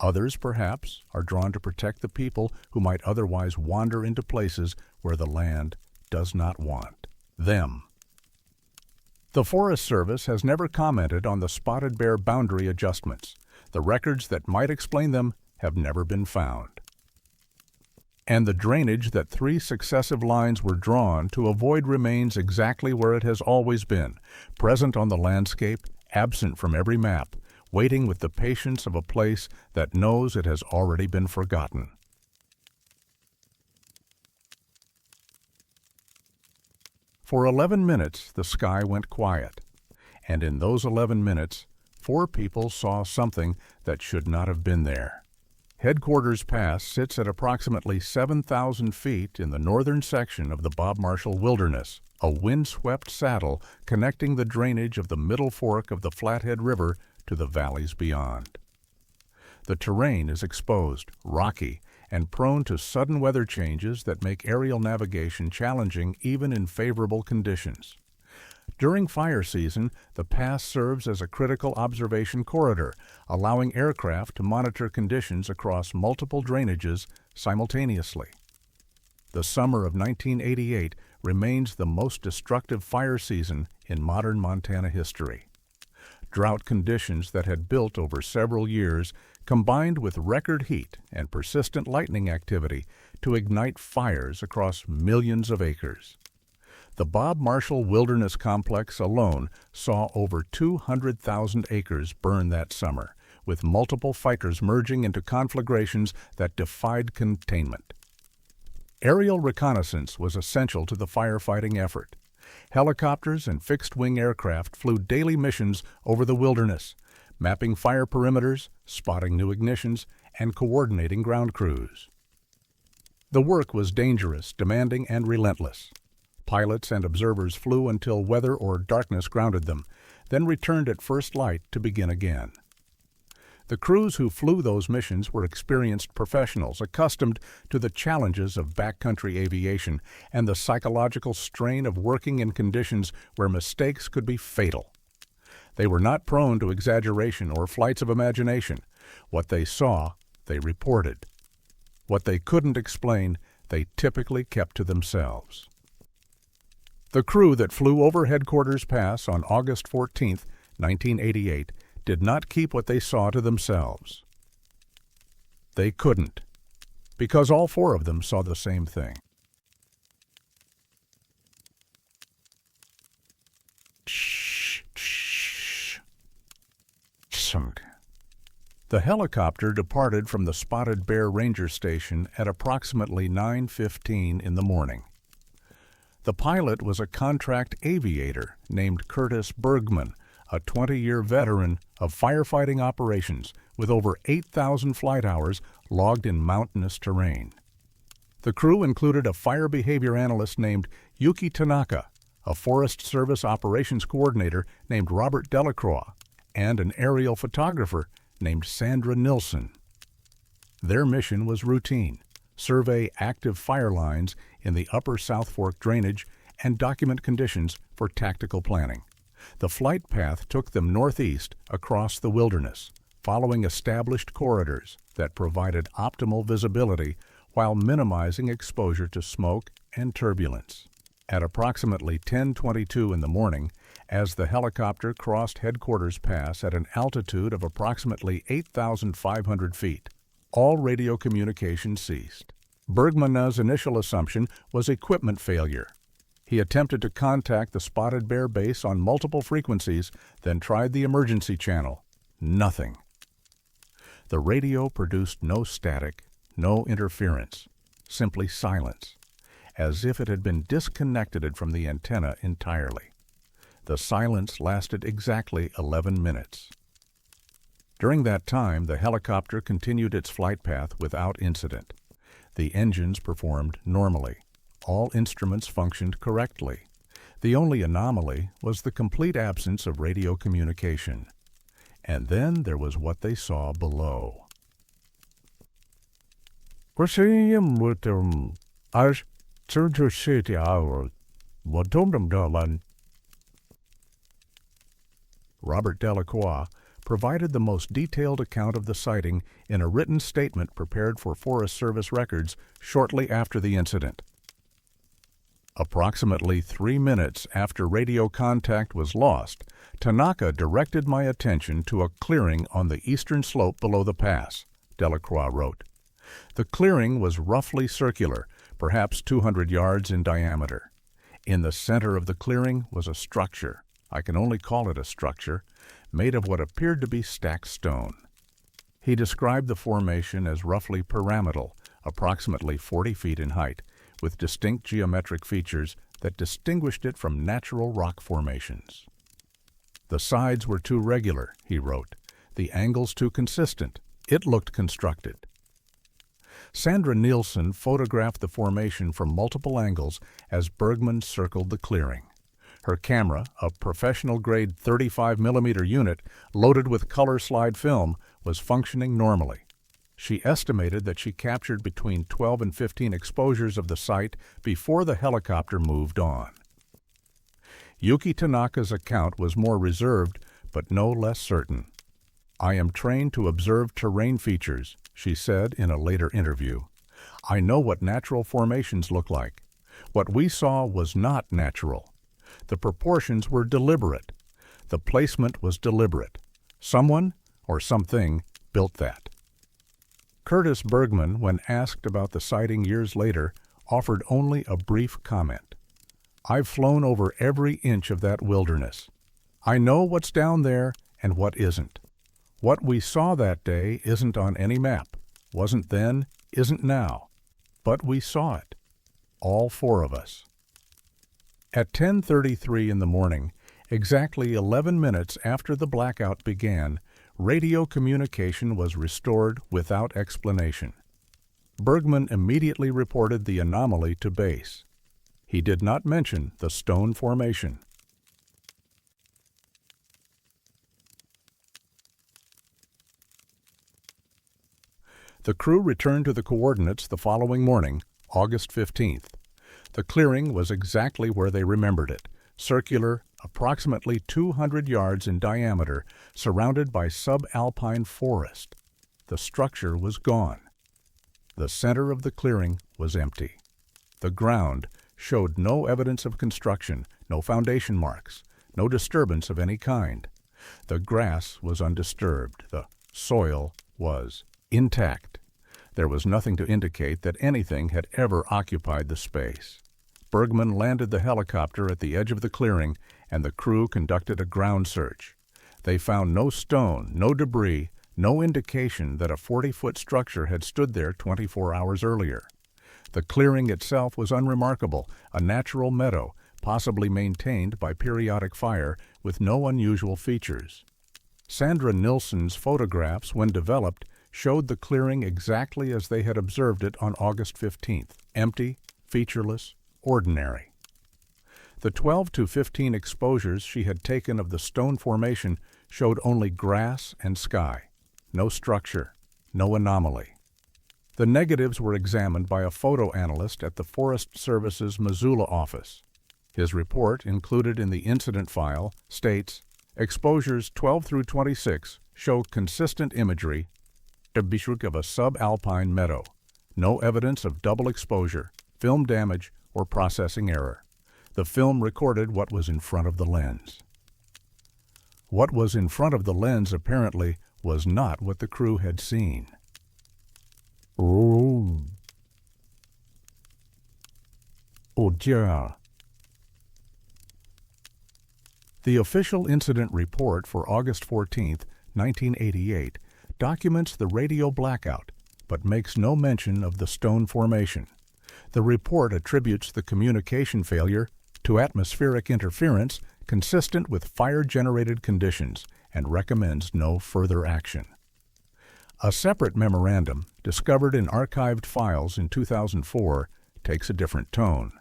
Speaker 1: Others, perhaps, are drawn to protect the people who might otherwise wander into places where the land does not want them. The Forest Service has never commented on the spotted bear boundary adjustments. The records that might explain them have never been found. And the drainage that 3 successive lines were drawn to avoid remains exactly where it has always been, present on the landscape, absent from every map, waiting with the patience of a place that knows it has already been forgotten. For 11 minutes, the sky went quiet, and in those 11 minutes, 4 people saw something that should not have been there. Headquarters Pass sits at approximately 7,000 feet in the northern section of the Bob Marshall Wilderness, a windswept saddle connecting the drainage of the middle fork of the Flathead River to the valleys beyond. The terrain is exposed, rocky, and prone to sudden weather changes that make aerial navigation challenging even in favorable conditions. During fire season, the pass serves as a critical observation corridor, allowing aircraft to monitor conditions across multiple drainages simultaneously. The summer of 1988 remains the most destructive fire season in modern Montana history. Drought conditions that had built over several years combined with record heat and persistent lightning activity to ignite fires across millions of acres. The Bob Marshall Wilderness Complex alone saw over 200,000 acres burn that summer, with multiple fires merging into conflagrations that defied containment. Aerial reconnaissance was essential to the firefighting effort. Helicopters and fixed-wing aircraft flew daily missions over the wilderness, mapping fire perimeters, spotting new ignitions, and coordinating ground crews. The work was dangerous, demanding, and relentless. Pilots and observers flew until weather or darkness grounded them, then returned at first light to begin again. The crews who flew those missions were experienced professionals accustomed to the challenges of backcountry aviation and the psychological strain of working in conditions where mistakes could be fatal. They were not prone to exaggeration or flights of imagination. What they saw, they reported. What they couldn't explain, they typically kept to themselves. The crew that flew over Headquarters Pass on August 14, 1988, did not keep what they saw to themselves. They couldn't, because all 4 of them saw the same thing. The helicopter departed from the Spotted Bear Ranger Station at approximately 9:15 in the morning. The pilot was a contract aviator named Curtis Bergman, a 20-year veteran of firefighting operations with over 8,000 flight hours logged in mountainous terrain. The crew included a fire behavior analyst named Yuki Tanaka, a Forest Service operations coordinator named Robert Delacroix, and an aerial photographer named Sandra Nilsson. Their mission was routine: survey active fire lines in the upper South Fork drainage and document conditions for tactical planning. The flight path took them northeast across the wilderness, following established corridors that provided optimal visibility while minimizing exposure to smoke and turbulence. At approximately 10:22 in the morning, as the helicopter crossed Headquarters Pass at an altitude of approximately 8,500 feet, all radio communication ceased. Bergman's initial assumption was equipment failure. He attempted to contact the Spotted Bear base on multiple frequencies, then tried the emergency channel. Nothing. The radio produced no static, no interference, simply silence, as if it had been disconnected from the antenna entirely. The silence lasted exactly 11 minutes. During that time, the helicopter continued its flight path without incident. The engines performed normally. All instruments functioned correctly. The only anomaly was the complete absence of radio communication. And then there was what they saw below. Robert Delacroix provided the most detailed account of the sighting in a written statement prepared for Forest Service records shortly after the incident. Approximately 3 minutes after radio contact was lost, Tanaka directed my attention to a clearing on the eastern slope below the pass, Delacroix wrote. The clearing was roughly circular, perhaps 200 yards in diameter. In the center of the clearing was a structure, I can only call it a structure, made of what appeared to be stacked stone. He described the formation as roughly pyramidal, approximately 40 feet in height, with distinct geometric features that distinguished it from natural rock formations. The sides were too regular, he wrote, the angles too consistent. It looked constructed. Sandra Nielsen photographed the formation from multiple angles as Bergman circled the clearing. Her camera, a professional-grade 35mm unit loaded with color slide film, was functioning normally. She estimated that she captured between 12 and 15 exposures of the site before the helicopter moved on. Yuki Tanaka's account was more reserved, but no less certain. "I am trained to observe terrain features," she said in a later interview. "I know what natural formations look like. What we saw was not natural. The proportions were deliberate. The placement was deliberate. Someone, or something, built that." Curtis Bergman, when asked about the sighting years later, offered only a brief comment. "I've flown over every inch of that wilderness. I know what's down there and what isn't. What we saw that day isn't on any map, wasn't then, isn't now. But we saw it. All 4 of us." At 10:33 in the morning, exactly 11 minutes after the blackout began, radio communication was restored without explanation. Bergman immediately reported the anomaly to base. He did not mention the stone formation. The crew returned to the coordinates the following morning, August 15th. The clearing was exactly where they remembered it, circular, approximately 200 yards in diameter, surrounded by subalpine forest. The structure was gone. The center of the clearing was empty. The ground showed no evidence of construction, no foundation marks, no disturbance of any kind. The grass was undisturbed. The soil was intact. There was nothing to indicate that anything had ever occupied the space. Bergman landed the helicopter at the edge of the clearing, and the crew conducted a ground search. They found no stone, no debris, no indication that a 40-foot structure had stood there 24 hours earlier. The clearing itself was unremarkable, a natural meadow, possibly maintained by periodic fire, with no unusual features. Sandra Nielsen's photographs, when developed, showed the clearing exactly as they had observed it on August 15th, empty, featureless, ordinary. The 12 to 15 exposures she had taken of the stone formation showed only grass and sky, no structure, no anomaly. The negatives were examined by a photo analyst at the Forest Service's Missoula office. His report, included in the incident file, states, "Exposures 12 through 26 show consistent imagery of a subalpine meadow. No evidence of double exposure, film damage, or processing error. The film recorded what was in front of the lens." What was in front of the lens, apparently, was not what the crew had seen. Oh dear. The official incident report for August 14, 1988, documents the radio blackout, but makes no mention of the stone formation. The report attributes the communication failure to atmospheric interference consistent with fire-generated conditions and recommends no further action. A separate memorandum, discovered in archived files in 2004, takes a different tone.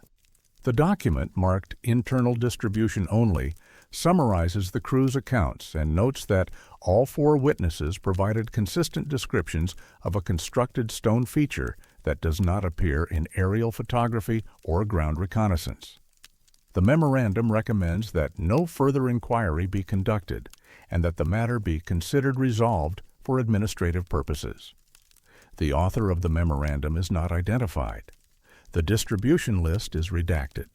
Speaker 1: The document, marked Internal Distribution Only, summarizes the crew's accounts and notes that all 4 witnesses provided consistent descriptions of a constructed stone feature that does not appear in aerial photography or ground reconnaissance. The memorandum recommends that no further inquiry be conducted and that the matter be considered resolved for administrative purposes. The author of the memorandum is not identified. The distribution list is redacted.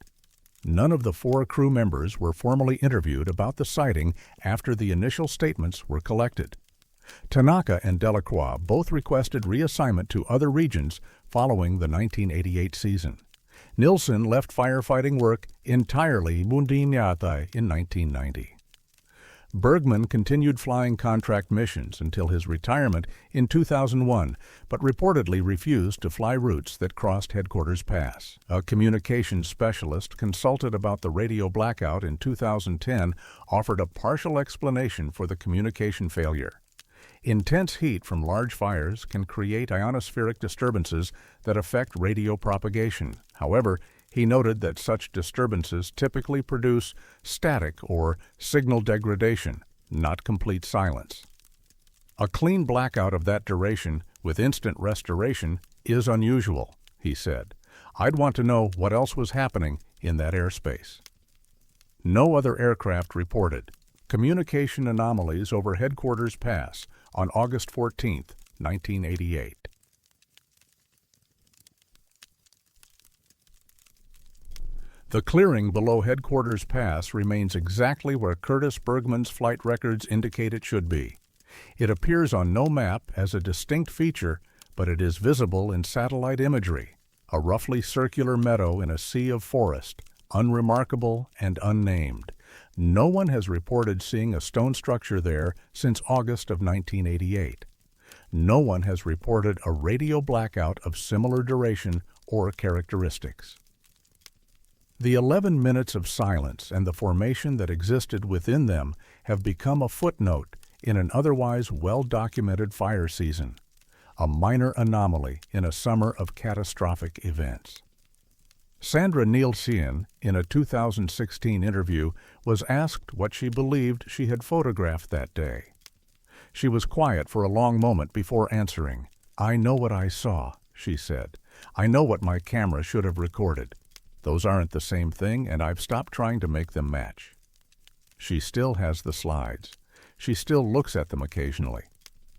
Speaker 1: None of the 4 crew members were formally interviewed about the sighting after the initial statements were collected. Tanaka and Delacroix both requested reassignment to other regions following the 1988 season. Nilsson left firefighting work entirely in 1990. Bergman continued flying contract missions until his retirement in 2001, but reportedly refused to fly routes that crossed Headquarters Pass. A communications specialist consulted about the radio blackout in 2010 offered a partial explanation for the communication failure. Intense heat from large fires can create ionospheric disturbances that affect radio propagation. However, he noted that such disturbances typically produce static or signal degradation, not complete silence. A clean blackout of that duration with instant restoration is unusual, he said. I'd want to know what else was happening in that airspace. No other aircraft reported communication anomalies over Headquarters Pass on August 14, 1988. The clearing below Headquarters Pass remains exactly where Curtis Bergman's flight records indicate it should be. It appears on no map as a distinct feature, but it is visible in satellite imagery, a roughly circular meadow in a sea of forest, unremarkable and unnamed. No one has reported seeing a stone structure there since August of 1988. No one has reported a radio blackout of similar duration or characteristics. The 11 minutes of silence and the formation that existed within them have become a footnote in an otherwise well-documented fire season, a minor anomaly in a summer of catastrophic events. Sandra Nielsen, in a 2016 interview, was asked what she believed she had photographed that day. She was quiet for a long moment before answering. "I know what I saw," she said. "I know what my camera should have recorded. Those aren't the same thing, and I've stopped trying to make them match." She still has the slides. She still looks at them occasionally.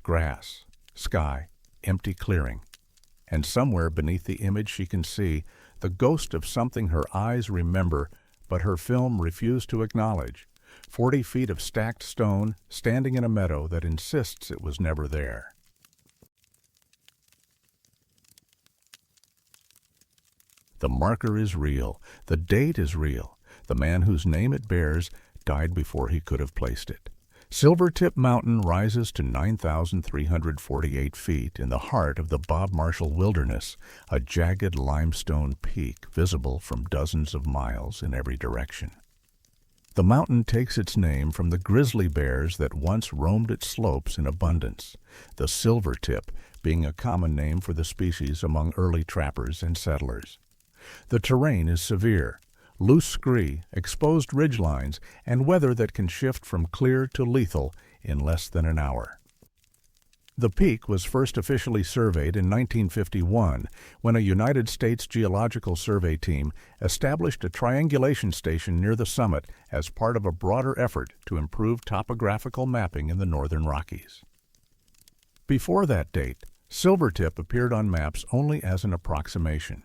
Speaker 1: Grass, sky, empty clearing. And somewhere beneath the image she can see the ghost of something her eyes remember, but her film refused to acknowledge. 40 feet of stacked stone standing in a meadow that insists it was never there. The marker is real. The date is real. The man whose name it bears died before he could have placed it. Silvertip Mountain rises to 9,348 feet in the heart of the Bob Marshall Wilderness, a jagged limestone peak visible from dozens of miles in every direction. The mountain takes its name from the grizzly bears that once roamed its slopes in abundance, the silvertip being a common name for the species among early trappers and settlers. The terrain is severe, loose scree, exposed ridgelines, and weather that can shift from clear to lethal in less than an hour. The peak was first officially surveyed in 1951 when a United States Geological Survey team established a triangulation station near the summit as part of a broader effort to improve topographical mapping in the northern Rockies. Before that date, Silvertip appeared on maps only as an approximation.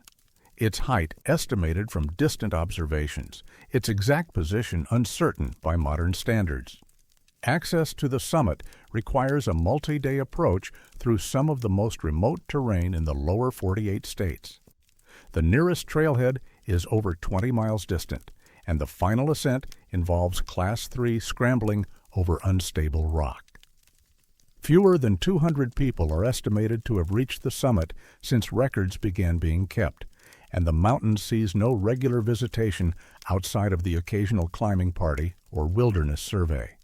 Speaker 1: Its height estimated from distant observations, its exact position uncertain by modern standards. Access to the summit requires a multi-day approach through some of the most remote terrain in the lower 48 states. The nearest trailhead is over 20 miles distant, and the final ascent involves Class 3 scrambling over unstable rock. Fewer than 200 people are estimated to have reached the summit since records began being kept, and the mountain sees no regular visitation outside of the occasional climbing party or wilderness survey.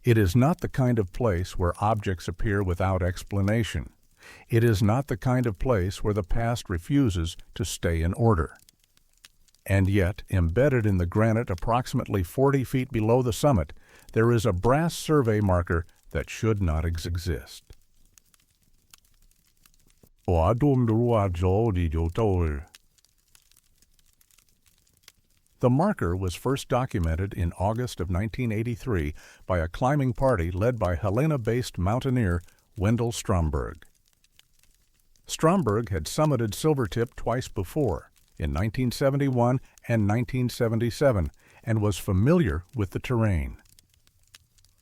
Speaker 1: It is not the kind of place where objects appear without explanation. It is not the kind of place where the past refuses to stay in order. And yet, embedded in the granite approximately 40 feet below the summit, there is a brass survey marker that should not exist. The marker was first documented in August of 1983 by a climbing party led by Helena-based mountaineer Wendell Stromberg. Stromberg had summited Silvertip twice before, in 1971 and 1977, and was familiar with the terrain.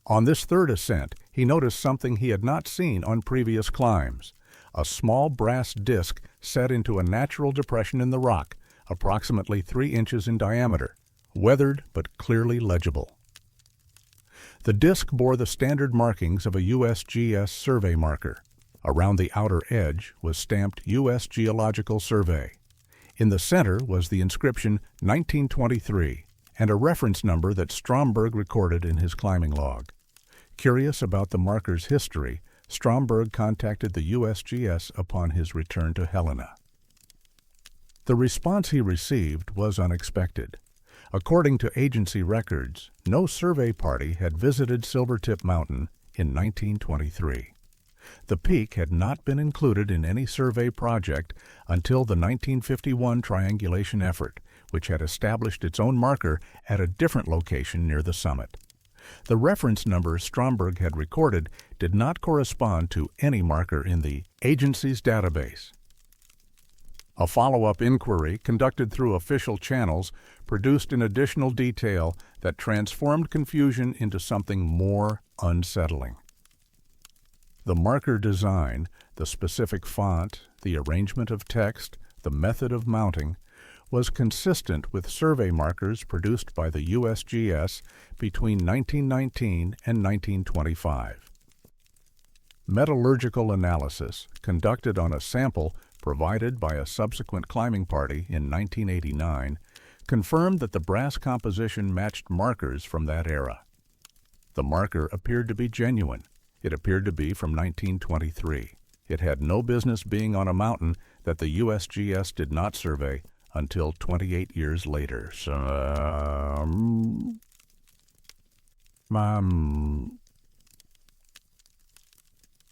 Speaker 1: On this third ascent, he noticed something he had not seen on previous climbs: a small brass disc set into a natural depression in the rock, approximately 3 inches in diameter, weathered but clearly legible. The disc bore the standard markings of a USGS survey marker. Around the outer edge was stamped U.S. Geological Survey. In the center was the inscription 1923 and a reference number that Stromberg recorded in his climbing log. Curious about the marker's history, Stromberg contacted the USGS upon his return to Helena. The response he received was unexpected. According to agency records, no survey party had visited Silvertip Mountain in 1923. The peak had not been included in any survey project until the 1951 triangulation effort, which had established its own marker at a different location near the summit. The reference number Stromberg had recorded did not correspond to any marker in the agency's database. A follow-up inquiry conducted through official channels produced an additional detail that transformed confusion into something more unsettling. The marker design, the specific font, the arrangement of text, the method of mounting, was consistent with survey markers produced by the USGS between 1919 and 1925. Metallurgical analysis, conducted on a sample provided by a subsequent climbing party in 1989, confirmed that the brass composition matched markers from that era. The marker appeared to be genuine. It appeared to be from 1923. It had no business being on a mountain that the USGS did not survey until 28 years later.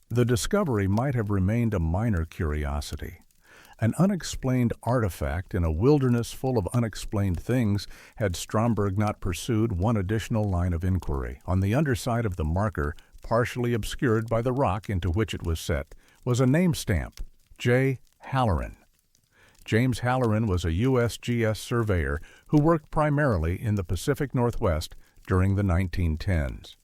Speaker 1: The discovery might have remained a minor curiosity. An unexplained artifact in a wilderness full of unexplained things had Stromberg not pursued one additional line of inquiry. On the underside of the marker, partially obscured by the rock into which it was set, was a name stamp, J. Halloran. James Halloran was a USGS surveyor who worked primarily in the Pacific Northwest during the 1910s.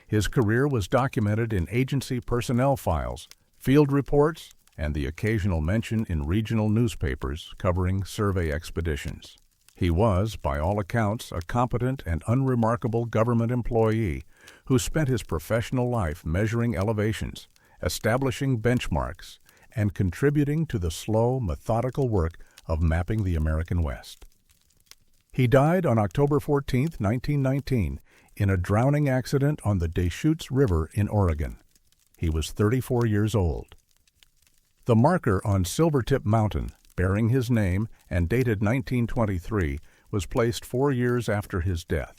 Speaker 1: His career was documented in agency personnel files, field reports, and the occasional mention in regional newspapers covering survey expeditions. He was, by all accounts, a competent and unremarkable government employee who spent his professional life measuring elevations, establishing benchmarks, and contributing to the slow, methodical work of mapping the American West. He died on October 14, 1919, in a drowning accident on the Deschutes River in Oregon. He was 34 years old. The marker on Silvertip Mountain, bearing his name and dated 1923, was placed 4 years after his death.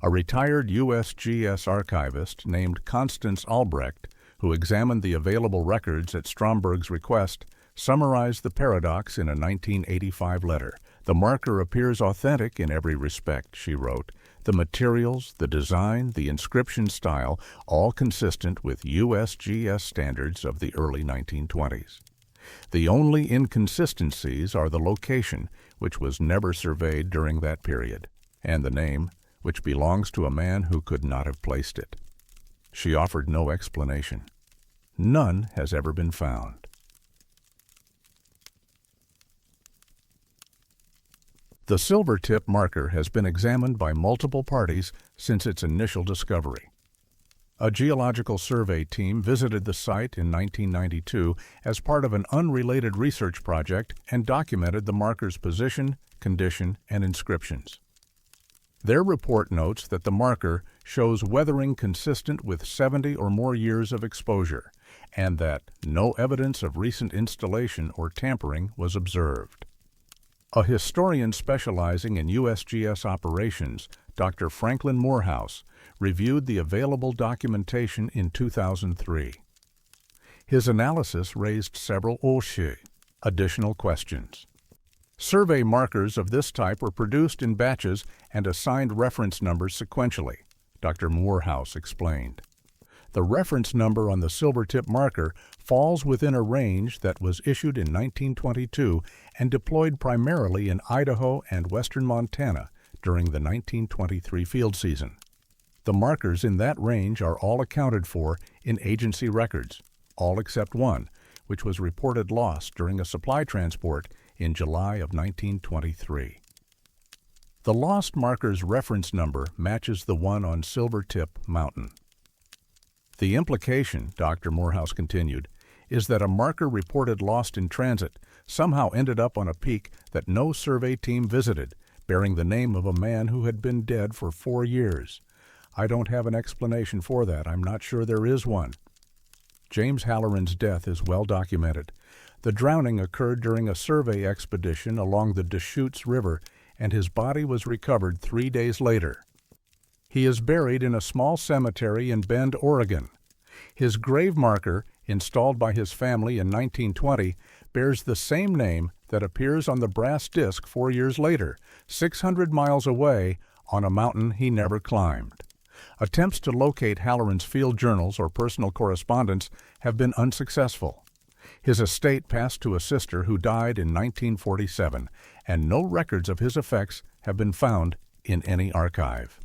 Speaker 1: A retired USGS archivist named Constance Albrecht, who examined the available records at Stromberg's request, summarized the paradox in a 1985 letter. "The marker appears authentic in every respect," she wrote. "The materials, the design, the inscription style, all consistent with USGS standards of the early 1920s. The only inconsistencies are the location, which was never surveyed during that period, and the name, which belongs to a man who could not have placed it." She offered no explanation. None has ever been found. The Silvertip marker has been examined by multiple parties since its initial discovery. A geological survey team visited the site in 1992 as part of an unrelated research project and documented the marker's position, condition, and inscriptions. Their report notes that the marker shows weathering consistent with 70 or more years of exposure, and that no evidence of recent installation or tampering was observed. A historian specializing in USGS operations, Dr. Franklin Morehouse, reviewed the available documentation in 2003. His analysis raised several additional questions. Survey markers of this type were produced in batches and assigned reference numbers sequentially, Dr. Morehouse explained. The reference number on the Silvertip marker falls within a range that was issued in 1922 and deployed primarily in Idaho and western Montana during the 1923 field season. The markers in that range are all accounted for in agency records, all except one, which was reported lost during a supply transport in July of 1923. The lost marker's reference number matches the one on Silvertip Mountain. The implication, Dr. Morehouse continued, is that a marker reported lost in transit somehow ended up on a peak that no survey team visited, bearing the name of a man who had been dead for 4 years. I don't have an explanation for that. I'm not sure there is one. James Halloran's death is well documented. The drowning occurred during a survey expedition along the Deschutes River, and his body was recovered 3 days later. He is buried in a small cemetery in Bend, Oregon. His grave marker, installed by his family in 1920, bears the same name that appears on the brass disc 4 years later, 600 miles away, on a mountain he never climbed. Attempts to locate Halloran's field journals or personal correspondence have been unsuccessful. His estate passed to a sister who died in 1947, and no records of his effects have been found in any archive.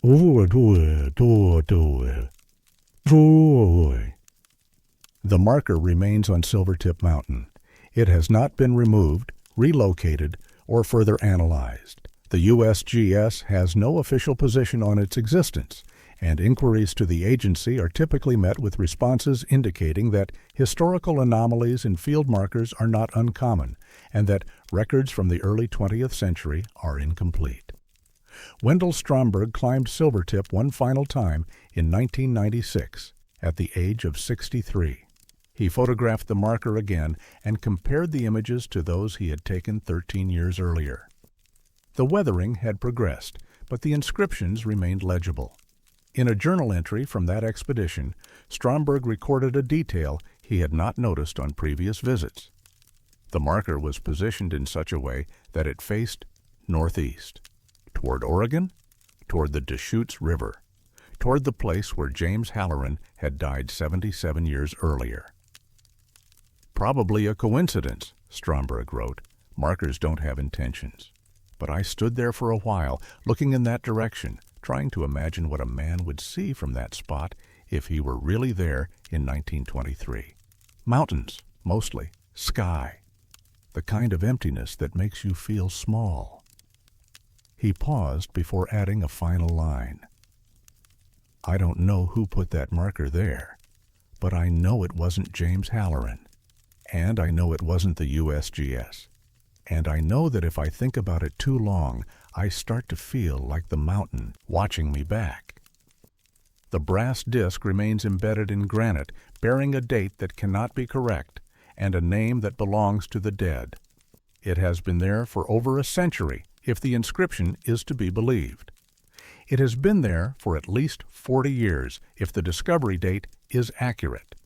Speaker 1: The marker remains on Silvertip Mountain. It has not been removed, relocated, or further analyzed. The USGS has no official position on its existence, and inquiries to the agency are typically met with responses indicating that historical anomalies in field markers are not uncommon, and that records from the early 20th century are incomplete. Wendell Stromberg climbed Silvertip one final time in 1996 at the age of 63. He photographed the marker again and compared the images to those he had taken 13 years earlier. The weathering had progressed, but the inscriptions remained legible. In a journal entry from that expedition, Stromberg recorded a detail he had not noticed on previous visits. The marker was positioned in such a way that it faced northeast, toward Oregon, toward the Deschutes River, toward the place where James Halloran had died 77 years earlier. Probably a coincidence, Stromberg wrote. Markers don't have intentions. But I stood there for a while, looking in that direction, trying to imagine what a man would see from that spot if he were really there in 1923. Mountains, mostly. Sky. The kind of emptiness that makes you feel small. He paused before adding a final line. I don't know who put that marker there, but I know it wasn't James Halloran, and I know it wasn't the USGS. And I know that if I think about it too long, I start to feel like the mountain watching me back. The brass disc remains embedded in granite, bearing a date that cannot be correct, and a name that belongs to the dead. It has been there for over a century, if the inscription is to be believed. It has been there for at least 40 years, if the discovery date is accurate.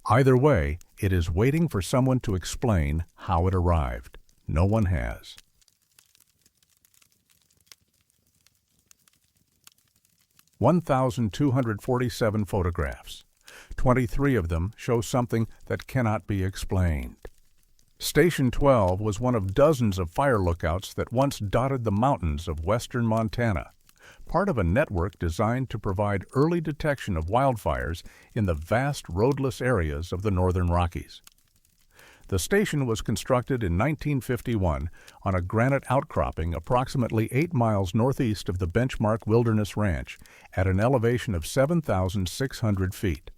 Speaker 1: Either way, it is waiting for someone to explain how it arrived. No one has. (1,247 photographs. 23 of them show something that cannot be explained. Station 12 was one of dozens of fire lookouts that once dotted the mountains of western Montana, part of a network designed to provide early detection of wildfires in the vast roadless areas of the northern Rockies. The station was constructed in 1951 on a granite outcropping approximately 8 miles northeast of the Benchmark Wilderness Ranch at an elevation of 7,600 feet.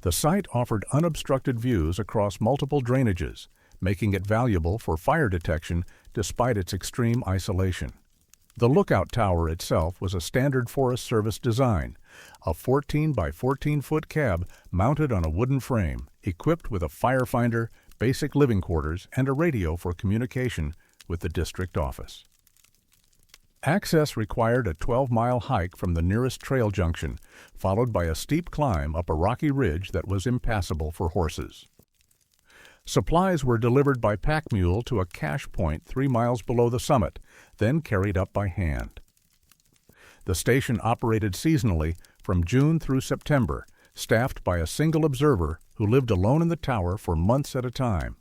Speaker 1: The site offered unobstructed views across multiple drainages, making it valuable for fire detection despite its extreme isolation. The lookout tower itself was a standard Forest Service design, a 14 by 14 foot cab mounted on a wooden frame, equipped with a firefinder, basic living quarters, and a radio for communication with the district office. Access required a 12-mile hike from the nearest trail junction, followed by a steep climb up a rocky ridge that was impassable for horses. Supplies were delivered by pack mule to a cache point 3 miles below the summit, then carried up by hand. The station operated seasonally from June through September, staffed by a single observer who lived alone in the tower for months at a time.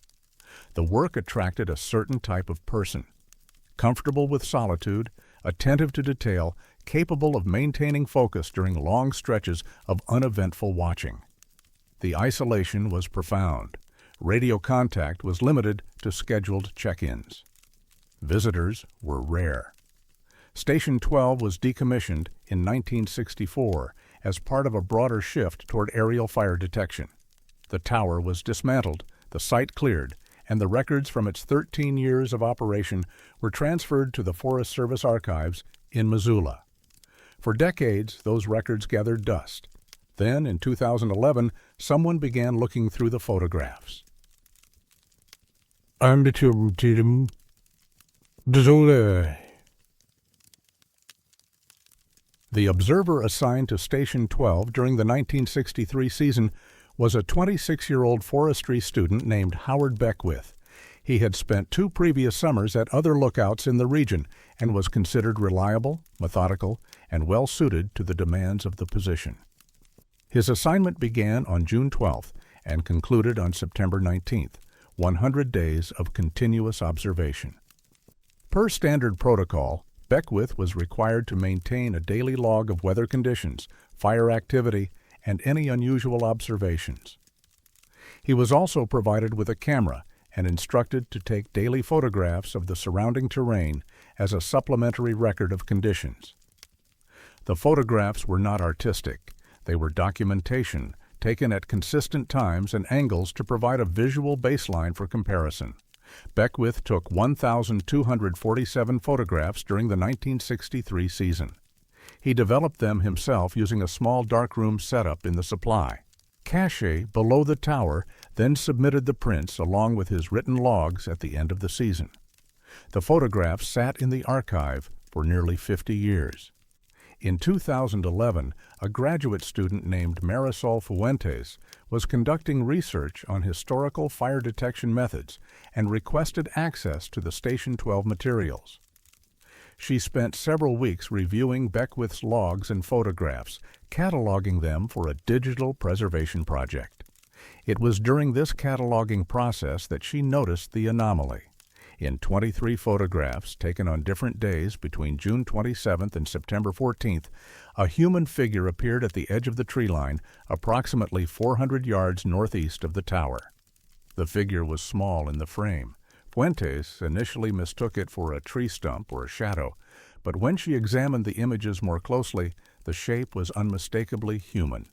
Speaker 1: The work attracted a certain type of person: comfortable with solitude, attentive to detail, capable of maintaining focus during long stretches of uneventful watching. The isolation was profound. Radio contact was limited to scheduled check-ins. Visitors were rare. Station 12 was decommissioned in 1964 as part of a broader shift toward aerial fire detection. The tower was dismantled, the site cleared, and the records from its 13 years of operation were transferred to the Forest Service archives in Missoula. For decades, those records gathered dust. Then, in 2011, someone began looking through the photographs. The observer assigned to Station 12 during the 1963 season was a 26-year-old forestry student named Howard Beckwith. He had spent 2 previous summers at other lookouts in the region and was considered reliable, methodical, and well-suited to the demands of the position. His assignment began on June 12th and concluded on September 19th, 100 days of continuous observation. Per standard protocol, Beckwith was required to maintain a daily log of weather conditions, fire activity, and any unusual observations. He was also provided with a camera and instructed to take daily photographs of the surrounding terrain as a supplementary record of conditions. The photographs were not artistic. They were documentation, taken at consistent times and angles to provide a visual baseline for comparison. Beckwith took 1,247 photographs during the 1963 season. He developed them himself using a small darkroom setup in the supply. Cache, below the tower, then submitted the prints along with his written logs at the end of the season. The photographs sat in the archive for nearly 50 years. In 2011, a graduate student named Marisol Fuentes was conducting research on historical fire detection methods and requested access to the Station 12 materials. She spent several weeks reviewing Beckwith's logs and photographs, cataloging them for a digital preservation project. It was during this cataloging process that she noticed the anomaly. In 23 photographs taken on different days between June 27th and September 14th, a human figure appeared at the edge of the tree line, approximately 400 yards northeast of the tower. The figure was small in the frame. Fuentes initially mistook it for a tree stump or a shadow, but when she examined the images more closely, the shape was unmistakably human.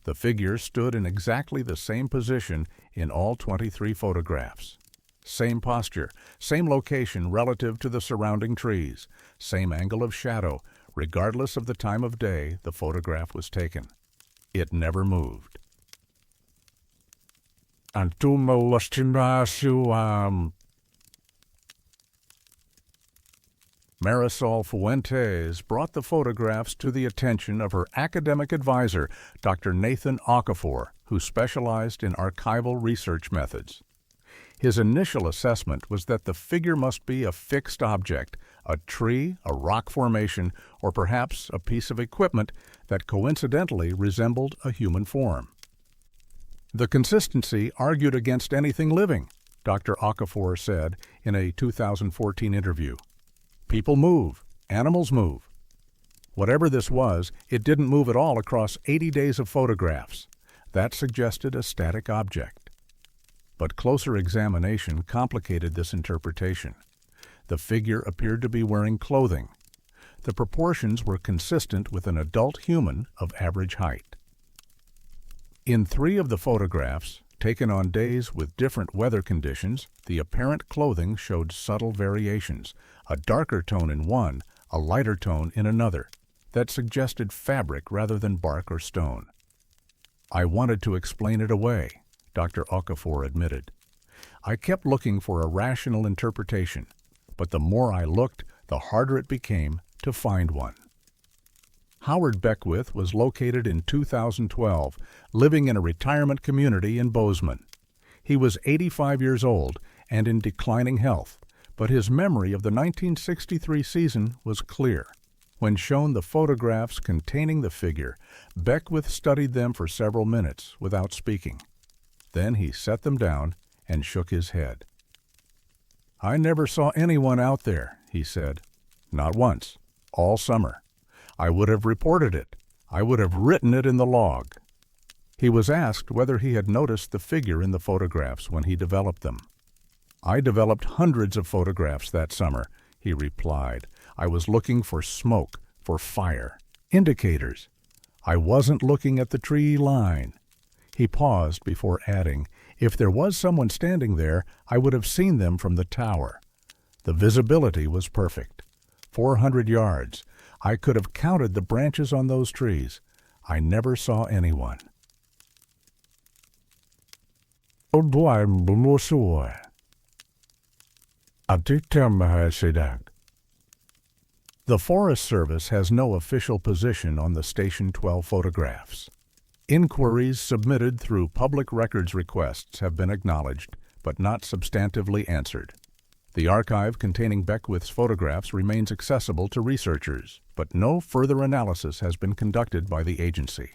Speaker 1: The figure stood in exactly the same position in all 23 photographs. Same posture, same location relative to the surrounding trees, same angle of shadow, regardless of the time of day the photograph was taken. It never moved. Marisol Fuentes brought the photographs to the attention of her academic advisor, Dr. Nathan Okafor, who specialized in archival research methods. His initial assessment was that the figure must be a fixed object, a tree, a rock formation, or perhaps a piece of equipment that coincidentally resembled a human form. The consistency argued against anything living, Dr. Okafor said in a 2014 interview. People move, animals move. Whatever this was, it didn't move at all across 80 days of photographs. That suggested a static object. But closer examination complicated this interpretation. The figure appeared to be wearing clothing. The proportions were consistent with an adult human of average height. In 3 of the photographs, taken on days with different weather conditions, the apparent clothing showed subtle variations, a darker tone in one, a lighter tone in another, that suggested fabric rather than bark or stone. I wanted to explain it away, Dr. Okafor admitted. I kept looking for a rational interpretation, but the more I looked, the harder it became to find one. Howard Beckwith was located in 2012, living in a retirement community in Bozeman. He was 85 years old and in declining health, but his memory of the 1963 season was clear. When shown the photographs containing the figure, Beckwith studied them for several minutes without speaking. Then he set them down and shook his head. "I never saw anyone out there," he said. "Not once, all summer. I would have reported it. I would have written it in the log." He was asked whether he had noticed the figure in the photographs when he developed them. "I developed hundreds of photographs that summer," he replied. "I was looking for smoke, for fire, indicators. I wasn't looking at the tree line." He paused before adding, "If there was someone standing there, I would have seen them from the tower. The visibility was perfect. 400 yards. I could have counted the branches on those trees. I never saw anyone." The Forest Service has no official position on the Station 12 photographs. Inquiries submitted through public records requests have been acknowledged, but not substantively answered. The archive containing Beckwith's photographs remains accessible to researchers, but no further analysis has been conducted by the agency.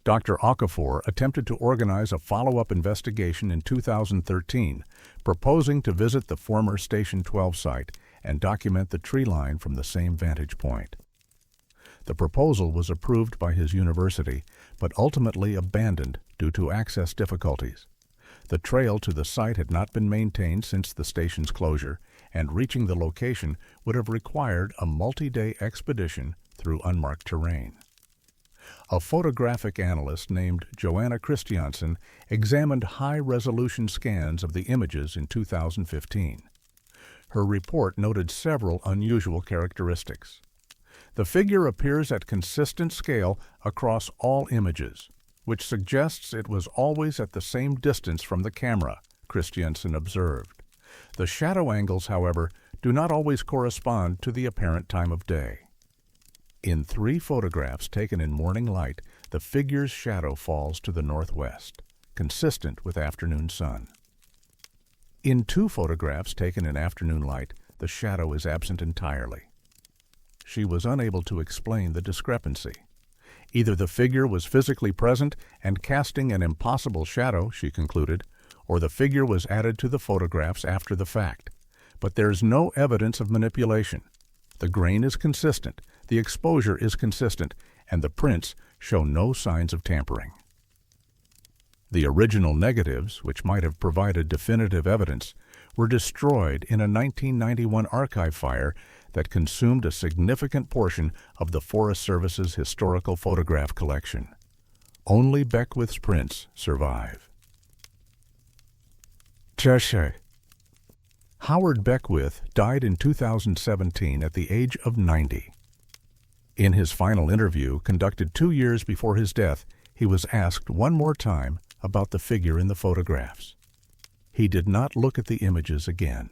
Speaker 1: Dr. Okafor attempted to organize a follow-up investigation in 2013, proposing to visit the former Station 12 site and document the tree line from the same vantage point. The proposal was approved by his university, but ultimately abandoned due to access difficulties. The trail to the site had not been maintained since the station's closure, and reaching the location would have required a multi-day expedition through unmarked terrain. A photographic analyst named Joanna Christiansen examined high-resolution scans of the images in 2015. Her report noted several unusual characteristics. The figure appears at consistent scale across all images, which suggests it was always at the same distance from the camera, Christiansen observed. The shadow angles, however, do not always correspond to the apparent time of day. In 3 photographs taken in morning light, the figure's shadow falls to the northwest, consistent with afternoon sun. In 2 photographs taken in afternoon light, the shadow is absent entirely. She was unable to explain the discrepancy. Either the figure was physically present and casting an impossible shadow, she concluded, or the figure was added to the photographs after the fact. But there's no evidence of manipulation. The grain is consistent, the exposure is consistent, and the prints show no signs of tampering. The original negatives, which might have provided definitive evidence, were destroyed in a 1991 archive fire that consumed a significant portion of the Forest Service's historical photograph collection. Only Beckwith's prints survive. Howard Beckwith died in 2017 at the age of 90. In his final interview, conducted 2 years before his death, he was asked one more time about the figure in the photographs. He did not look at the images again.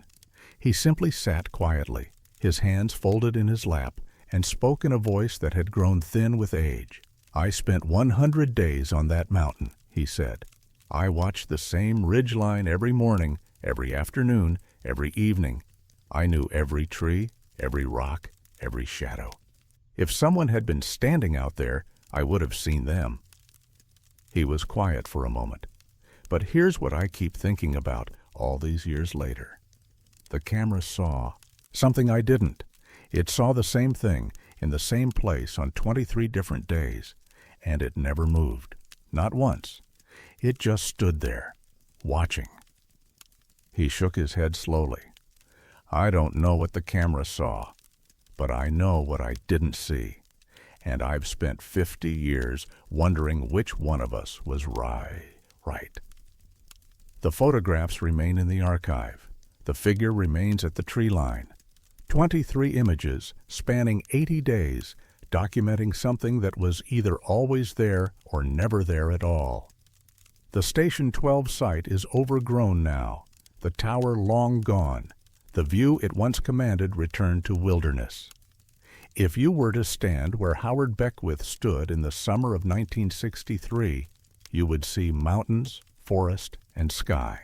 Speaker 1: He simply sat quietly, his hands folded in his lap, and spoke in a voice that had grown thin with age. "I spent 100 days on that mountain," he said. "I watched the same ridge line every morning, every afternoon, every evening. I knew every tree, every rock, every shadow. If someone had been standing out there, I would have seen them." He was quiet for a moment. But here's what I keep thinking about all these years later. The camera saw something I didn't. It saw the same thing in the same place on 23 different days, and it never moved. Not once. It just stood there, watching. He shook his head slowly. "I don't know what the camera saw, but I know what I didn't see. And I've spent 50 years wondering which one of us was right." The photographs remain in the archive. The figure remains at the tree line. 23 images spanning 80 days, documenting something that was either always there or never there at all. The Station 12 site is overgrown now. the tower long gone, the view it once commanded returned to wilderness. If you were to stand where Howard Beckwith stood in the summer of 1963, you would see mountains, forest, and sky.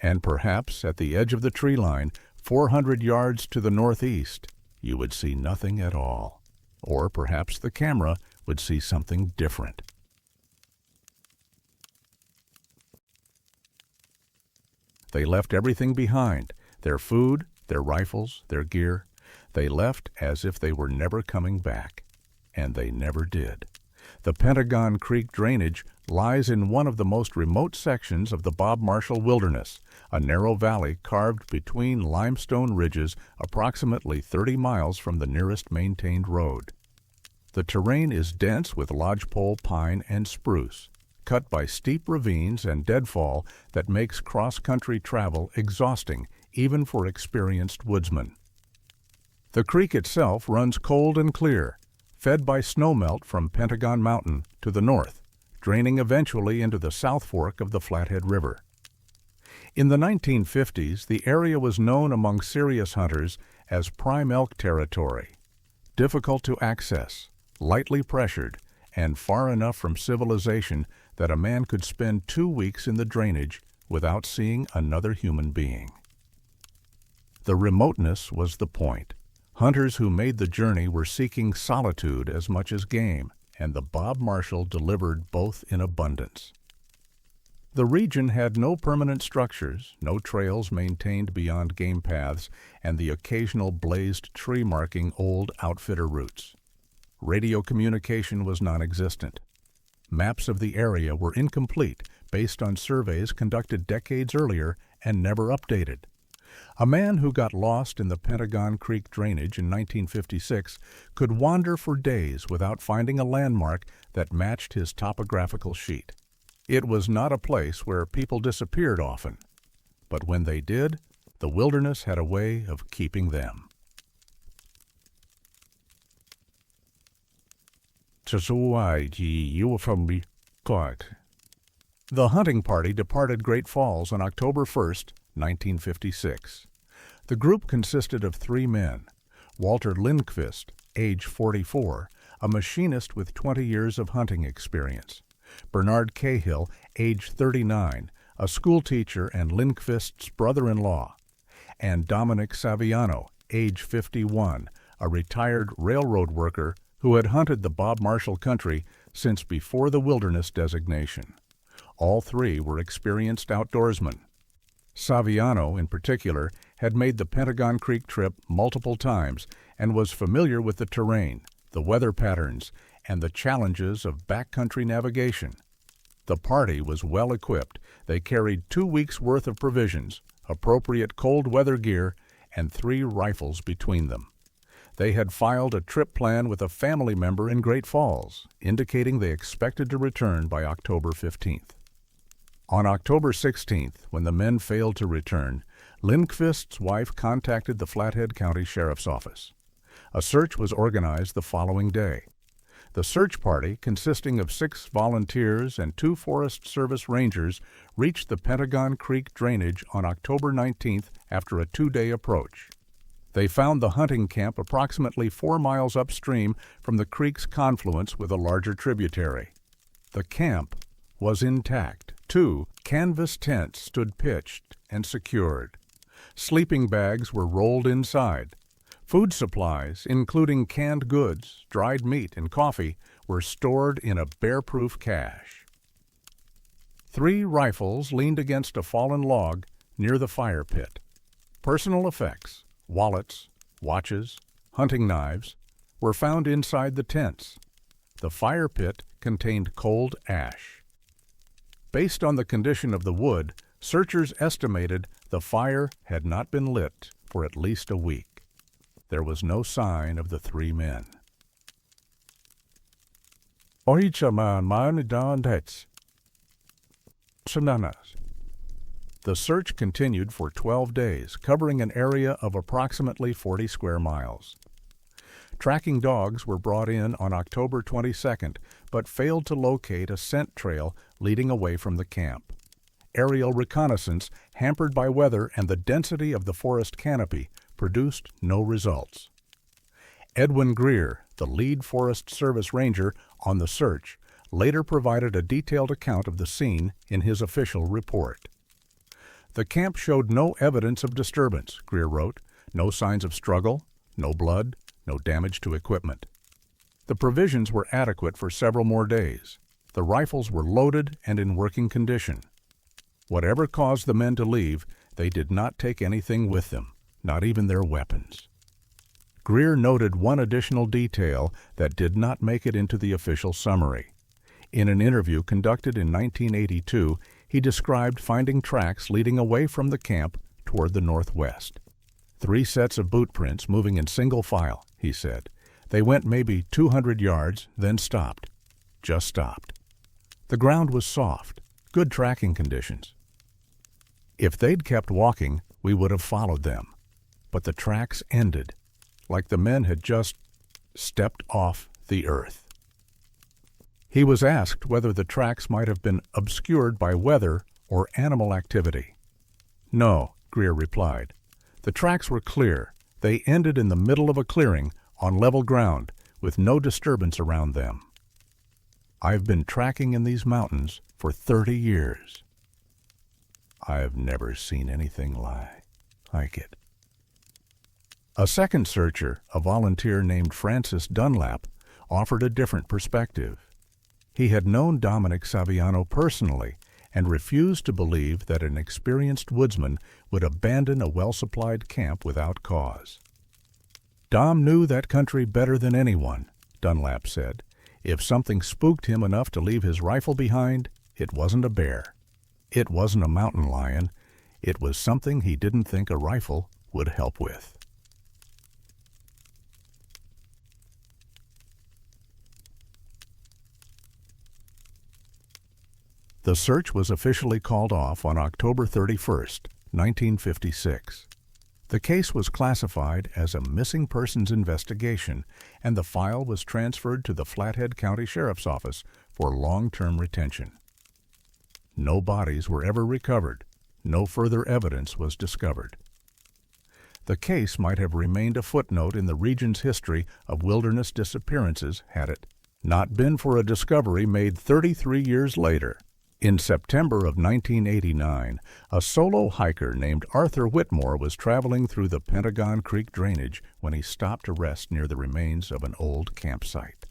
Speaker 1: And perhaps at the edge of the tree line, 400 yards to the northeast, you would see nothing at all. Or perhaps the camera would see something different. They left everything behind, their food, their rifles, their gear. They left as if they were never coming back. And they never did. The Pentagon Creek drainage lies in one of the most remote sections of the Bob Marshall Wilderness, a narrow valley carved between limestone ridges approximately 30 miles from the nearest maintained road. The terrain is dense with lodgepole pine and spruce, cut by steep ravines and deadfall that makes cross-country travel exhausting even for experienced woodsmen. The creek itself runs cold and clear, fed by snowmelt from Pentagon Mountain to the north, draining eventually into the South Fork of the Flathead River. In the 1950s, the area was known among serious hunters as prime elk territory, difficult to access, lightly pressured, and far enough from civilization that a man could spend 2 weeks in the drainage without seeing another human being. The remoteness was the point. Hunters who made the journey were seeking solitude as much as game, and the Bob Marshall delivered both in abundance. The region had no permanent structures, no trails maintained beyond game paths, and the occasional blazed tree marking old outfitter routes. Radio communication was non-existent. Maps of the area were incomplete based on surveys conducted decades earlier and never updated. A man who got lost in the Pentagon Creek drainage in 1956 could wander for days without finding a landmark that matched his topographical sheet. It was not a place where people disappeared often, but when they did, the wilderness had a way of keeping them. The hunting party departed Great Falls on October 1st, 1956. The group consisted of 3 men: Walter Lindqvist, age 44, a machinist with 20 years of hunting experience; Bernard Cahill, age 39, a schoolteacher and Lindqvist's brother-in-law; and Dominic Saviano, age 51, a retired railroad worker who had hunted the Bob Marshall country since before the wilderness designation. All 3 were experienced outdoorsmen. Saviano, in particular, had made the Pentagon Creek trip multiple times and was familiar with the terrain, the weather patterns, and the challenges of backcountry navigation. The party was well equipped. They carried 2 weeks' worth of provisions, appropriate cold weather gear, and 3 rifles between them. They had filed a trip plan with a family member in Great Falls, indicating they expected to return by October 15th. On October 16th, when the men failed to return, Lindqvist's wife contacted the Flathead County Sheriff's Office. A search was organized the following day. The search party, consisting of 6 volunteers and 2 Forest Service rangers, reached the Pentagon Creek drainage on October 19th after a 2-day approach. They found the hunting camp approximately 4 miles upstream from the creek's confluence with a larger tributary. The camp was intact. 2 canvas tents stood pitched and secured. Sleeping bags were rolled inside. Food supplies, including canned goods, dried meat, and coffee, were stored in a bear-proof cache. 3 rifles leaned against a fallen log near the fire pit. Personal effects, wallets, watches, hunting knives, were found inside the tents. The fire pit contained cold ash. Based on the condition of the wood, searchers estimated the fire had not been lit for at least a week. There was no sign of the 3 men. The search continued for 12 days, covering an area of approximately 40 square miles. Tracking dogs were brought in on October 22nd, but failed to locate a scent trail leading away from the camp. aerial reconnaissance, hampered by weather and the density of the forest canopy, produced no results. Edwin Greer, the lead Forest Service ranger on the search, later provided a detailed account of the scene in his official report. "The camp showed no evidence of disturbance," Greer wrote, "no signs of struggle, no blood, no damage to equipment. The provisions were adequate for several more days. The rifles were loaded and in working condition. Whatever caused the men to leave, they did not take anything with them, not even their weapons." Greer noted one additional detail that did not make it into the official summary. In an interview conducted in 1982, he described finding tracks leading away from the camp toward the northwest. "3 sets of boot prints moving in single file," he said. "They went maybe 200 yards, then stopped. Just stopped. The ground was soft, good tracking conditions. If they'd kept walking, we would have followed them. But the tracks ended, like the men had just stepped off the earth." He was asked whether the tracks might have been obscured by weather or animal activity. "No," Greer replied. "The tracks were clear. They ended in the middle of a clearing on level ground with no disturbance around them. I've been tracking in these mountains for 30 years. I've never seen anything like it." A second searcher, a volunteer named Francis Dunlap, offered a different perspective. He had known Dominic Saviano personally and refused to believe that an experienced woodsman would abandon a well-supplied camp without cause. "Dom knew that country better than anyone," Dunlap said. "If something spooked him enough to leave his rifle behind, it wasn't a bear. It wasn't a mountain lion. It was something he didn't think a rifle would help with." The search was officially called off on October 31, 1956. The case was classified as a missing persons investigation, and the file was transferred to the Flathead County Sheriff's Office for long-term retention. No bodies were ever recovered. No further evidence was discovered. The case might have remained a footnote in the region's history of wilderness disappearances had it not been for a discovery made 33 years later. In September of 1989, a solo hiker named Arthur Whitmore was traveling through the Pentagon Creek drainage when he stopped to rest near the remains of an old campsite.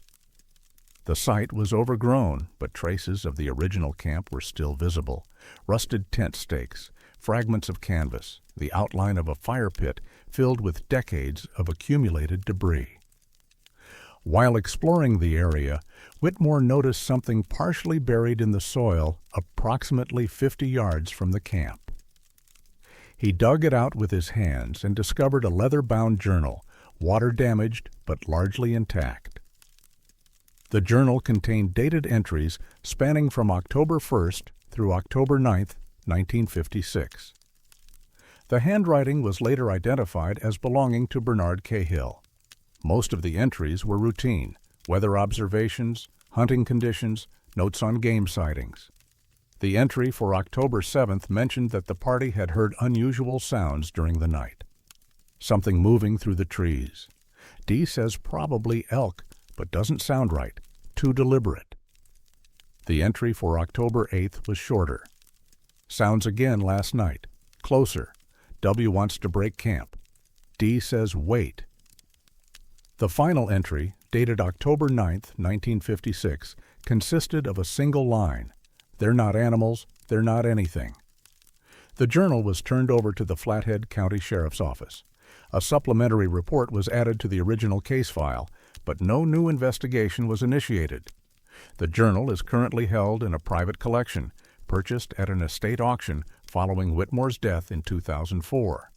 Speaker 1: The site was overgrown, but traces of the original camp were still visible: rusted tent stakes, fragments of canvas, the outline of a fire pit filled with decades of accumulated debris. While exploring the area, Whitmore noticed something partially buried in the soil approximately 50 yards from the camp. He dug it out with his hands and discovered a leather-bound journal, water-damaged but largely intact. The journal contained dated entries spanning from October 1st through October 9th, 1956. The handwriting was later identified as belonging to Bernard Cahill. Most of the entries were routine: weather observations, hunting conditions, notes on game sightings. The entry for October 7th mentioned that the party had heard unusual sounds during the night. Something moving through the trees. Dee says probably elk, but doesn't sound right. Too deliberate. The entry for October 8th was shorter. Sounds again last night. Closer. W wants to break camp. Dee says wait. The final entry, dated October 9th, 1956, consisted of a single line: "They're not animals, they're not anything." The journal was turned over to the Flathead County Sheriff's Office. A supplementary report was added to the original case file, but no new investigation was initiated. The journal is currently held in a private collection, purchased at an estate auction following Whitmore's death in 2004.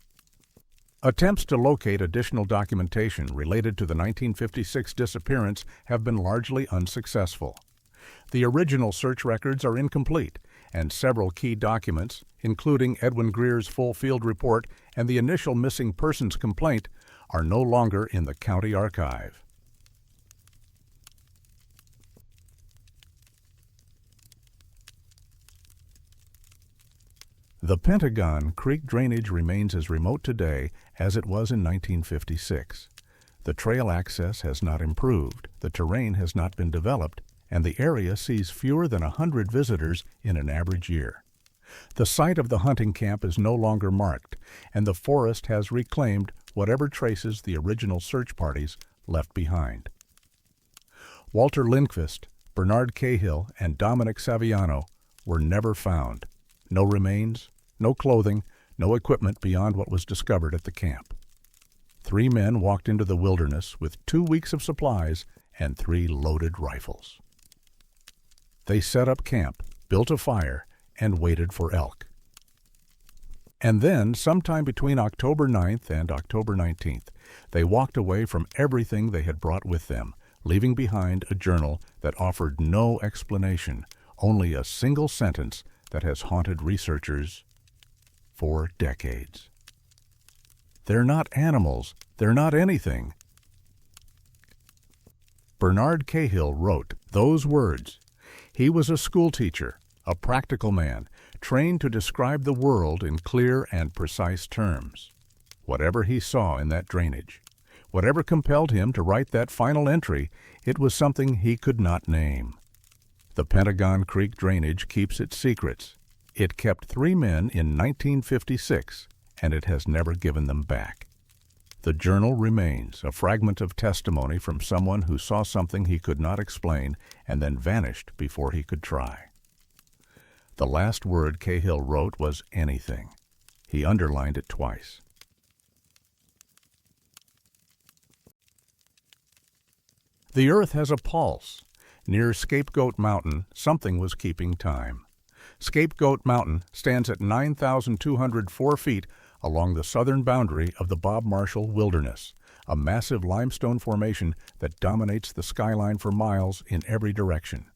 Speaker 1: Attempts to locate additional documentation related to the 1956 disappearance have been largely unsuccessful. The original search records are incomplete, and several key documents, including Edwin Greer's full field report and the initial missing persons complaint, are no longer in the county archive. The Pentagon Creek drainage remains as remote today as it was in 1956. The trail access has not improved, the terrain has not been developed, and the area sees fewer than 100 visitors in an average year. The site of the hunting camp is no longer marked, and the forest has reclaimed whatever traces the original search parties left behind. Walter Lindquist, Bernard Cahill, and Dominic Saviano were never found. No remains, no clothing, no equipment beyond what was discovered at the camp. 3 men walked into the wilderness with 2 weeks of supplies and 3 loaded rifles. They set up camp, built a fire, and waited for elk. And then, sometime between October 9th and October 19th, they walked away from everything they had brought with them, leaving behind a journal that offered no explanation, only a single sentence that has haunted researchers for decades. They're not animals. They're not anything. Bernard Cahill wrote those words. He was a schoolteacher, a practical man, trained to describe the world in clear and precise terms. Whatever he saw in that drainage, whatever compelled him to write that final entry, it was something he could not name. The Pentagon Creek drainage keeps its secrets. It kept 3 men in 1956, and it has never given them back. The journal remains a fragment of testimony from someone who saw something he could not explain and then vanished before he could try. The last word Cahill wrote was anything. He underlined it twice. The earth has a pulse. Near Scapegoat Mountain, something was keeping time. Scapegoat Mountain stands at 9,204 feet along the southern boundary of the Bob Marshall Wilderness, a massive limestone formation that dominates the skyline for miles in every direction.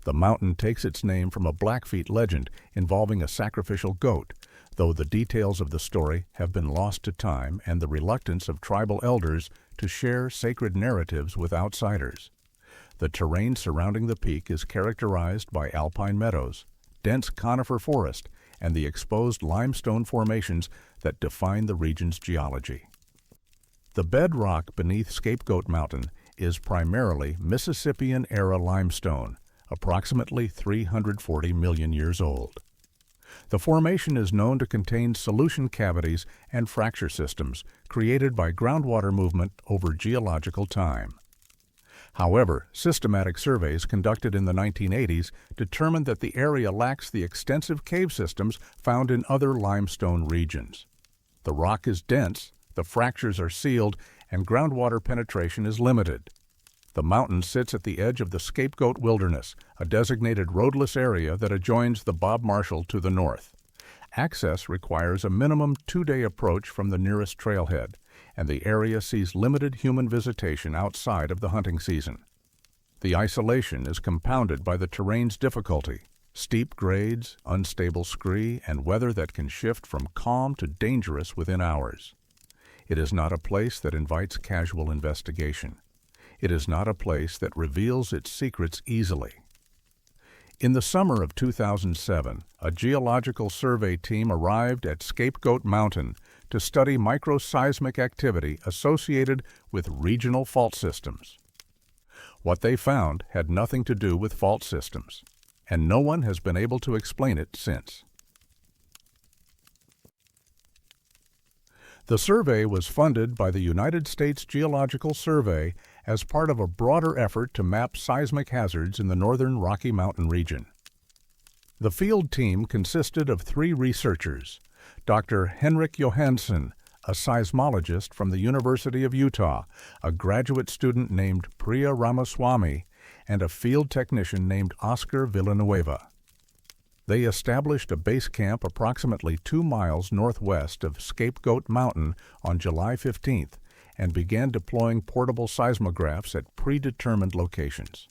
Speaker 1: The mountain takes its name from a Blackfeet legend involving a sacrificial goat, though the details of the story have been lost to time and the reluctance of tribal elders to share sacred narratives with outsiders. The terrain surrounding the peak is characterized by alpine meadows, dense conifer forest, and the exposed limestone formations that define the region's geology. The bedrock beneath Scapegoat Mountain is primarily Mississippian-era limestone, approximately 340 million years old. The formation is known to contain solution cavities and fracture systems created by groundwater movement over geological time. However, systematic surveys conducted in the 1980s determined that the area lacks the extensive cave systems found in other limestone regions. The rock is dense, the fractures are sealed, and groundwater penetration is limited. The mountain sits at the edge of the Scapegoat Wilderness, a designated roadless area that adjoins the Bob Marshall to the north. Access requires a minimum 2-day approach from the nearest trailhead, and the area sees limited human visitation outside of the hunting season. The isolation is compounded by the terrain's difficulty, steep grades, unstable scree, and weather that can shift from calm to dangerous within hours. It is not a place that invites casual investigation. It is not a place that reveals its secrets easily. In the summer of 2007, a geological survey team arrived at Scapegoat Mountain to study microseismic activity associated with regional fault systems. What they found had nothing to do with fault systems, and no one has been able to explain it since. The survey was funded by the United States Geological Survey as part of a broader effort to map seismic hazards in the northern Rocky Mountain region. The field team consisted of 3 researchers: Dr. Henrik Johansson, a seismologist from the University of Utah, a graduate student named Priya Ramaswamy, and a field technician named Oscar Villanueva. They established a base camp approximately 2 miles northwest of Scapegoat Mountain on July 15th and began deploying portable seismographs at predetermined locations.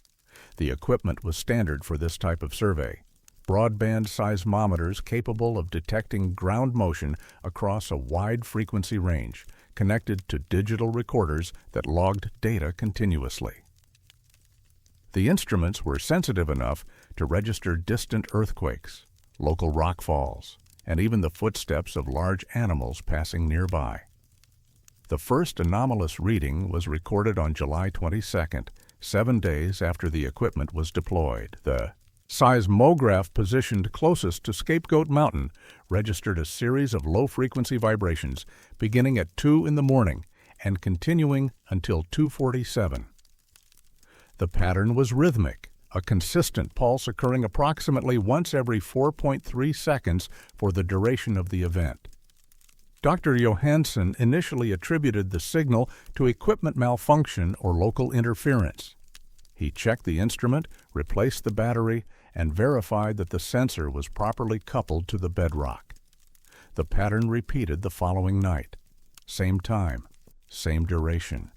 Speaker 1: The equipment was standard for this type of survey: broadband seismometers capable of detecting ground motion across a wide frequency range, connected to digital recorders that logged data continuously. The instruments were sensitive enough to register distant earthquakes, local rock falls, and even the footsteps of large animals passing nearby. The first anomalous reading was recorded on July 22nd, 7 days after the equipment was deployed. The seismograph positioned closest to Scapegoat Mountain registered a series of low-frequency vibrations beginning at 2 in the morning and continuing until 2:47. The pattern was rhythmic, a consistent pulse occurring approximately once every 4.3 seconds for the duration of the event. Dr. Johansen initially attributed the signal to equipment malfunction or local interference. He checked the instrument, replaced the battery, and verified that the sensor was properly coupled to the bedrock. The pattern repeated the following night. Same time, same duration,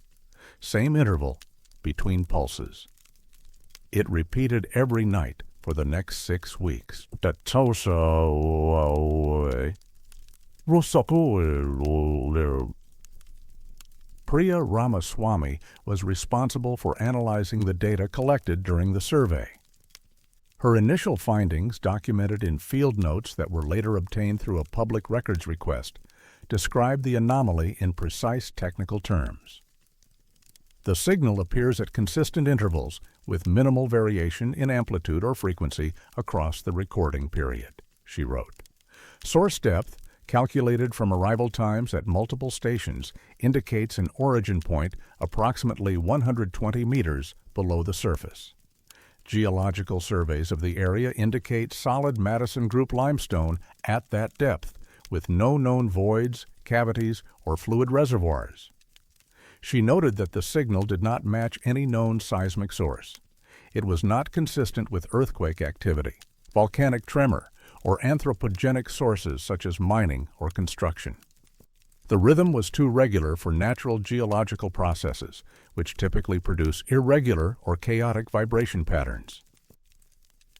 Speaker 1: same interval between pulses. It repeated every night for the next 6 weeks. Priya Ramaswamy was responsible for analyzing the data collected during the survey. Her initial findings, documented in field notes that were later obtained through a public records request, described the anomaly in precise technical terms. The signal appears at consistent intervals with minimal variation in amplitude or frequency across the recording period, she wrote. Source depth, calculated from arrival times at multiple stations, indicates an origin point approximately 120 meters below the surface. Geological surveys of the area indicate solid Madison Group limestone at that depth, with no known voids, cavities, or fluid reservoirs. She noted that the signal did not match any known seismic source. It was not consistent with earthquake activity, volcanic tremor, or anthropogenic sources such as mining or construction. The rhythm was too regular for natural geological processes, which typically produce irregular or chaotic vibration patterns.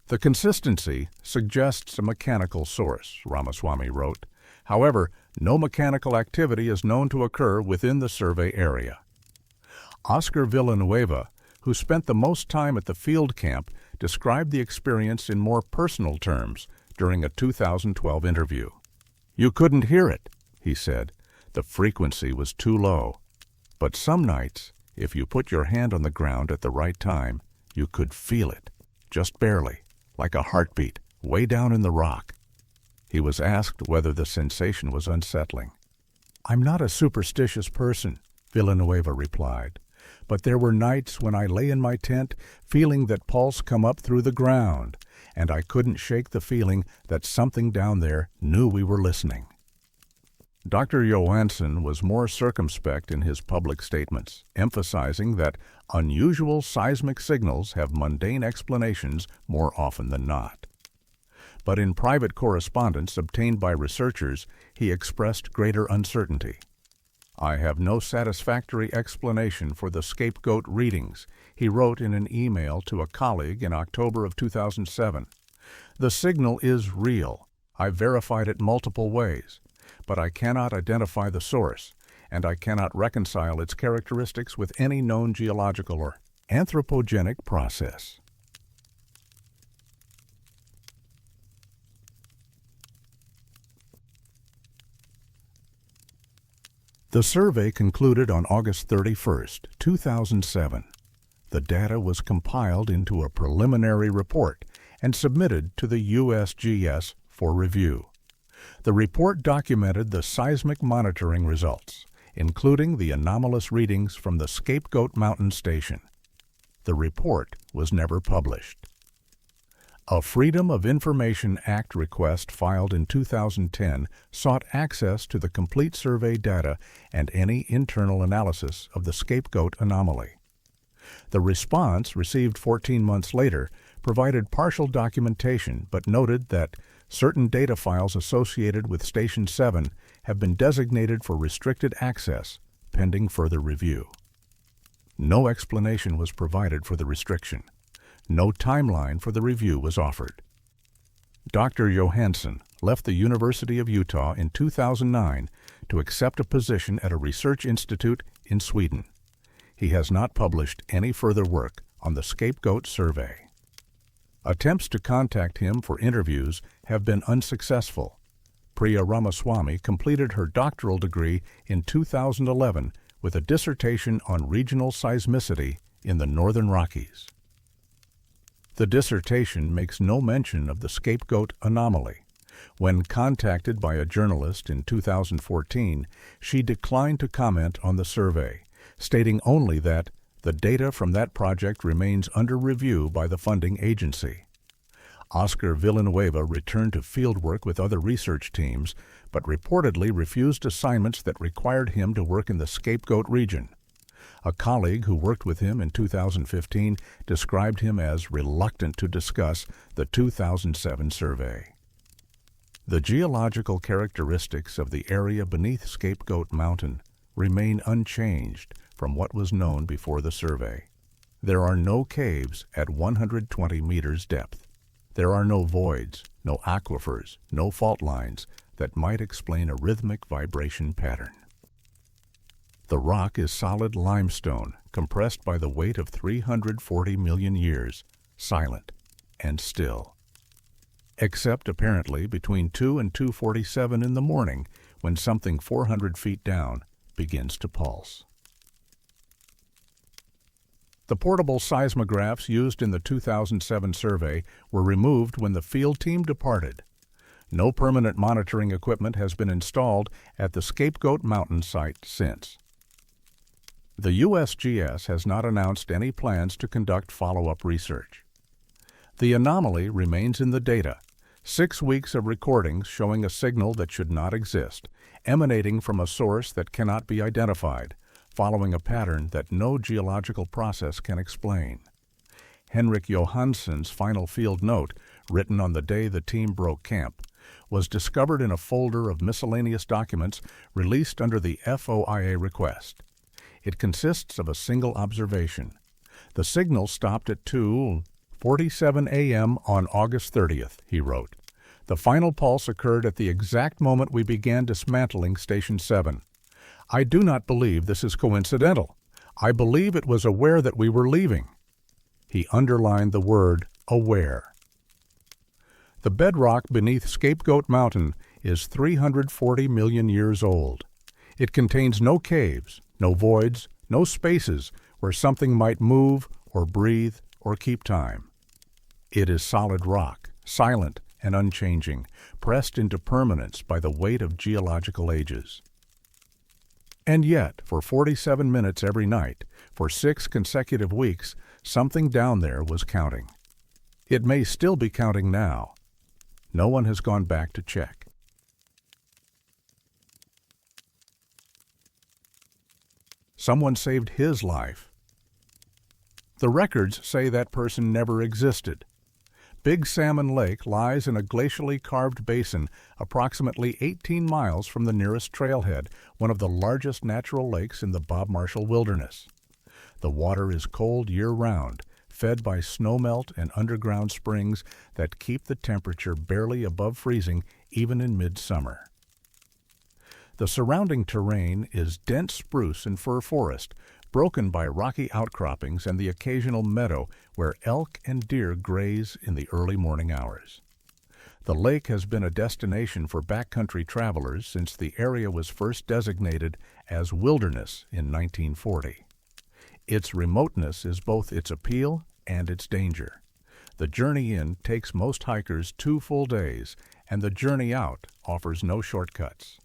Speaker 1: The consistency suggests a mechanical source, Ramaswamy wrote. However, no mechanical activity is known to occur within the survey area. Oscar Villanueva, who spent the most time at the field camp, described the experience in more personal terms during a 2012 interview. "You couldn't hear it," he said. "The frequency was too low. But some nights, if you put your hand on the ground at the right time, you could feel it, just barely, like a heartbeat, way down in the rock." He was asked whether the sensation was unsettling. "I'm not a superstitious person," Villanueva replied, "but there were nights when I lay in my tent feeling that pulse come up through the ground, and I couldn't shake the feeling that something down there knew we were listening." Dr. Johansen was more circumspect in his public statements, emphasizing that unusual seismic signals have mundane explanations more often than not. But in private correspondence obtained by researchers, he expressed greater uncertainty. "I have no satisfactory explanation for the scapegoat readings," he wrote in an email to a colleague in October of 2007. "The signal is real. I verified it multiple ways, but I cannot identify the source, and I cannot reconcile its characteristics with any known geological or anthropogenic process." The survey concluded on August 31, 2007. The data was compiled into a preliminary report and submitted to the USGS for review. The report documented the seismic monitoring results, including the anomalous readings from the Scapegoat Mountain Station. The report was never published. A Freedom of Information Act request filed in 2010 sought access to the complete survey data and any internal analysis of the scapegoat anomaly. The response, received 14 months later, provided partial documentation but noted that certain data files associated with Station 7 have been designated for restricted access, pending further review. No explanation was provided for the restriction. No timeline for the review was offered. Dr. Johansen left the University of Utah in 2009 to accept a position at a research institute in Sweden. He has not published any further work on the Scapegoat Survey. Attempts to contact him for interviews have been unsuccessful. Priya Ramaswamy completed her doctoral degree in 2011 with a dissertation on regional seismicity in the Northern Rockies. The dissertation makes no mention of the Scapegoat anomaly. When contacted by a journalist in 2014, she declined to comment on the survey, stating only that the data from that project remains under review by the funding agency. Oscar Villanueva returned to fieldwork with other research teams, but reportedly refused assignments that required him to work in the Scapegoat region. A colleague who worked with him in 2015 described him as reluctant to discuss the 2007 survey. The geological characteristics of the area beneath Scapegoat Mountain remain unchanged from what was known before the survey. There are no caves at 120 meters depth. There are no voids, no aquifers, no fault lines that might explain a rhythmic vibration pattern. The rock is solid limestone, compressed by the weight of 340 million years, silent and still. Except apparently between 2 and 2:47 in the morning, when something 400 feet down begins to pulse. The portable seismographs used in the 2007 survey were removed when the field team departed. No permanent monitoring equipment has been installed at the Scapegoat Mountain site since. The USGS has not announced any plans to conduct follow-up research. The anomaly remains in the data, 6 weeks of recordings showing a signal that should not exist, emanating from a source that cannot be identified, following a pattern that no geological process can explain. Henrik Johansson's final field note, written on the day the team broke camp, was discovered in a folder of miscellaneous documents released under the FOIA request. It consists of a single observation. The signal stopped at 2:47 a.m. on August 30th, he wrote. The final pulse occurred at the exact moment we began dismantling Station 7. I do not believe this is coincidental. I believe it was aware that we were leaving. He underlined the word aware. The bedrock beneath Scapegoat Mountain is 340 million years old. It contains no caves, no voids, no spaces where something might move or breathe or keep time. It is solid rock, silent and unchanging, pressed into permanence by the weight of geological ages. And yet, for 47 minutes every night, for 6 consecutive weeks, something down there was counting. It may still be counting now. No one has gone back to check. Someone saved his life. The records say that person never existed. Big Salmon Lake lies in a glacially carved basin approximately 18 miles from the nearest trailhead, one of the largest natural lakes in the Bob Marshall Wilderness. The water is cold year-round, fed by snowmelt and underground springs that keep the temperature barely above freezing even in midsummer. The surrounding terrain is dense spruce and fir forest, broken by rocky outcroppings and the occasional meadow where elk and deer graze in the early morning hours. The lake has been a destination for backcountry travelers since the area was first designated as wilderness in 1940. Its remoteness is both its appeal and its danger. The journey in takes most hikers 2 full days, and the journey out offers no shortcuts.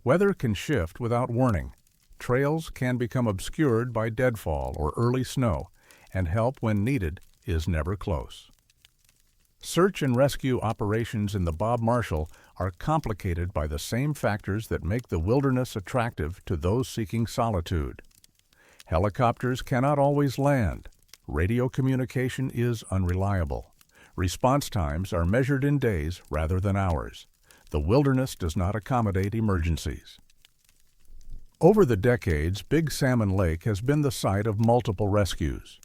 Speaker 1: Weather can shift without warning. Trails can become obscured by deadfall or early snow, and help when needed is never close. Search and rescue operations in the Bob Marshall are complicated by the same factors that make the wilderness attractive to those seeking solitude. Helicopters cannot always land. Radio communication is unreliable. Response times are measured in days rather than hours. The wilderness does not accommodate emergencies. Over the decades, Big Salmon Lake has been the site of multiple rescues.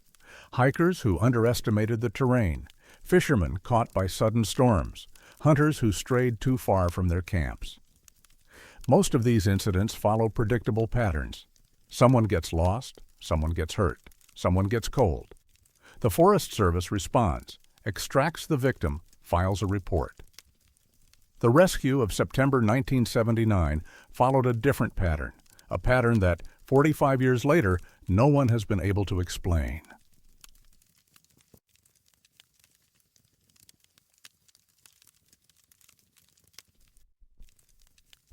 Speaker 1: Hikers who underestimated the terrain, fishermen caught by sudden storms, hunters who strayed too far from their camps. Most of these incidents follow predictable patterns. Someone gets lost, someone gets hurt, someone gets cold. The Forest Service responds, extracts the victim, files a report. The rescue of September 1979 followed a different pattern, a pattern that, 45 years later, no one has been able to explain.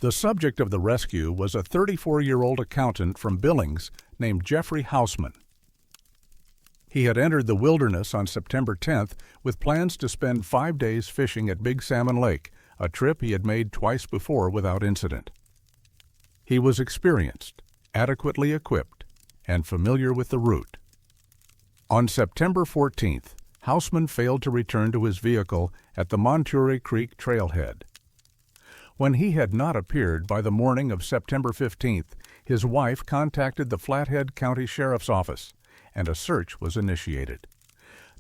Speaker 1: The subject of the rescue was a 34-year-old accountant from Billings named Jeffrey Hausman. He had entered the wilderness on September 10th with plans to spend 5 days fishing at Big Salmon Lake, a trip he had made twice before without incident. He was experienced, adequately equipped, and familiar with the route. On September 14th, Hausman failed to return to his vehicle at the Monterey Creek trailhead. When he had not appeared by the morning of September 15th, his wife contacted the Flathead County Sheriff's Office, and a search was initiated.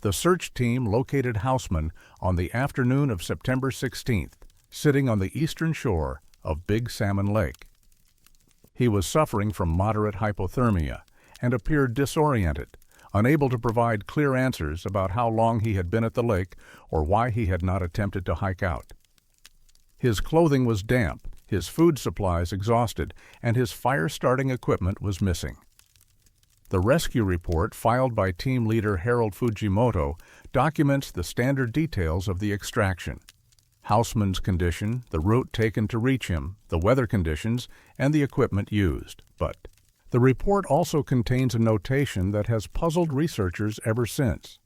Speaker 1: The search team located Hausman on the afternoon of September 16th, sitting on the eastern shore of Big Salmon Lake. He was suffering from moderate hypothermia and appeared disoriented, unable to provide clear answers about how long he had been at the lake or why he had not attempted to hike out. His clothing was damp, his food supplies exhausted, and his fire-starting equipment was missing. The rescue report filed by team leader Harold Fujimoto documents the standard details of the extraction: Hausman's condition, the route taken to reach him, the weather conditions, and the equipment used. But the report also contains a notation that has puzzled researchers ever since.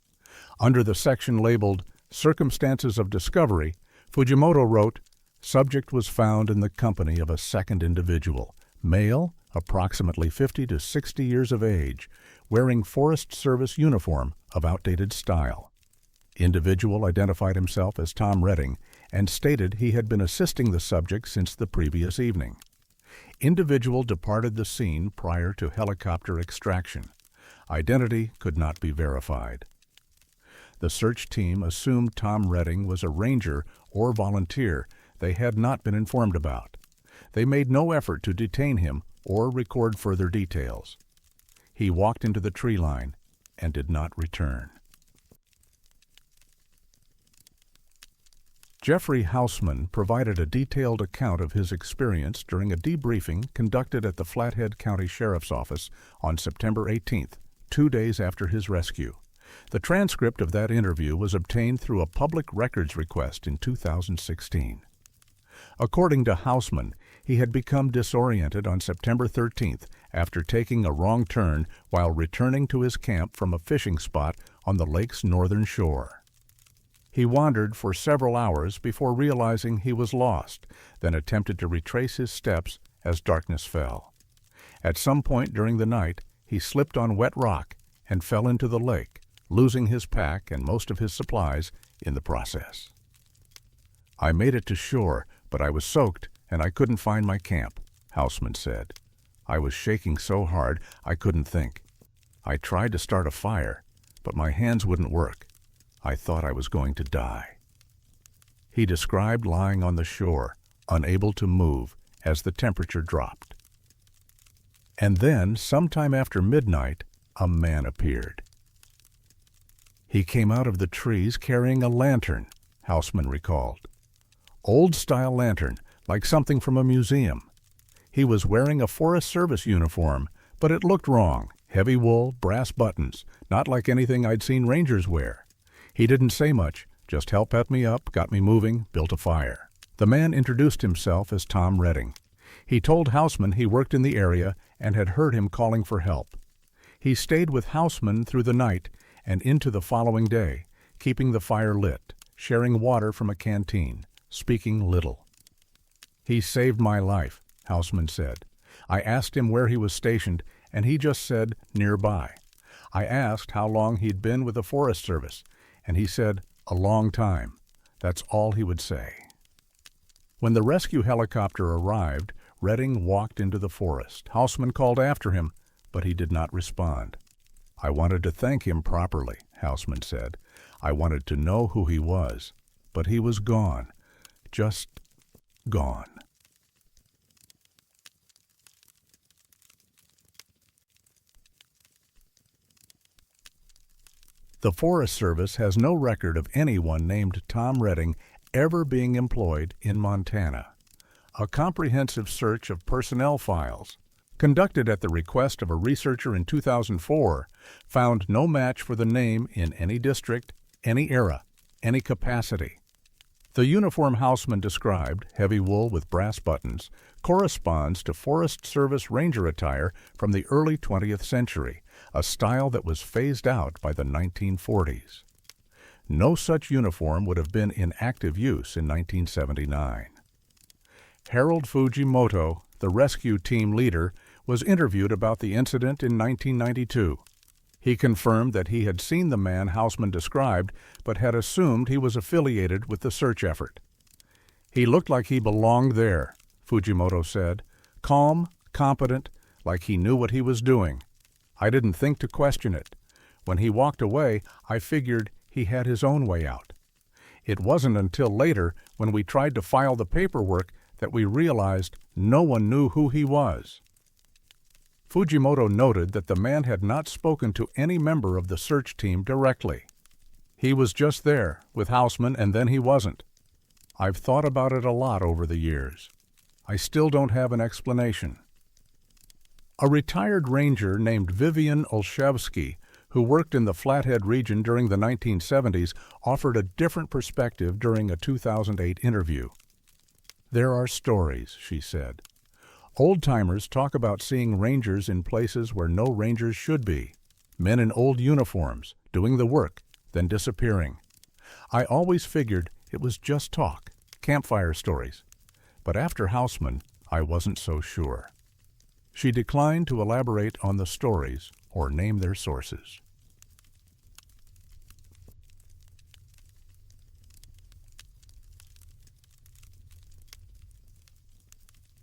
Speaker 1: Under the section labeled Circumstances of Discovery, Fujimoto wrote, "Subject was found in the company of a second individual, male, approximately 50 to 60 years of age, wearing Forest Service uniform of outdated style. Individual identified himself as Tom Redding and stated he had been assisting the subject since the previous evening. Individual departed the scene prior to helicopter extraction. Identity could not be verified." The search team assumed Tom Redding was a ranger or volunteer they had not been informed about. They made no effort to detain him or record further details. He walked into the tree line and did not return. Jeffrey Hausman provided a detailed account of his experience during a debriefing conducted at the Flathead County Sheriff's Office on September 18th, 2 days after his rescue. The transcript of that interview was obtained through a public records request in 2016. According to Hausman, he had become disoriented on September 13th after taking a wrong turn while returning to his camp from a fishing spot on the lake's northern shore. He wandered for several hours before realizing he was lost, then attempted to retrace his steps as darkness fell. At some point during the night, he slipped on wet rock and fell into the lake, losing his pack and most of his supplies in the process. "I made it to shore, but I was soaked and I couldn't find my camp," Hausman said. "I was shaking so hard I couldn't think. I tried to start a fire, but my hands wouldn't work. I thought I was going to die." He described lying on the shore, unable to move as the temperature dropped. And then, sometime after midnight, a man appeared. He came out of the trees carrying a lantern, Hausman recalled. Old-style lantern, like something from a museum. He was wearing a Forest Service uniform, but it looked wrong. Heavy wool, brass buttons, not like anything I'd seen rangers wear. He didn't say much, just helped pet me up, got me moving, built a fire. The man introduced himself as Tom Redding. He told Hausman he worked in the area and had heard him calling for help. He stayed with Hausman through the night and into the following day, keeping the fire lit, sharing water from a canteen, speaking little. "He saved my life," Hausman said. "I asked him where he was stationed, and he just said nearby. I asked how long he'd been with the Forest Service, and he said a long time. That's all he would say." When the rescue helicopter arrived, Redding walked into the forest. Hausman called after him, but he did not respond. "I wanted to thank him properly," Hausman said. "I wanted to know who he was, but he was gone, just gone." The Forest Service has no record of anyone named Tom Redding ever being employed in Montana. A comprehensive search of personnel files, conducted at the request of a researcher in 2004, found no match for the name in any district, any era, any capacity. The uniform Houseman described, heavy wool with brass buttons, corresponds to Forest Service Ranger attire from the early 20th century, a style that was phased out by the 1940s. No such uniform would have been in active use in 1979. Harold Fujimoto, the rescue team leader, was interviewed about the incident in 1992. He confirmed that he had seen the man Houseman described, but had assumed he was affiliated with the search effort. He looked like he belonged there, Fujimoto said, calm, competent, like he knew what he was doing. I didn't think to question it. When he walked away, I figured he had his own way out. It wasn't until later, when we tried to file the paperwork, that we realized no one knew who he was. Fujimoto noted that the man had not spoken to any member of the search team directly. He was just there, with Houseman, and then he wasn't. I've thought about it a lot over the years. I still don't have an explanation. A retired ranger named Vivian Olszewski, who worked in the Flathead region during the 1970s, offered a different perspective during a 2008 interview. There are stories, she said. Old-timers talk about seeing rangers in places where no rangers should be, men in old uniforms, doing the work, then disappearing. I always figured it was just talk, campfire stories. But after Houseman, I wasn't so sure. She declined to elaborate on the stories or name their sources.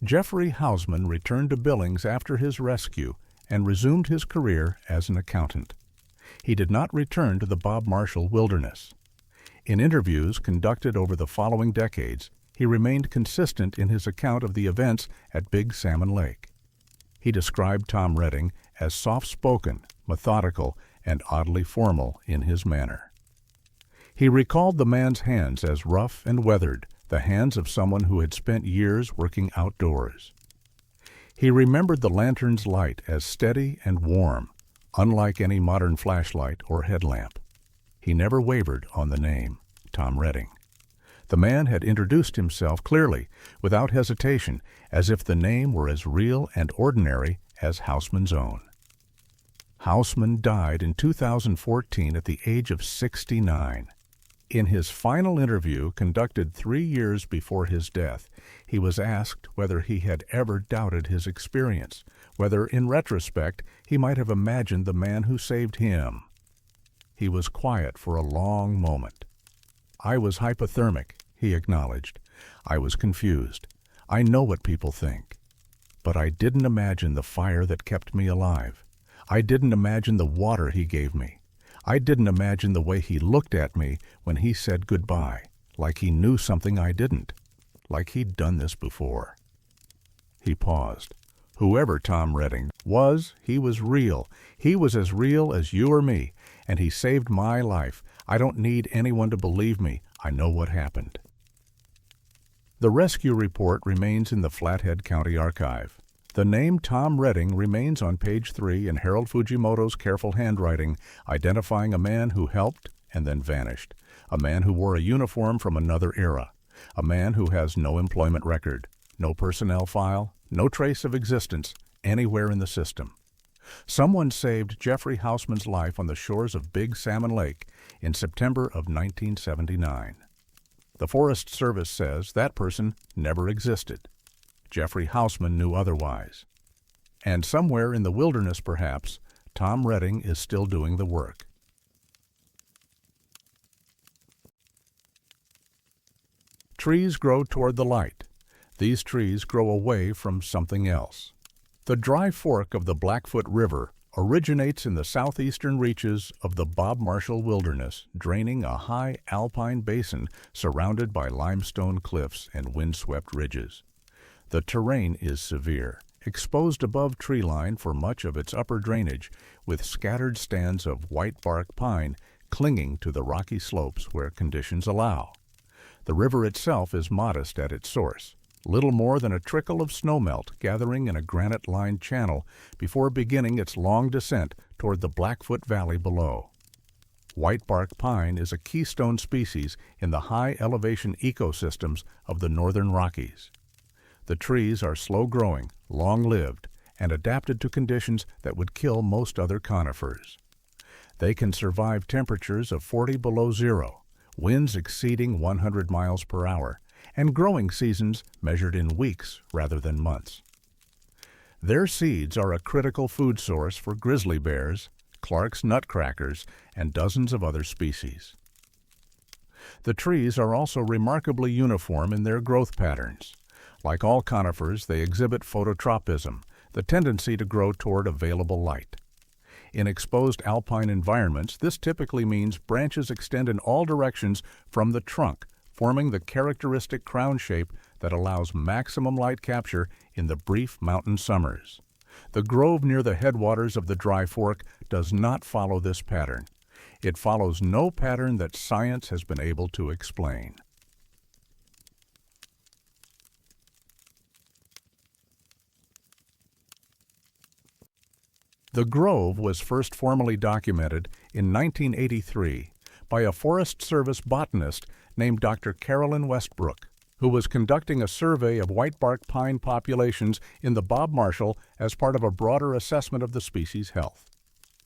Speaker 1: Jeffrey Houseman returned to Billings after his rescue and resumed his career as an accountant. He did not return to the Bob Marshall Wilderness. In interviews conducted over the following decades, he remained consistent in his account of the events at Big Salmon Lake. He described Tom Redding as soft-spoken, methodical, and oddly formal in his manner. He recalled the man's hands as rough and weathered, the hands of someone who had spent years working outdoors. He remembered the lantern's light as steady and warm, unlike any modern flashlight or headlamp. He never wavered on the name, Tom Redding. The man had introduced himself clearly, without hesitation, as if the name were as real and ordinary as Houseman's own. Houseman died in 2014 at the age of 69. In his final interview, conducted 3 years before his death, he was asked whether he had ever doubted his experience, whether, in retrospect, he might have imagined the man who saved him. He was quiet for a long moment. I was hypothermic, he acknowledged. I was confused. I know what people think. But I didn't imagine the fire that kept me alive. I didn't imagine the water he gave me. I didn't imagine the way he looked at me when he said goodbye, like he knew something I didn't, like he'd done this before. He paused. Whoever Tom Redding was, he was real. He was as real as you or me, and he saved my life. I don't need anyone to believe me. I know what happened. The rescue report remains in the Flathead County Archive. The name Tom Redding remains on page 3 in Harold Fujimoto's careful handwriting, identifying a man who helped and then vanished, a man who wore a uniform from another era, a man who has no employment record, no personnel file, no trace of existence anywhere in the system. Someone saved Jeffrey Houseman's life on the shores of Big Salmon Lake in September of 1979. The Forest Service says that person never existed. Jeffrey Houseman knew otherwise. And somewhere in the wilderness, perhaps, Tom Redding is still doing the work. Trees grow toward the light. These trees grow away from something else. The dry fork of the Blackfoot River originates in the southeastern reaches of the Bob Marshall Wilderness, draining a high alpine basin surrounded by limestone cliffs and windswept ridges. The terrain is severe, exposed above tree line for much of its upper drainage, with scattered stands of white bark pine clinging to the rocky slopes where conditions allow. The river itself is modest at its source, little more than a trickle of snowmelt gathering in a granite-lined channel before beginning its long descent toward the Blackfoot Valley below. Whitebark pine is a keystone species in the high-elevation ecosystems of the northern Rockies. The trees are slow-growing, long-lived, and adapted to conditions that would kill most other conifers. They can survive temperatures of 40 below zero, winds exceeding 100 miles per hour, and growing seasons measured in weeks rather than months. Their seeds are a critical food source for grizzly bears, Clark's nutcrackers, and dozens of other species. The trees are also remarkably uniform in their growth patterns. Like all conifers, they exhibit phototropism, the tendency to grow toward available light. In exposed alpine environments, this typically means branches extend in all directions from the trunk, forming the characteristic crown shape that allows maximum light capture in the brief mountain summers. The grove near the headwaters of the Dry Fork does not follow this pattern. It follows no pattern that science has been able to explain. The grove was first formally documented in 1983 by a Forest Service botanist named Dr. Carolyn Westbrook, who was conducting a survey of whitebark pine populations in the Bob Marshall as part of a broader assessment of the species' health.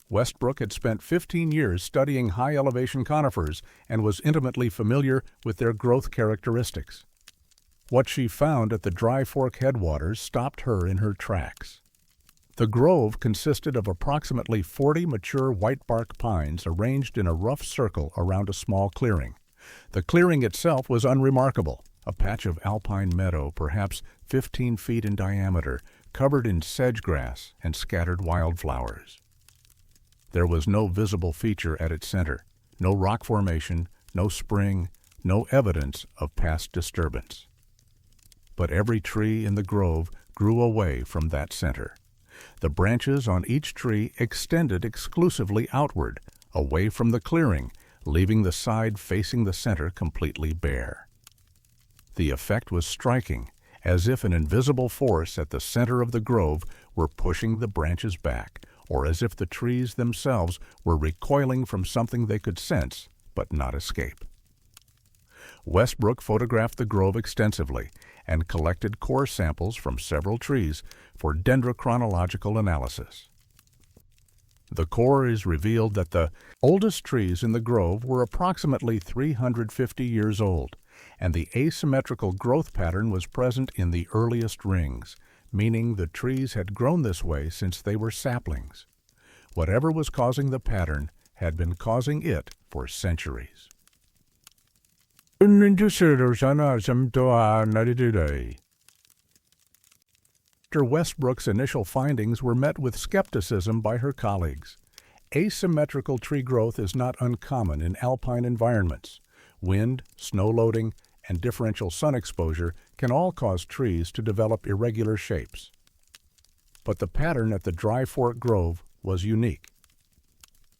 Speaker 1: Westbrook had spent 15 years studying high-elevation conifers and was intimately familiar with their growth characteristics. What she found at the Dry Fork headwaters stopped her in her tracks. The grove consisted of approximately 40 mature whitebark pines arranged in a rough circle around a small clearing. The clearing itself was unremarkable, a patch of alpine meadow perhaps 15 feet in diameter, covered in sedge grass and scattered wildflowers. There was no visible feature at its center, no rock formation, no spring, no evidence of past disturbance. But every tree in the grove grew away from that center. The branches on each tree extended exclusively outward, away from the clearing, leaving the side facing the center completely bare. The effect was striking, as if an invisible force at the center of the grove were pushing the branches back, or as if the trees themselves were recoiling from something they could sense but not escape. Westbrook photographed the grove extensively and collected core samples from several trees for dendrochronological analysis. The cores revealed that the oldest trees in the grove were approximately 350 years old, and the asymmetrical growth pattern was present in the earliest rings, meaning the trees had grown this way since they were saplings. Whatever was causing the pattern had been causing it for centuries. Dr. Westbrook's initial findings were met with skepticism by her colleagues. Asymmetrical tree growth is not uncommon in alpine environments. Wind, snow loading, and differential sun exposure can all cause trees to develop irregular shapes. But the pattern at the Dry Fork Grove was unique.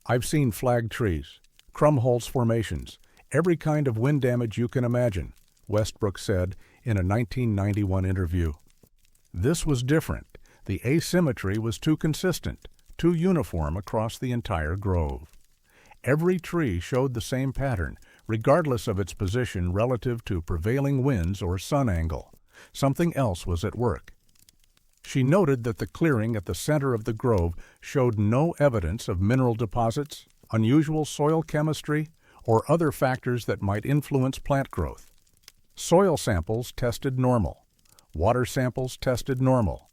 Speaker 1: I've seen flagged trees, Krumholtz formations, every kind of wind damage you can imagine, Westbrook said in a 1991 interview. This was different. The asymmetry was too consistent, too uniform across the entire grove. Every tree showed the same pattern, regardless of its position relative to prevailing winds or sun angle. Something else was at work. She noted that the clearing at the center of the grove showed no evidence of mineral deposits, unusual soil chemistry, or other factors that might influence plant growth. Soil samples tested normal. Water samples tested normal.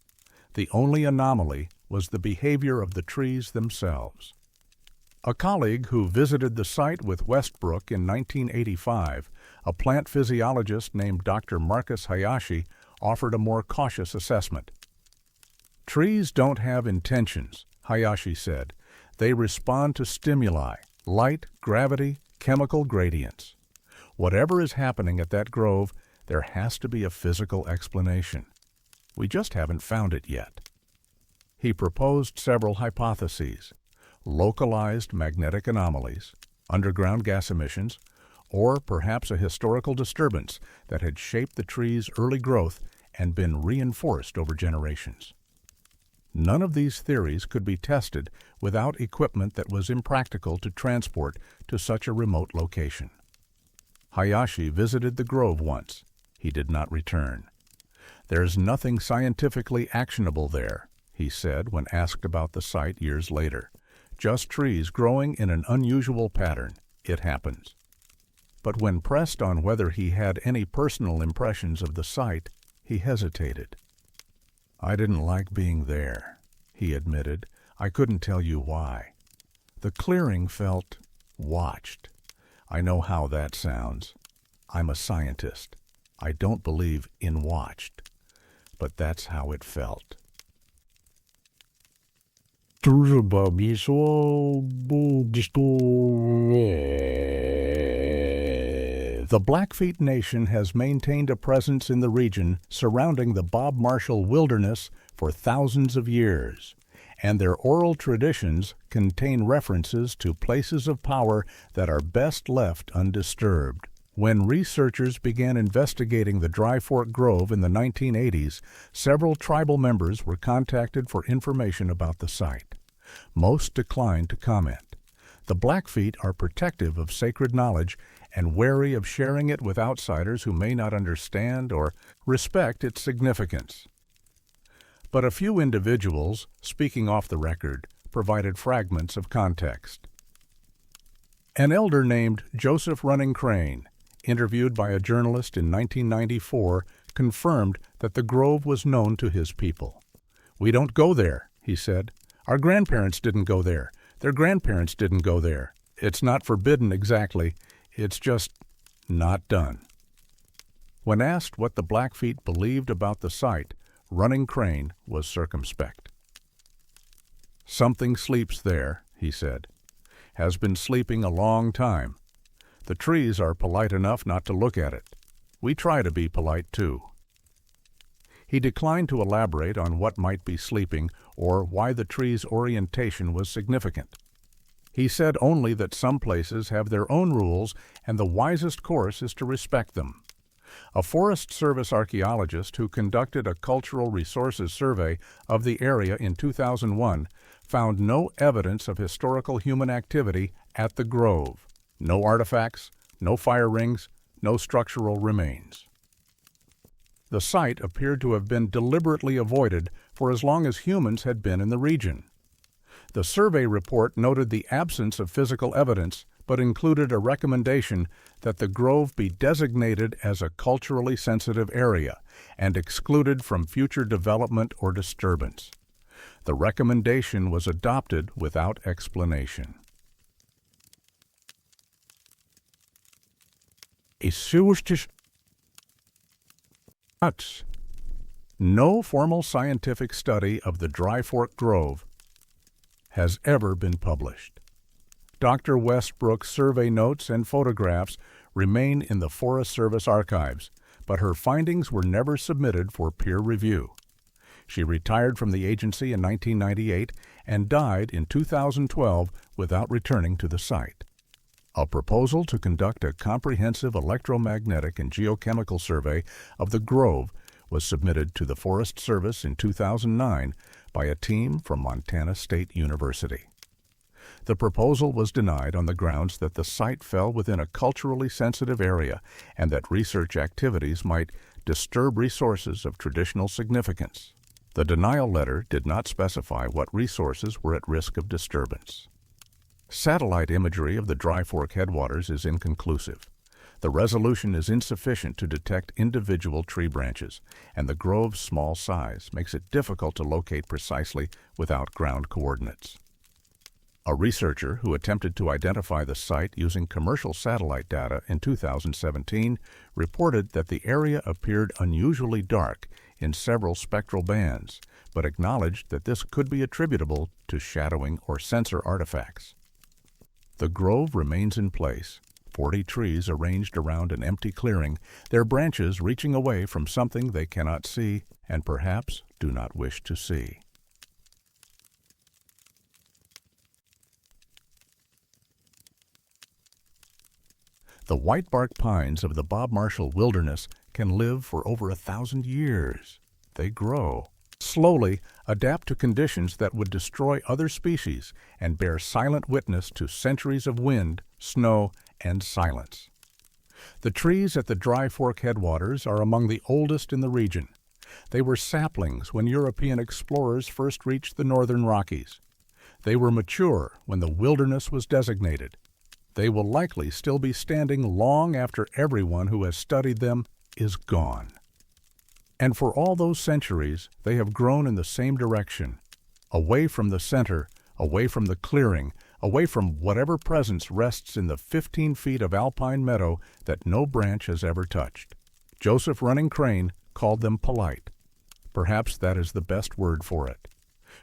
Speaker 1: The only anomaly was the behavior of the trees themselves. A colleague who visited the site with Westbrook in 1985, a plant physiologist named Dr. Marcus Hayashi, offered a more cautious assessment. Trees don't have intentions, Hayashi said. They respond to stimuli, light, gravity, chemical gradients. Whatever is happening at that grove, there has to be a physical explanation. We just haven't found it yet. He proposed several hypotheses: localized magnetic anomalies, underground gas emissions, or perhaps a historical disturbance that had shaped the tree's early growth and been reinforced over generations. None of these theories could be tested without equipment that was impractical to transport to such a remote location. Hayashi visited the grove once. He did not return. "There's nothing scientifically actionable there," he said when asked about the site years later. "Just trees growing in an unusual pattern. It happens." But when pressed on whether he had any personal impressions of the site, he hesitated. "I didn't like being there," he admitted. "I couldn't tell you why. The clearing felt watched. I know how that sounds. I'm a scientist. I don't believe in watched. But that's how it felt."
Speaker 2: 就是把比说不的多。
Speaker 1: The Blackfeet Nation has maintained a presence in the region surrounding the Bob Marshall Wilderness for thousands of years, and their oral traditions contain references to places of power that are best left undisturbed. When researchers began investigating the Dry Fork Grove in the 1980s, several tribal members were contacted for information about the site. Most declined to comment. The Blackfeet are protective of sacred knowledge and wary of sharing it with outsiders who may not understand or respect its significance. But a few individuals, speaking off the record, provided fragments of context. An elder named Joseph Running Crane, interviewed by a journalist in 1994, confirmed that the grove was known to his people. "We don't go there," he said. "Our grandparents didn't go there. Their grandparents didn't go there. It's not forbidden exactly. It's just not done." When asked what the Blackfeet believed about the site, Running Crane was circumspect. "Something sleeps there," he said. "Has been sleeping a long time. The trees are polite enough not to look at it. We try to be polite too." He declined to elaborate on what might be sleeping or why the tree's orientation was significant. He said only that some places have their own rules and the wisest course is to respect them. A Forest Service archaeologist who conducted a cultural resources survey of the area in 2001 found no evidence of historical human activity at the grove. No artifacts, no fire rings, no structural remains. The site appeared to have been deliberately avoided for as long as humans had been in the region. The survey report noted the absence of physical evidence, but included a recommendation that the grove be designated as a culturally sensitive area and excluded from future development or disturbance. The recommendation was adopted without explanation. No formal scientific study of the Dry Fork Grove has ever been published. Dr. Westbrook's survey notes and photographs remain in the Forest Service archives, but her findings were never submitted for peer review. She retired from the agency in 1998 and died in 2012 without returning to the site. A proposal to conduct a comprehensive electromagnetic and geochemical survey of the grove was submitted to the Forest Service in 2009 by a team from Montana State University. The proposal was denied on the grounds that the site fell within a culturally sensitive area and that research activities might disturb resources of traditional significance. The denial letter did not specify what resources were at risk of disturbance. Satellite imagery of the Dry Fork headwaters is inconclusive. The resolution is insufficient to detect individual tree branches, and the grove's small size makes it difficult to locate precisely without ground coordinates. A researcher who attempted to identify the site using commercial satellite data in 2017 reported that the area appeared unusually dark in several spectral bands, but acknowledged that this could be attributable to shadowing or sensor artifacts. The grove remains in place, 40 trees arranged around an empty clearing, their branches reaching away from something they cannot see and perhaps do not wish to see. The whitebark pines of the Bob Marshall Wilderness can live for over 1,000 years. They grow, slowly adapt to conditions that would destroy other species, and bear silent witness to centuries of wind, snow, and silence. The trees at the Dry Fork headwaters are among the oldest in the region. They were saplings when European explorers first reached the northern Rockies. They were mature when the wilderness was designated. They will likely still be standing long after everyone who has studied them is gone. And for all those centuries, they have grown in the same direction, away from the center, away from the clearing, away from whatever presence rests in the 15 feet of alpine meadow that no branch has ever touched. Joseph Running Crane called them polite. Perhaps that is the best word for it.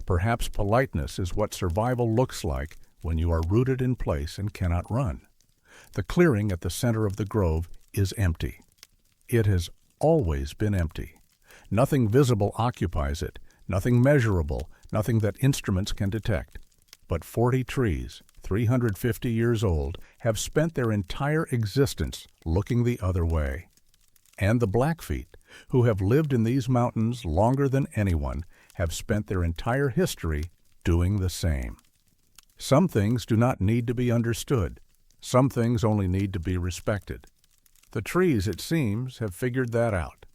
Speaker 1: Perhaps politeness is what survival looks like when you are rooted in place and cannot run. The clearing at the center of the grove is empty. It has always been empty. Nothing visible occupies it, nothing measurable, nothing that instruments can detect. But 40 trees, 350 years old, have spent their entire existence looking the other way. And the Blackfeet, who have lived in these mountains longer than anyone, have spent their entire history doing the same. Some things do not need to be understood. Some things only need to be respected. The trees, it seems, have figured that out.